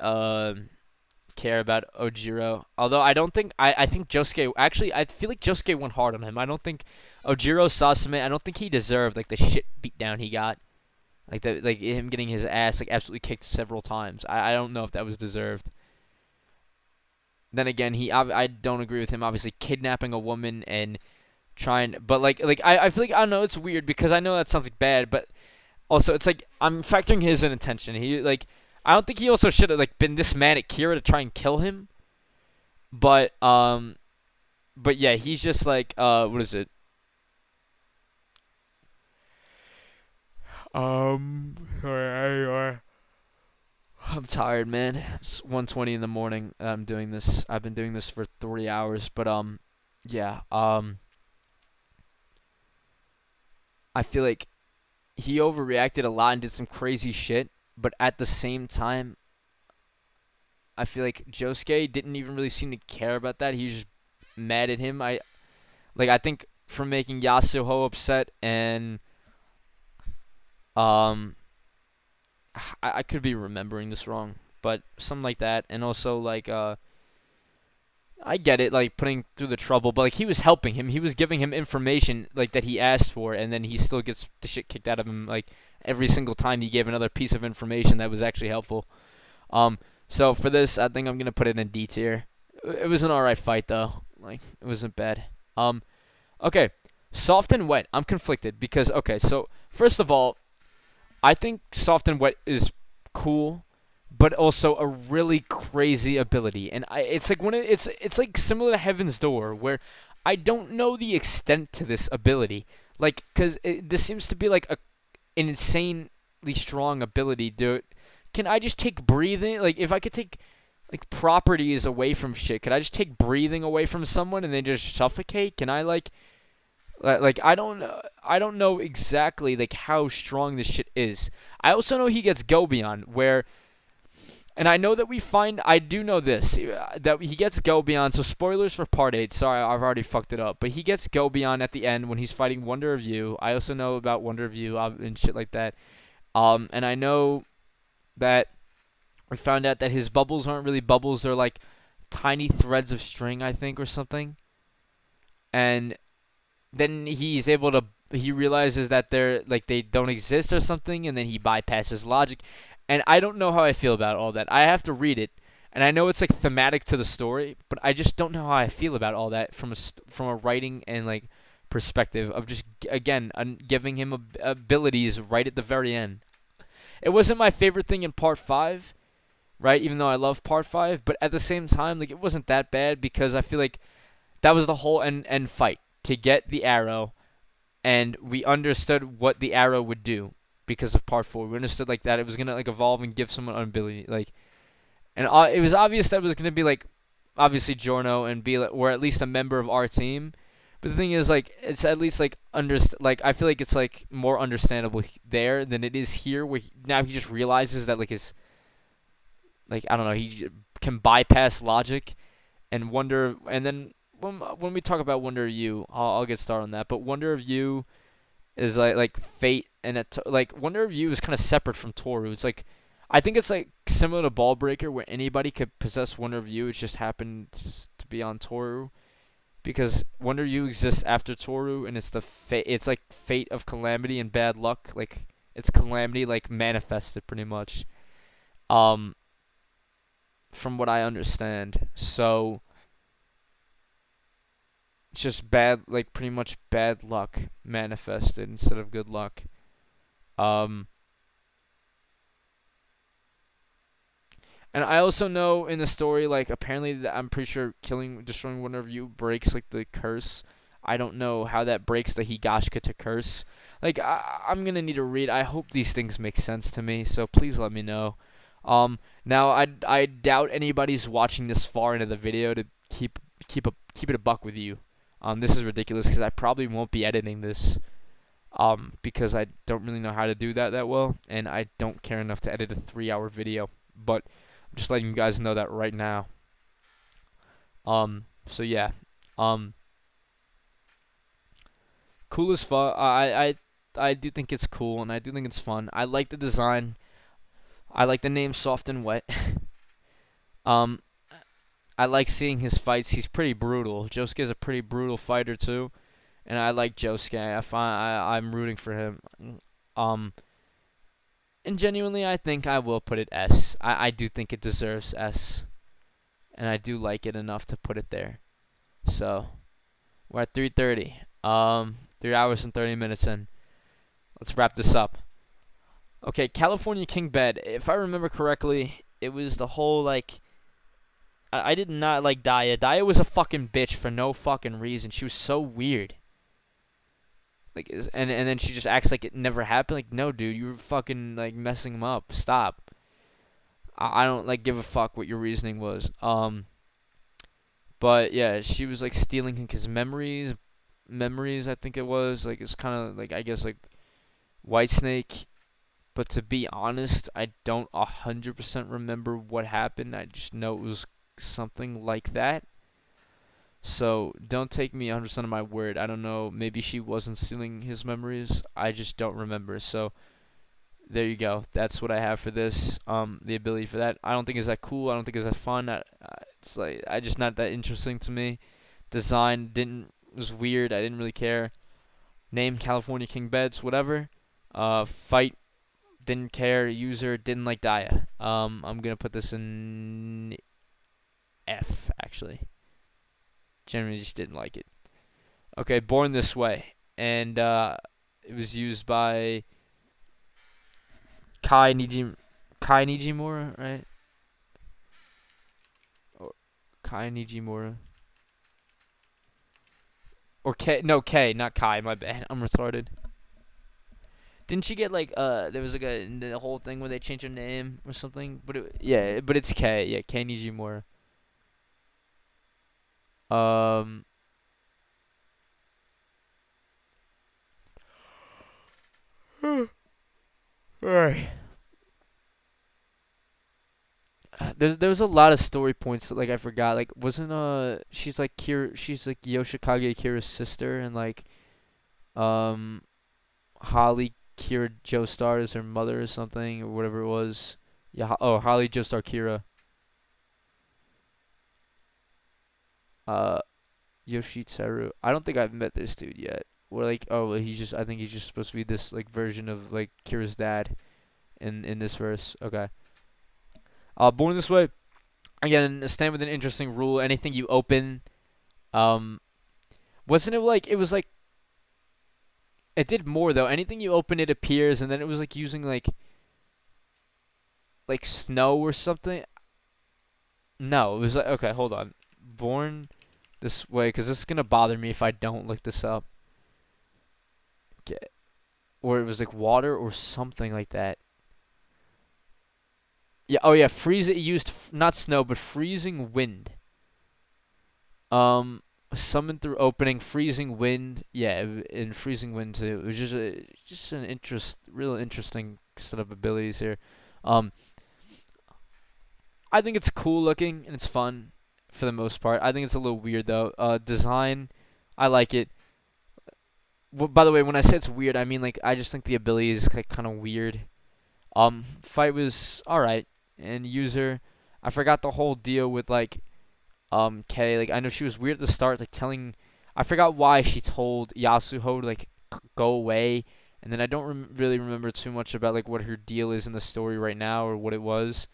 [SPEAKER 1] care about Ojiro. Although I think Josuke actually I feel like Josuke went hard on him. I don't think Ojiro Sasame. I don't think he deserved like the shit beat down he got. Like him getting his ass like absolutely kicked several times. I don't know if that was deserved. Then again, I don't agree with him obviously kidnapping a woman and trying, but I feel like I don't know, it's weird because I know that sounds like bad, but also it's like I'm factoring his intention. He like I don't think he also should have like been this mad at Kira to try and kill him, but yeah, he's just like what is it? Sorry, I'm tired, man. It's 1:20 in the morning. I'm doing this. I've been doing this for 3 hours, but yeah. I feel like he overreacted a lot and did some crazy shit, but at the same time, I feel like Josuke didn't even really seem to care about that. He was just mad at him. I think for making Yasuho upset and um I could be remembering this wrong, but something like that. And also I get it, like putting through the trouble, but like he was helping him. He was giving him information like that he asked for, and then he still gets the shit kicked out of him like every single time he gave another piece of information that was actually helpful. Um, so for this, I think I'm gonna put it in D tier. It was an alright fight though. Like it wasn't bad. Okay, soft and wet. I'm conflicted because okay, so first of all, I think soft and wet is cool, but also a really crazy ability. And it's like it's like similar to Heaven's Door, where I don't know the extent to this ability. Like, cause this seems to be like an insanely strong ability. Can I just take breathing? Like, if I could take like properties away from shit, could I just take breathing away from someone and then just suffocate? Can I I don't know exactly like how strong this shit is. I also know he gets Go Beyond where, and I know that I do know this that he gets Go Beyond. So spoilers for Part 8. Sorry, I've already fucked it up. But he gets Go Beyond at the end when he's fighting Wonder of You. I also know about Wonder of You and shit like that. And I know that we found out that his bubbles aren't really bubbles. They're like tiny threads of string, I think, or something. And then he realizes that they don't exist or something, and then he bypasses logic. And I don't know how I feel about all that. I have to read it, and I know it's like thematic to the story, but I just don't know how I feel about all that from a writing and like perspective of just again giving him abilities right at the very end. It wasn't my favorite thing in part 5, right? Even though I love part 5, but at the same time, like it wasn't that bad because I feel like that was the whole end fight to get the arrow, and we understood what the arrow would do because of part 4. We understood like that it was gonna like evolve and give someone an ability, like, and it was obvious that it was gonna be like obviously Giorno and be like, or at least a member of our team. But the thing is, like, it's at least like like I feel like it's like more understandable there than it is here, where now he just realizes that like his like I don't know, he can bypass logic and then when we talk about Wonder of You, I'll get started on that. But Wonder of You is like Fate and like Wonder of You is kind of separate from Toru. It's like I think it's like similar to Ball Breaker where anybody could possess Wonder of You. It just happened to be on Toru because Wonder of You exists after Toru and it's the it's like fate of calamity and bad luck. Like it's calamity like manifested pretty much. Um, from what I understand. So it's just bad, like pretty much bad luck manifested instead of good luck. Um, and I also know in the story, like apparently I'm pretty sure destroying one of you breaks like the curse. I don't know how that breaks the Higashikata curse. Like I'm gonna need to read. I hope these things make sense to me. So please let me know. Now I doubt anybody's watching this far into the video to keep it a buck with you. This is ridiculous because I probably won't be editing this. Because I don't really know how to do that well, and I don't care enough to edit a 3-hour video. But I'm just letting you guys know that right now. So yeah. Um, cool as fun. I do think it's cool, and I do think it's fun. I like the design. I like the name Soft and Wet. um, I like seeing his fights. He's pretty brutal. Josuke is a pretty brutal fighter too, and I like Josuke. I'm rooting for him. Um, and genuinely, I think I will put it S. I do think it deserves S, and I do like it enough to put it there. So we're at 3:30. 3 hours and 30 minutes in. Let's wrap this up. Okay, California King Bed. If I remember correctly, it was the whole like I did not like Daya. Daya was a fucking bitch for no fucking reason. She was so weird. Like and then she just acts like it never happened. Like no, dude, you were fucking like messing him up. Stop. I don't like give a fuck what your reasoning was. But yeah, she was like stealing his memories. I think it was like it's kind of like I guess like White Snake. But to be honest, I don't 100% remember what happened. I just know it was something like that. So don't take me 100% of my word. I don't know. Maybe she wasn't stealing his memories. I just don't remember. So there you go. That's what I have for this. The ability for that. I don't think it's that cool. I don't think it's that fun. It's like I just not that interesting to me. Design didn't was weird. I didn't really care. Name California King Beds, whatever. Fight didn't care. User didn't like Daya. I'm gonna put this in F actually. Generally just didn't like it. Okay, Born This Way, and it was used by Kai Nijimura, right? Or Kai Nijimura. Or K, no K, not Kai. My bad. I'm retarded. Didn't she get like there was like the whole thing where they changed her name or something? But it's K. Yeah, K Nijimura. Um. Alright. There was a lot of story points that like I forgot. Like wasn't she's like Yoshikage Kira's sister and like um Holly Kira Joestar is her mother or something or whatever it was. Yeah. Holly Joestar Kira. Uh, Yoshiteru. I don't think I've met this dude yet. Or like, oh, he's just. I think he's just supposed to be this like version of like Kira's dad in this verse. Okay. Born This Way. Again, stand with an interesting rule. Anything you open, um, wasn't it like it was like it did more though. Anything you open, it appears, and then it was like using like snow or something. No, it was like okay, hold on. Born This Way, because this is gonna bother me if I don't look this up. Okay. Or it was like water or something like that. Yeah. Oh yeah. Freeze. It used not snow, but freezing wind. Um, summoned through opening freezing wind. Yeah, in freezing wind too. It was just an real interesting set of abilities here. Um, I think it's cool looking and it's fun for the most part. I think it's a little weird though. Design, I like it. by the way, when I say it's weird, I mean like I just think the ability is like kind of weird. Fight was alright, and user, I forgot the whole deal with like Kay. Like I know she was weird at the start, like telling, I forgot why she told Yasuho to like go away, and then I don't really remember too much about like what her deal is in the story right now or what it was.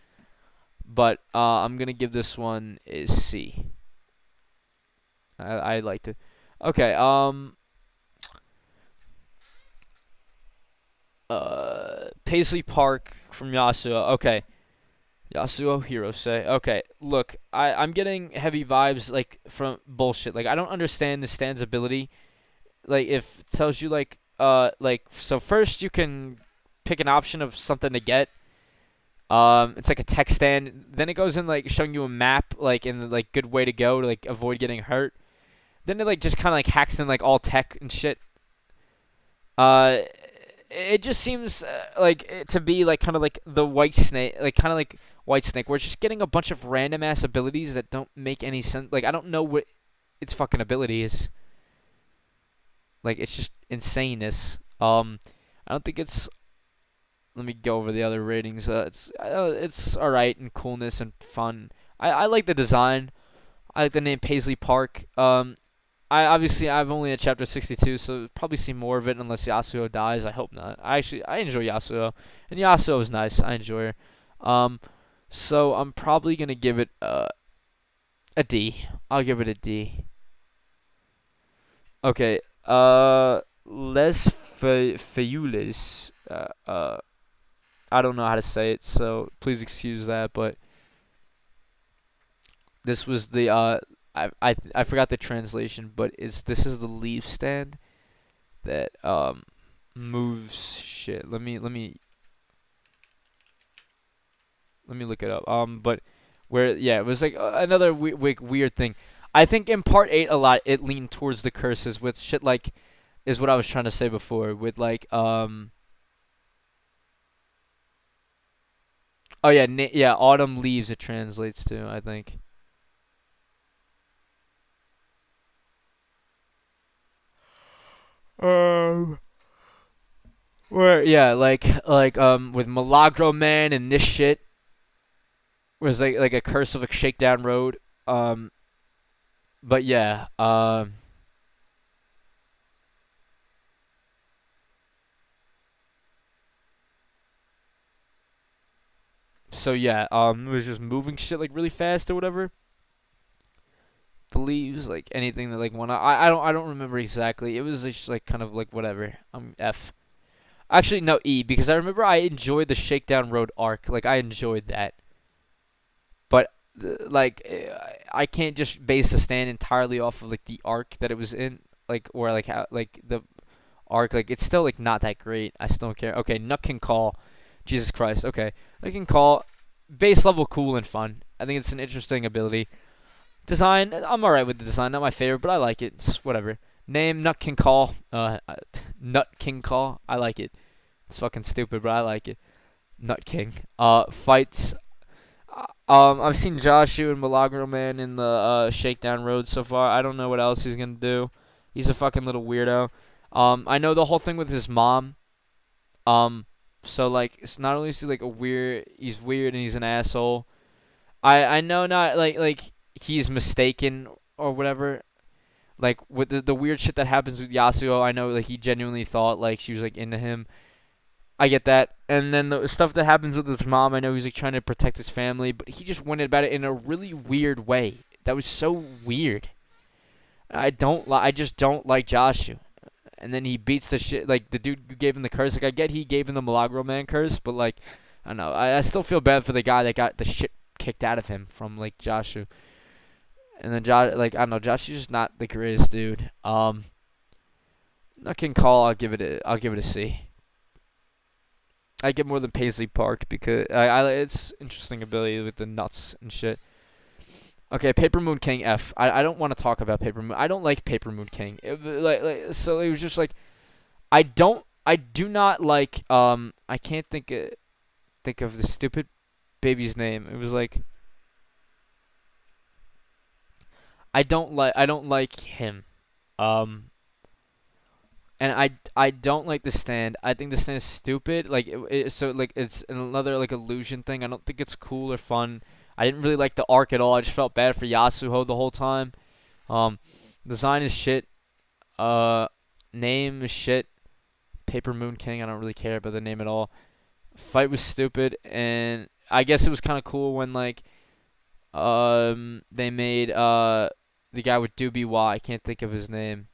[SPEAKER 1] But I'm gonna give this one a C. I liked it. Okay. Paisley Park from Yasuo. Okay. Yasuo Hirose. Okay, look, I'm getting heavy vibes like from bullshit. Like I don't understand the stand's ability. Like if it tells you like so first you can pick an option of something to get. It's like a tech stand. Then it goes in like showing you a map like in the like good way to go to like avoid getting hurt. Then it like just kind of like hacks in like all tech and shit. Uh, it just seems to be like kind of like the white snake, like kind of like white snake, where it's just getting a bunch of random ass abilities that don't make any sense. Like I don't know what its fucking ability is. Like it's just insaneness. I don't think it's. Let me go over the other ratings. It's all right and coolness and fun. I like the design. I like the name Paisley Park. I've only at chapter 62, so probably see more of it unless Yasuo dies. I hope not. I enjoy Yasuo, and Yasuo is nice. I enjoy her. Um, so I'm probably gonna give it a D. I'll give it a D. Okay. Les Feuilles. I don't know how to say it, so please excuse that. But this was the I forgot the translation, but this is the leaf stand that moves shit. Let me look it up. But where yeah, it was like another weird thing. I think in part 8 a lot it leaned towards the curses with shit like is what I was trying to say before with like oh yeah, yeah, autumn leaves it translates to, I think. Um where yeah, with Milagro Man and this shit was like a curse of a shakedown road. Um but yeah, so yeah, it was just moving shit like really fast or whatever. The leaves, like anything that like one. I don't remember exactly. It was just like kind of like whatever. F. Actually no E because I remember I enjoyed the Shakedown Road arc. Like I enjoyed that. But I can't just base a stand entirely off of like the arc that it was in, like or like how like the arc. Like it's still like not that great. I still don't care. Okay, Nut can call. Jesus Christ. Okay, I can call. Base level cool and fun. I think it's an interesting ability. Design, I'm alright with the design. Not my favorite, but I like it. It's whatever. Name, Nut King Call. Nut King Call. I like it. It's fucking stupid, but I like it. Nut King. Fights. I've seen Joshua and Milagro Man in the Shakedown Road so far. I don't know what else he's gonna do. He's a fucking little weirdo. I know the whole thing with his mom. Um, so like, it's not only is he like he's weird and he's an asshole. I know not like he's mistaken or whatever. Like with the weird shit that happens with Yasuo, I know like he genuinely thought like she was like into him. I get that. And then the stuff that happens with his mom, I know he's like trying to protect his family, but he just went about it in a really weird way. That was so weird. I just don't like Joshua. And then he beats the shit like the dude who gave him the curse. Like I get he gave him the Milagro Man curse, but like I don't know. I still feel bad for the guy that got the shit kicked out of him from like Joshua. And then Josh, like I don't know, Josh is just not the greatest dude. I can call. I'll give it a C. I get more than Paisley Park because it's interesting ability with the nuts and shit. Okay, Paper Moon King F. I don't want to talk about Paper Moon. I don't like Paper Moon King. So it was just like I do not like I can't think of the stupid baby's name. It was like I don't like him. Um And I don't like the stand. I think the stand is stupid. Like so like it's another like illusion thing. I don't think it's cool or fun. I didn't really like the arc at all. I just felt bad for Yasuho the whole time. Um, design is shit. Uh, name is shit. Paper Moon King. I don't really care about the name at all. Fight was stupid, and I guess it was kind of cool when like they made the guy with Doobie Wah. I can't think of his name.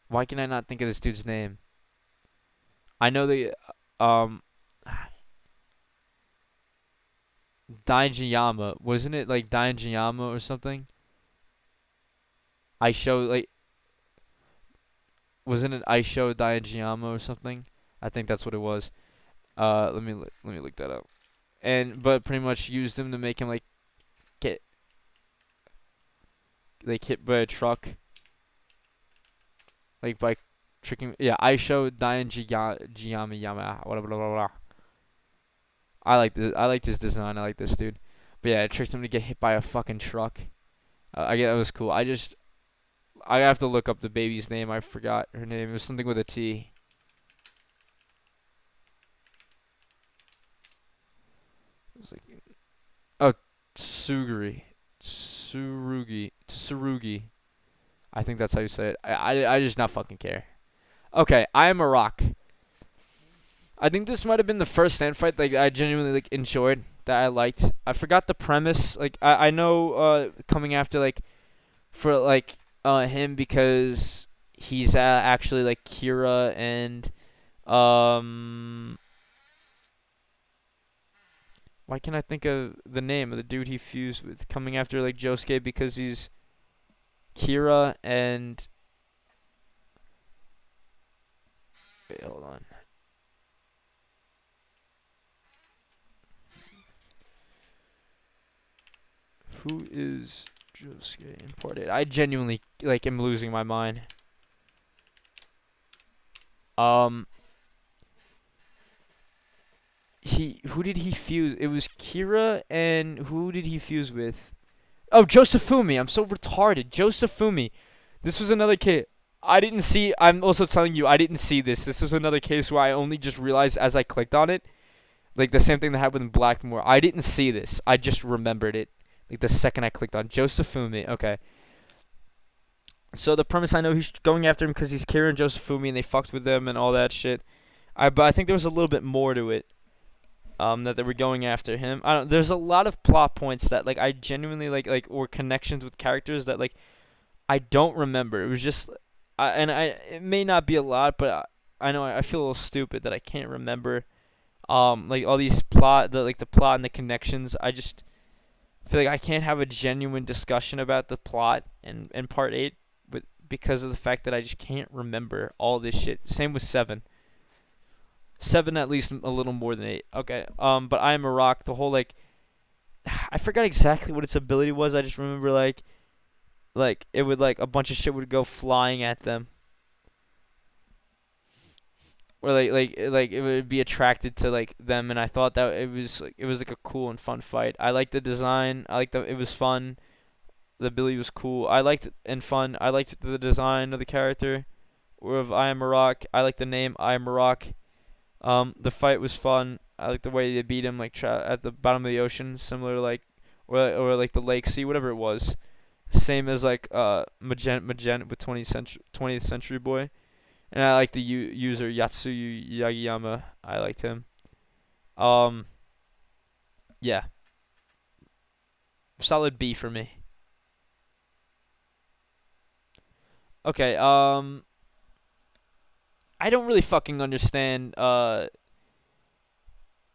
[SPEAKER 1] Why can I not think of this dude's name? I know the um Daijiyama, wasn't it like Daijiyama or something? I show like wasn't it I show Daijiyama or something? I think that's what it was. Let me look that up. And but pretty much used him to make him like get like hit by a truck, like by tricking. Yeah, I show Daijiyama Yama whatever blah, blah, blah. I like this design. I like this dude. But yeah, it tricked him to get hit by a fucking truck. I get that was cool. I have to look up the baby's name. I forgot her name. It was something with a T. It was like oh Tsurugi. I think that's how you say it. I just not fucking care. Okay, I am a rock. I think this might have been the first stand fight like I genuinely like enjoyed that I liked. I forgot the premise. Like I know coming after like for like him because he's actually like Kira and um why can't I think of the name of the dude he fused with coming after like Josuke because he's Kira and wait, hold on. Who is Josuke in Part 8? I genuinely like am losing my mind. Um who did he fuse? It was Kira and who did he fuse with? Oh, Josefumi. I'm so retarded. Josefumi. This was another case. I didn't see. I'm also telling you, I didn't see this. This was another case where I only just realized as I clicked on it. Like the same thing that happened in Blackmore. I didn't see this. I just remembered it. Like the second I clicked on Josefumi. Okay. So the premise, I know he's going after him because he's Kira and Josefumi and they fucked with them and all that shit. But I think there was a little bit more to it. That they were going after him. I don't. There's a lot of plot points that like I genuinely like or connections with characters that like I don't remember. It was just, it may not be a lot, but I know I feel a little stupid that I can't remember. Like all these the plot and the connections. I just feel like I can't have a genuine discussion about the plot in part 8, but because of the fact that I just can't remember all this shit. Same with 7. 7 at least a little more than 8. Okay. But I am a rock. The whole like, I forgot exactly what its ability was. I just remember like it would like a bunch of shit would go flying at them, or like it would be attracted to like them, and I thought that it was like a cool and fun fight. I liked the design. I liked it was fun. The ability was cool. I liked it and fun. I liked the design of the character, or of I Am a Rock. I liked the name I Am a Rock. The fight was fun. I liked the way they beat him like at the bottom of the ocean, similar to like or like the lake sea, whatever it was. Same as like Magent with 20th Century Boy, and I like the user Yatsuyu Yagiyama. I liked him. Um, yeah, solid B for me. Okay. I don't really fucking understand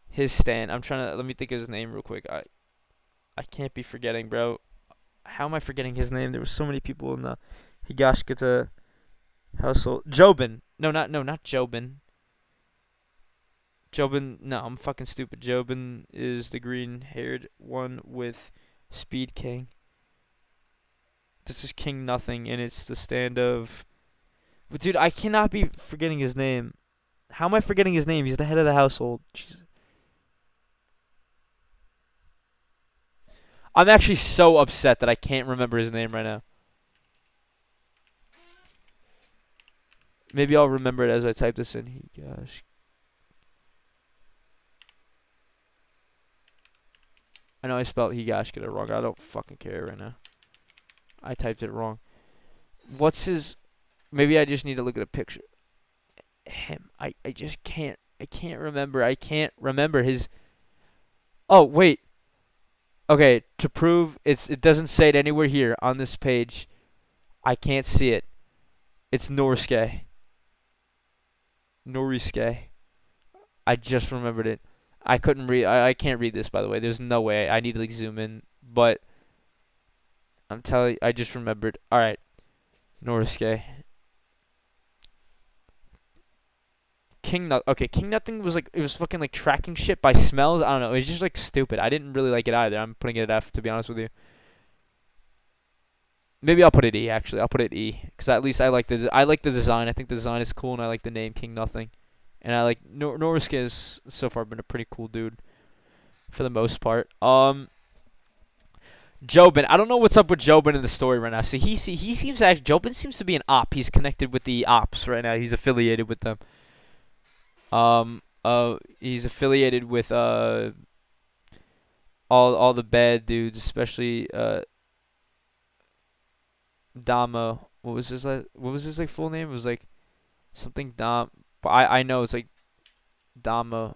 [SPEAKER 1] his stand. I'm trying to let me think of his name real quick. I can't be forgetting, bro. How am I forgetting his name? There were so many people in the Higashikata household. Jobin. No, not Jobin. Jobin, no, I'm fucking stupid. Jobin is the green-haired one with Speed King. This is King Nothing, and it's the stand of. But dude, I cannot be forgetting his name. How am I forgetting his name? He's the head of the household. Jeez. I'm actually so upset that I can't remember his name right now. Maybe I'll remember it as I type this in. Gosh. I know I spelled Higashikata wrong. I don't fucking care right now. I typed it wrong. What's his... Maybe I just need to look at a picture. Him. I just can't... I can't remember. I can't remember his... Oh, wait. Okay, to prove it doesn't say it anywhere here on this page. I can't see it. It's Norisuke. Norisuke. I just remembered it. I couldn't read. I can't read this, by the way. There's no way. I need to like zoom in. But I'm telling you, I just remembered. All right, Norisuke. King Nut. Okay, King Nothing was like it was fucking like tracking shit by smells. I don't know. It was just like stupid. I didn't really like it either. I'm putting it at F to be honest with you. Maybe I'll put it E actually. I'll put it E because at least I like the design. I think the design is cool and I like the name King Nothing. And I like Norisuke has so far been a pretty cool dude for the most part. Jobin, I don't know what's up with Jobin in the story right now. So he seems to actually Jobin seems to be an op. He's connected with the ops right now. He's affiliated with them. He's affiliated with all the bad dudes, especially Damo. What was his like full name? It was like something Dom. But I know it's like Damo.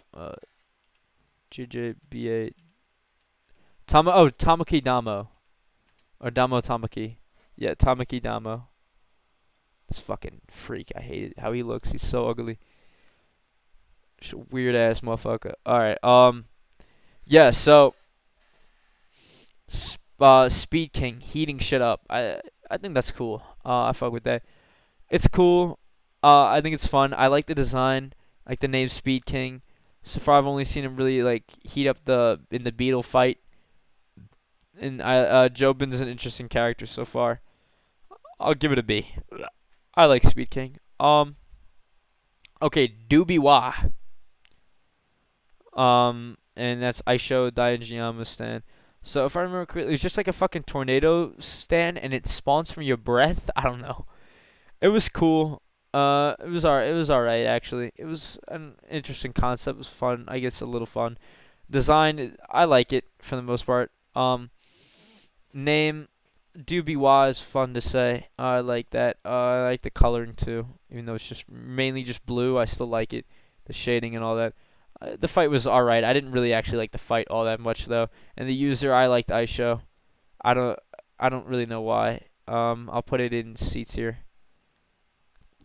[SPEAKER 1] JJBA. Tamaki Damo. Or Damo Tamaki. Yeah, Tamaki Damo. This fucking freak. I hate it. How he looks. He's so ugly. Just a weird ass motherfucker. Alright, yeah, so Speed King heating shit up. I think that's cool. I fuck with that. It's cool. I think it's fun. I like the design. I like the name Speed King. So far I've only seen him really like heat up in the Beetle fight. And Jobin's an interesting character so far. I'll give it a B. I like Speed King. Okay, Doobie Wah. And that's Aisho Daijiyama stand. So if I remember correctly, it's just like a fucking tornado stand, and it spawns from your breath. I don't know. It was cool. It was alright. It was alright actually. It was an interesting concept. It was fun. I guess a little fun. Design, I like it for the most part. Name, Doobie Wah is fun to say. I like that. I like the coloring too, even though it's just mainly just blue. I still like it, the shading and all that. The fight was alright. I didn't really actually like the fight all that much though. And the user, I liked Aisho. I don't really know why. I'll put it in seats here.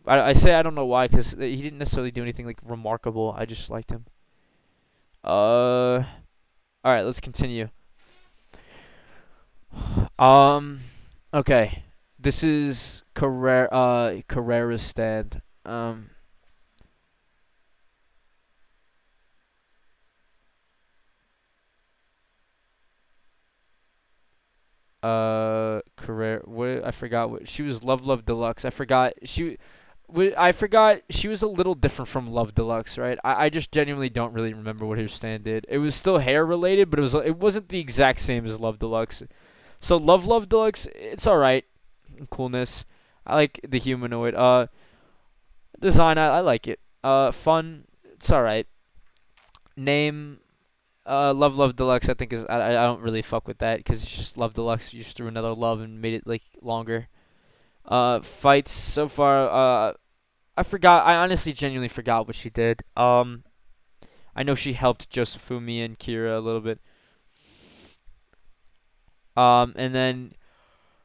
[SPEAKER 1] I say I don't know why because he didn't necessarily do anything like remarkable. I just liked him. All right, let's continue. Okay. This is Carrera's stand. Carrera. What I forgot what she was. Love Deluxe. I forgot she was a little different from Love Deluxe, right? I just genuinely don't really remember what her stand did. It was still hair related, but it wasn't the exact same as Love Deluxe. So Love Deluxe, it's alright. Coolness. I like the humanoid. Design, I like it. Fun, it's alright. Name, Love Deluxe, I think I don't really fuck with that because it's just Love Deluxe. You just threw another love and made it like longer. Fights so far, I forgot. I honestly genuinely forgot what she did. I know she helped Josefumi and Kira a little bit. And then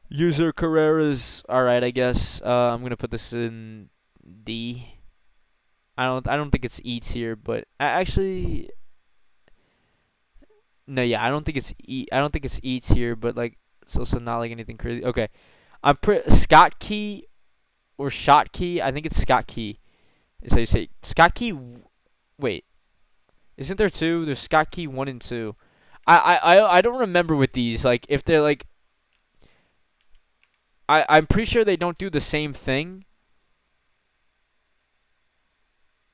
[SPEAKER 1] user Carrera's alright, I guess. I'm gonna put this in D. I don't think it's E tier, but actually, no, yeah, I don't think it's E. I don't think it's E tier, but like it's also not like anything crazy. Okay, Scott Key or Shot Key. I think it's Scott Key. Is how you say Scott Key. Wait, isn't there two? There's Scott Key 1 and 2. I don't remember with these. Like if they're like, I'm pretty sure they don't do the same thing.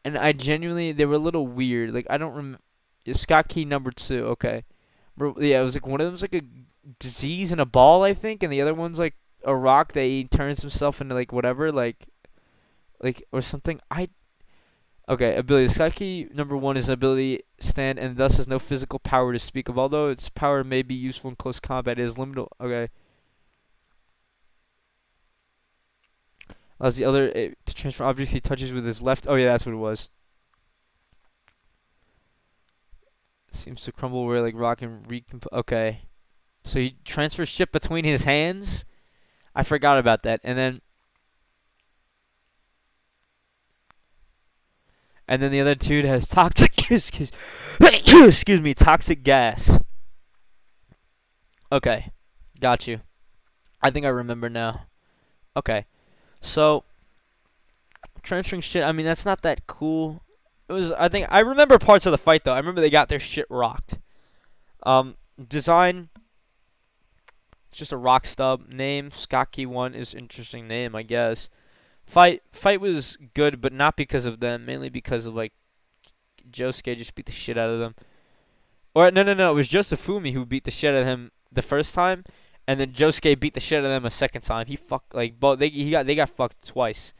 [SPEAKER 1] And I genuinely, they were a little weird. Like I don't remember. Scott Key number 2. Okay. Yeah, it was like one of them was like a disease in a ball, I think, and the other one's like a rock that he turns himself into like whatever, like like or something. Okay, ability. Skyki number one is ability stand and thus has no physical power to speak of. Although its power may be useful in close combat, it is limited. Okay. Allows the other to transfer objects he touches with his left. Oh yeah, that's what it was. Seems to crumble where like rock and recompose. Okay. So he transfers shit between his hands. I forgot about that. And then the other dude has toxic excuse me, toxic gas. Okay. Got you. I think I remember now. Okay. So transferring shit, I mean that's not that cool. I think I remember parts of the fight though. I remember they got their shit rocked. Design, it's just a rock stub. Name, Skaki 1 is interesting name, I guess. Fight was good, but not because of them, mainly because of like Josuke just beat the shit out of them. Or no, it was Josefumi who beat the shit out of him the first time, and then Josuke beat the shit out of them a second time. He fucked like both. They got fucked twice.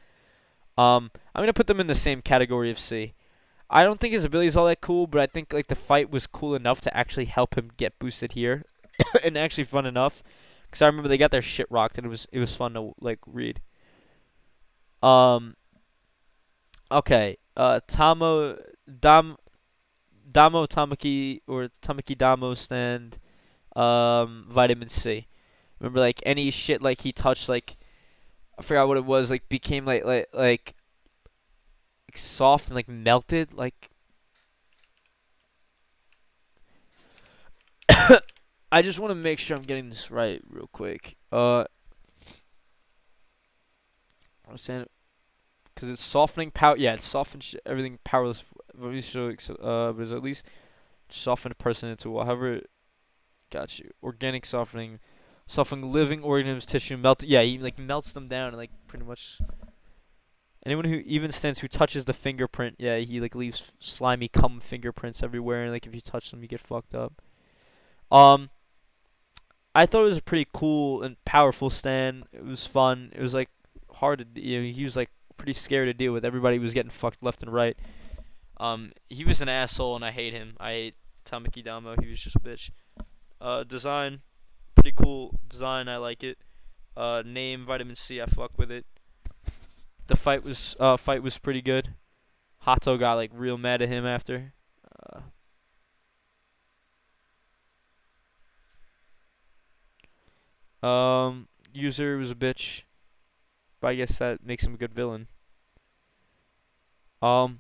[SPEAKER 1] I'm gonna put them in the same category of C. I don't think his ability is all that cool, but I think like the fight was cool enough to actually help him get boosted here, and actually fun enough. Cause I remember they got their shit rocked, and it was fun to like read. Um. Okay. Damo Tamaki or Tamaki Damo stand. Vitamin C. Remember like any shit like he touched like I forgot what it was like became like soft and like melted like. I just want to make sure I'm getting this right real quick. I'm saying because it's softening power. Yeah, it's softened everything powerless. But it's at least soften a person into however. Got you. Organic softening living organisms, tissue, melt. Yeah, he like melts them down and like pretty much. Anyone who even stands who touches the fingerprint, yeah, he like leaves slimy cum fingerprints everywhere, and like if you touch them, you get fucked up. Um, I thought it was a pretty cool and powerful stand. It was fun. It was like hard to, he was like pretty scary to deal with. Everybody was getting fucked left and right. He was an asshole, and I hate him. I hate Tamaki Damo. He was just a bitch. Design, pretty cool design. I like it. Name Vitamin C. I fuck with it. The fight was pretty good. Hato got like real mad at him after. User was a bitch, but I guess that makes him a good villain. So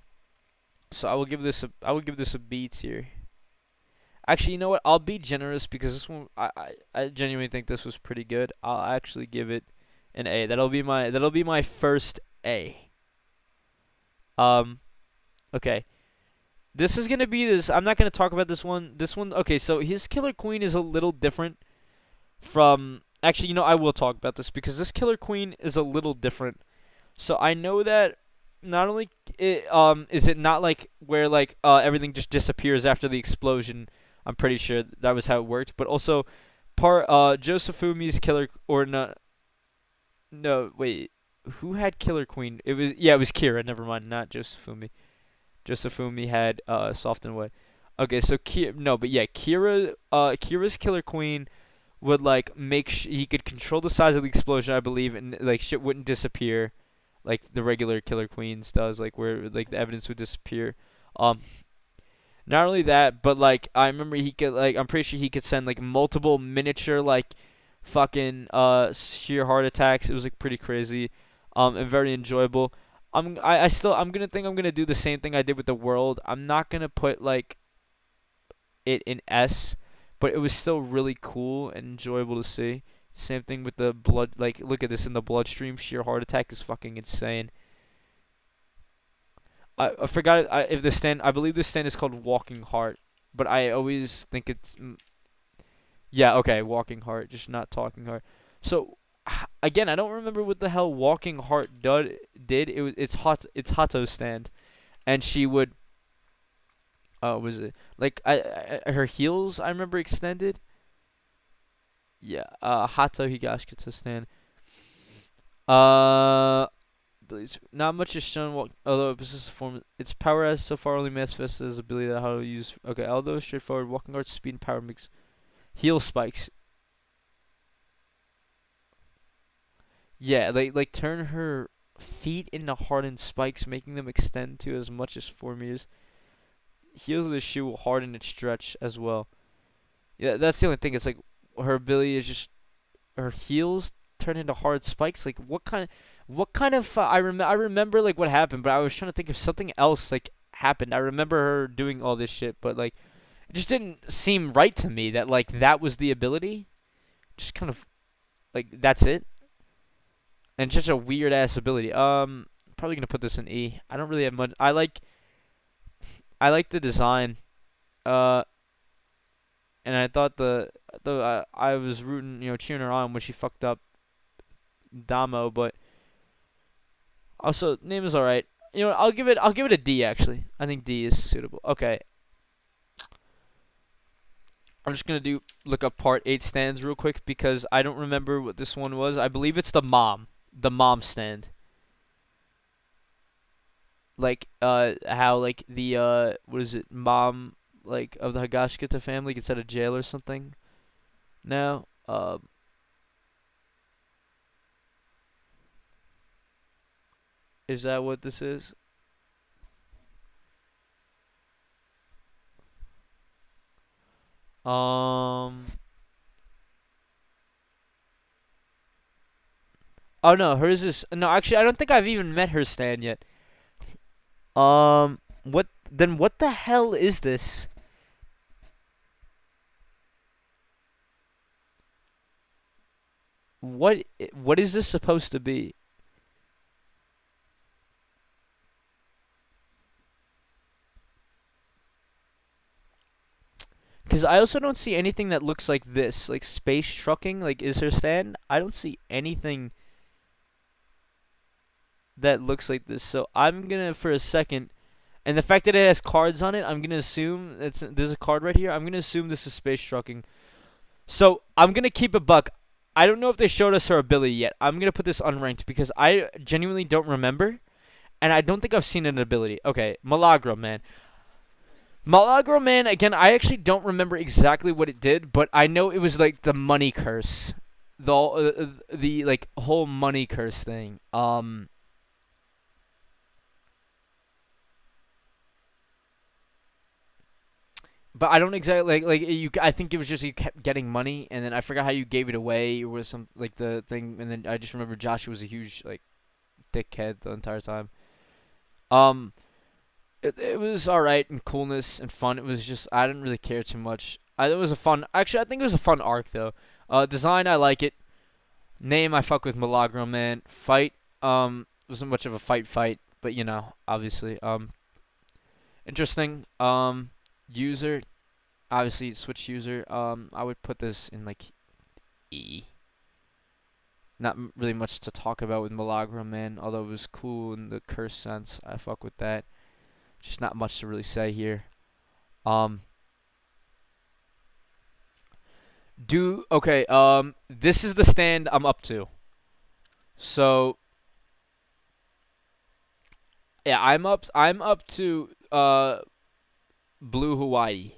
[SPEAKER 1] I will give this a B tier. Actually, you know what? I'll be generous because this one I genuinely think this was pretty good. I'll actually give it an A. That'll be my first A. Okay. This is gonna be this. I'm not gonna talk about this one. This one. Okay, so his Killer Queen is a little different from. Actually, I will talk about this because this Killer Queen is a little different. So I know that not only is it not like where like everything just disappears after the explosion. I'm pretty sure that was how it worked, but also Josefumi's Killer or not. No, wait. Who had Killer Queen? It was Kira. Never mind, not Josefumi. Josefumi had Soft and Wet. Okay, so Kira's Killer Queen would like he could control the size of the explosion, I believe, and like shit wouldn't disappear like the regular Killer Queens does, like where like the evidence would disappear. Not only that, but like I remember he could like I'm pretty sure he could send like multiple miniature like fucking sheer heart attacks. It was like pretty crazy, and very enjoyable. I'm gonna do the same thing I did with the world. I'm not gonna put like it in S, but it was still really cool and enjoyable to see. Same thing with the blood. Like look at this in the bloodstream. Sheer heart attack is fucking insane. I forgot if the stand. I believe the stand is called Walking Heart, but I always think it's yeah. Okay, Walking Heart, just not Talking Heart. So again, I don't remember what the hell Walking Heart did. It's Hato's stand, and she would. Was it like her heels? I remember extended. Yeah. Hato Higashikata stand. The abilities. Not much is shown, although it possesses a form. Its power has so far only manifested as ability that how to use. Okay, although straightforward, walking arts, speed, and power mix. Heal spikes. Yeah, like turn her feet into hardened spikes, making them extend to as much as 4 meters. Heels of the shoe will harden and stretch as well. Yeah, that's the only thing. It's like her ability is just her heels turn into hard spikes. Like what kind of I remember like what happened, but I was trying to think if something else like happened. I remember her doing all this shit, but like it just didn't seem right to me that like that was the ability. Just kind of like that's it. And just a weird ass ability. Probably gonna put this in E. I don't really have much. I like the design. Uh, and I thought I was rooting, cheering her on when she fucked up Damo, but also name is alright. I'll give it a D actually. I think D is suitable. Okay, I'm just gonna look up part 8 stands real quick because I don't remember what this one was. I believe it's the mom stand. Like how like the what is it, mom like of the Higashikata family gets out of jail or something. Now, is that what this is? Um. Oh no, hers is no. Actually, I don't think I've even met her stand yet. What then? What the hell is this? What is this supposed to be? Because I also don't see anything that looks like this, like space trucking. Like, is her stand? I don't see anything that looks like this. So I'm gonna, for a second, and the fact that it has cards on it, I'm gonna assume there's a card right here. I'm gonna assume this is space trucking. So I'm gonna keep a buck. I don't know if they showed us her ability yet. I'm gonna put this unranked because I genuinely don't remember, and I don't think I've seen an ability. Okay, Milagro man. Milagro man again. I actually don't remember exactly what it did, but I know it was like the money curse, the like whole money curse thing. But I don't exactly like you. I think it was just you kept getting money, and then I forgot how you gave it away. Or was some like the thing, and then I just remember Josh was a huge like dickhead the entire time. Um, it was all right and coolness and fun. It was just I didn't really care too much. It was a fun. Actually, I think it was a fun arc though. Design I like it. Name I fuck with Milagro man. Fight wasn't much of a fight, but obviously interesting. User obviously switch user. I would put this in like E. Not really much to talk about with Milagro man, although it was cool in the curse sense. I fuck with that. Just not much to really say here. Um, do okay. This is the stand I'm up to. So yeah, I'm up to Blue Hawaii.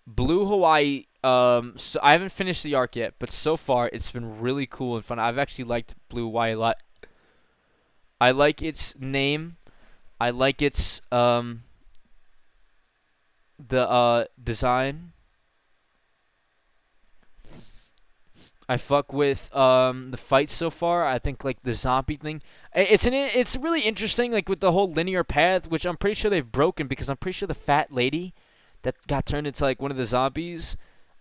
[SPEAKER 1] Blue Hawaii. So I haven't finished the arc yet, but so far it's been really cool and fun. I've actually liked Blue Hawaii a lot. I like its name. I like its the design. I fuck with the fight so far. I think like the zombie thing. It's really interesting like with the whole linear path, which I'm pretty sure they've broken because I'm pretty sure the fat lady that got turned into like one of the zombies.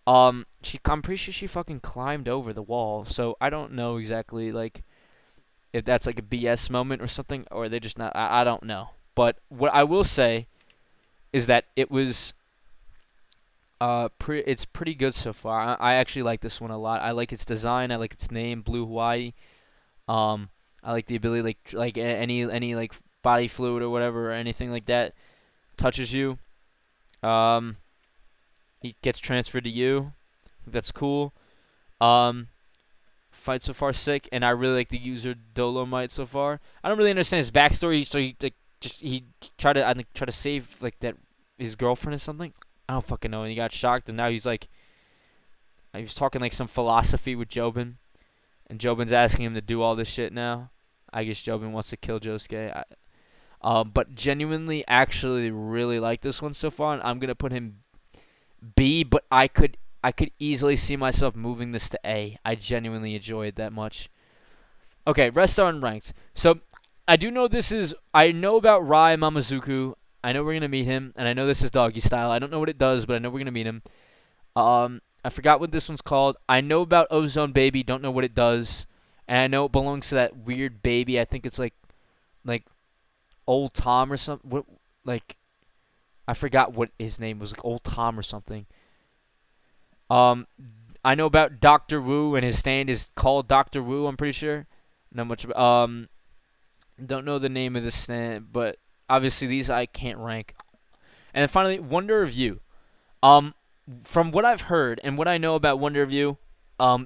[SPEAKER 1] I'm pretty sure she fucking climbed over the wall. So I don't know exactly like if that's like a BS moment or something, or they just not. I don't know. But what I will say is that it's pretty good so far. I actually like this one a lot. I like its design. I like its name, Blue Hawaii. Um, I like the ability, like any like body fluid or whatever or anything like that touches you. Um, it gets transferred to you. That's cool. Um, fight so far sick, and I really like the user Dolomite so far. I don't really understand his backstory. So he tried to, I think, try to save like that his girlfriend or something. I don't fucking know. And he got shocked, and now he's like, he was talking like some philosophy with Jobin, and Jobin's asking him to do all this shit now. I guess Jobin wants to kill Josuke. But genuinely, actually, really like this one so far, and I'm gonna put him B. But I could easily see myself moving this to A. I genuinely enjoy it that much. Okay, rest are unranked. So I do know this is. I know about Rai Mamazuku. I know we're gonna meet him, and I know this is doggy style. I don't know what it does, but I know we're gonna meet him. I forgot what this one's called. I know about Ozone Baby. Don't know what it does, and I know it belongs to that weird baby. I think it's like Old Tom or something. What, like, I forgot what his name was, like Old Tom or something. I know about Dr. Wu, and his stand is called Dr. Wu. I'm pretty sure. Not much. Don't know the name of the stand, but obviously these I can't rank. And then finally, Wonder Review. From what I've heard and what I know about Wonder Review, I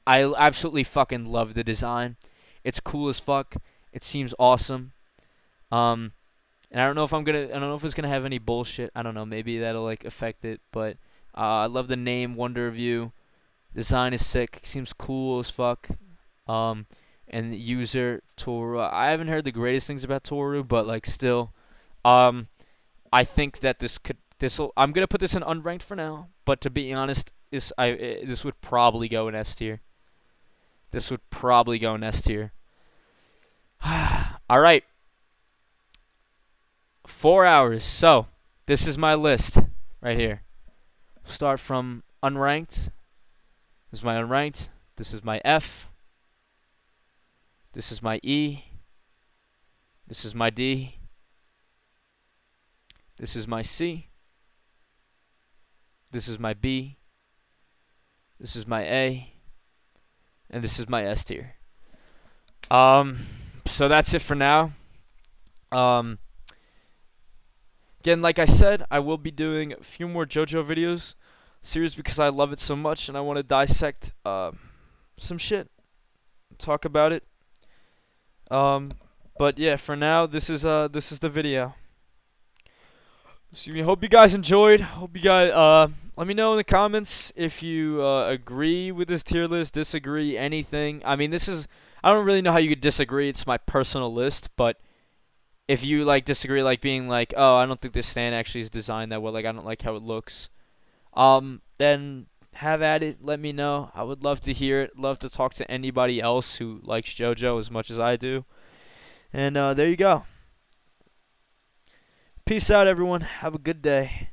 [SPEAKER 1] absolutely fucking love the design. It's cool as fuck. It seems awesome. And I don't know if I don't know if it's gonna have any bullshit. I don't know. Maybe that'll like affect it. But I love the name Wonder Review. Design is sick. Seems cool as fuck. And the user Toru. I haven't heard the greatest things about Toru, but like still, I think that this'll. I'm gonna put this in unranked for now. But to be honest, this would probably go in S tier. This would probably go in S tier. All right. 4 hours. So, this is my list right here. Start from unranked. This is my unranked. This is my F. This is my E. This is my D. This is my C. This is my B. This is my A. And this is my S tier. So that's it for now. Again, like I said, I will be doing a few more JoJo videos series because I love it so much and I want to dissect some shit, talk about it. But yeah, for now, this is the video. So I hope you guys enjoyed. Hope you guys let me know in the comments if you agree with this tier list, disagree, anything. I mean, I don't really know how you could disagree. It's my personal list, but if you like disagree, like being like, oh, I don't think this stand actually is designed that well, like I don't like how it looks, then have at it. Let me know. I would love to hear it. Love to talk to anybody else who likes JoJo as much as I do. And there you go. Peace out, everyone. Have a good day.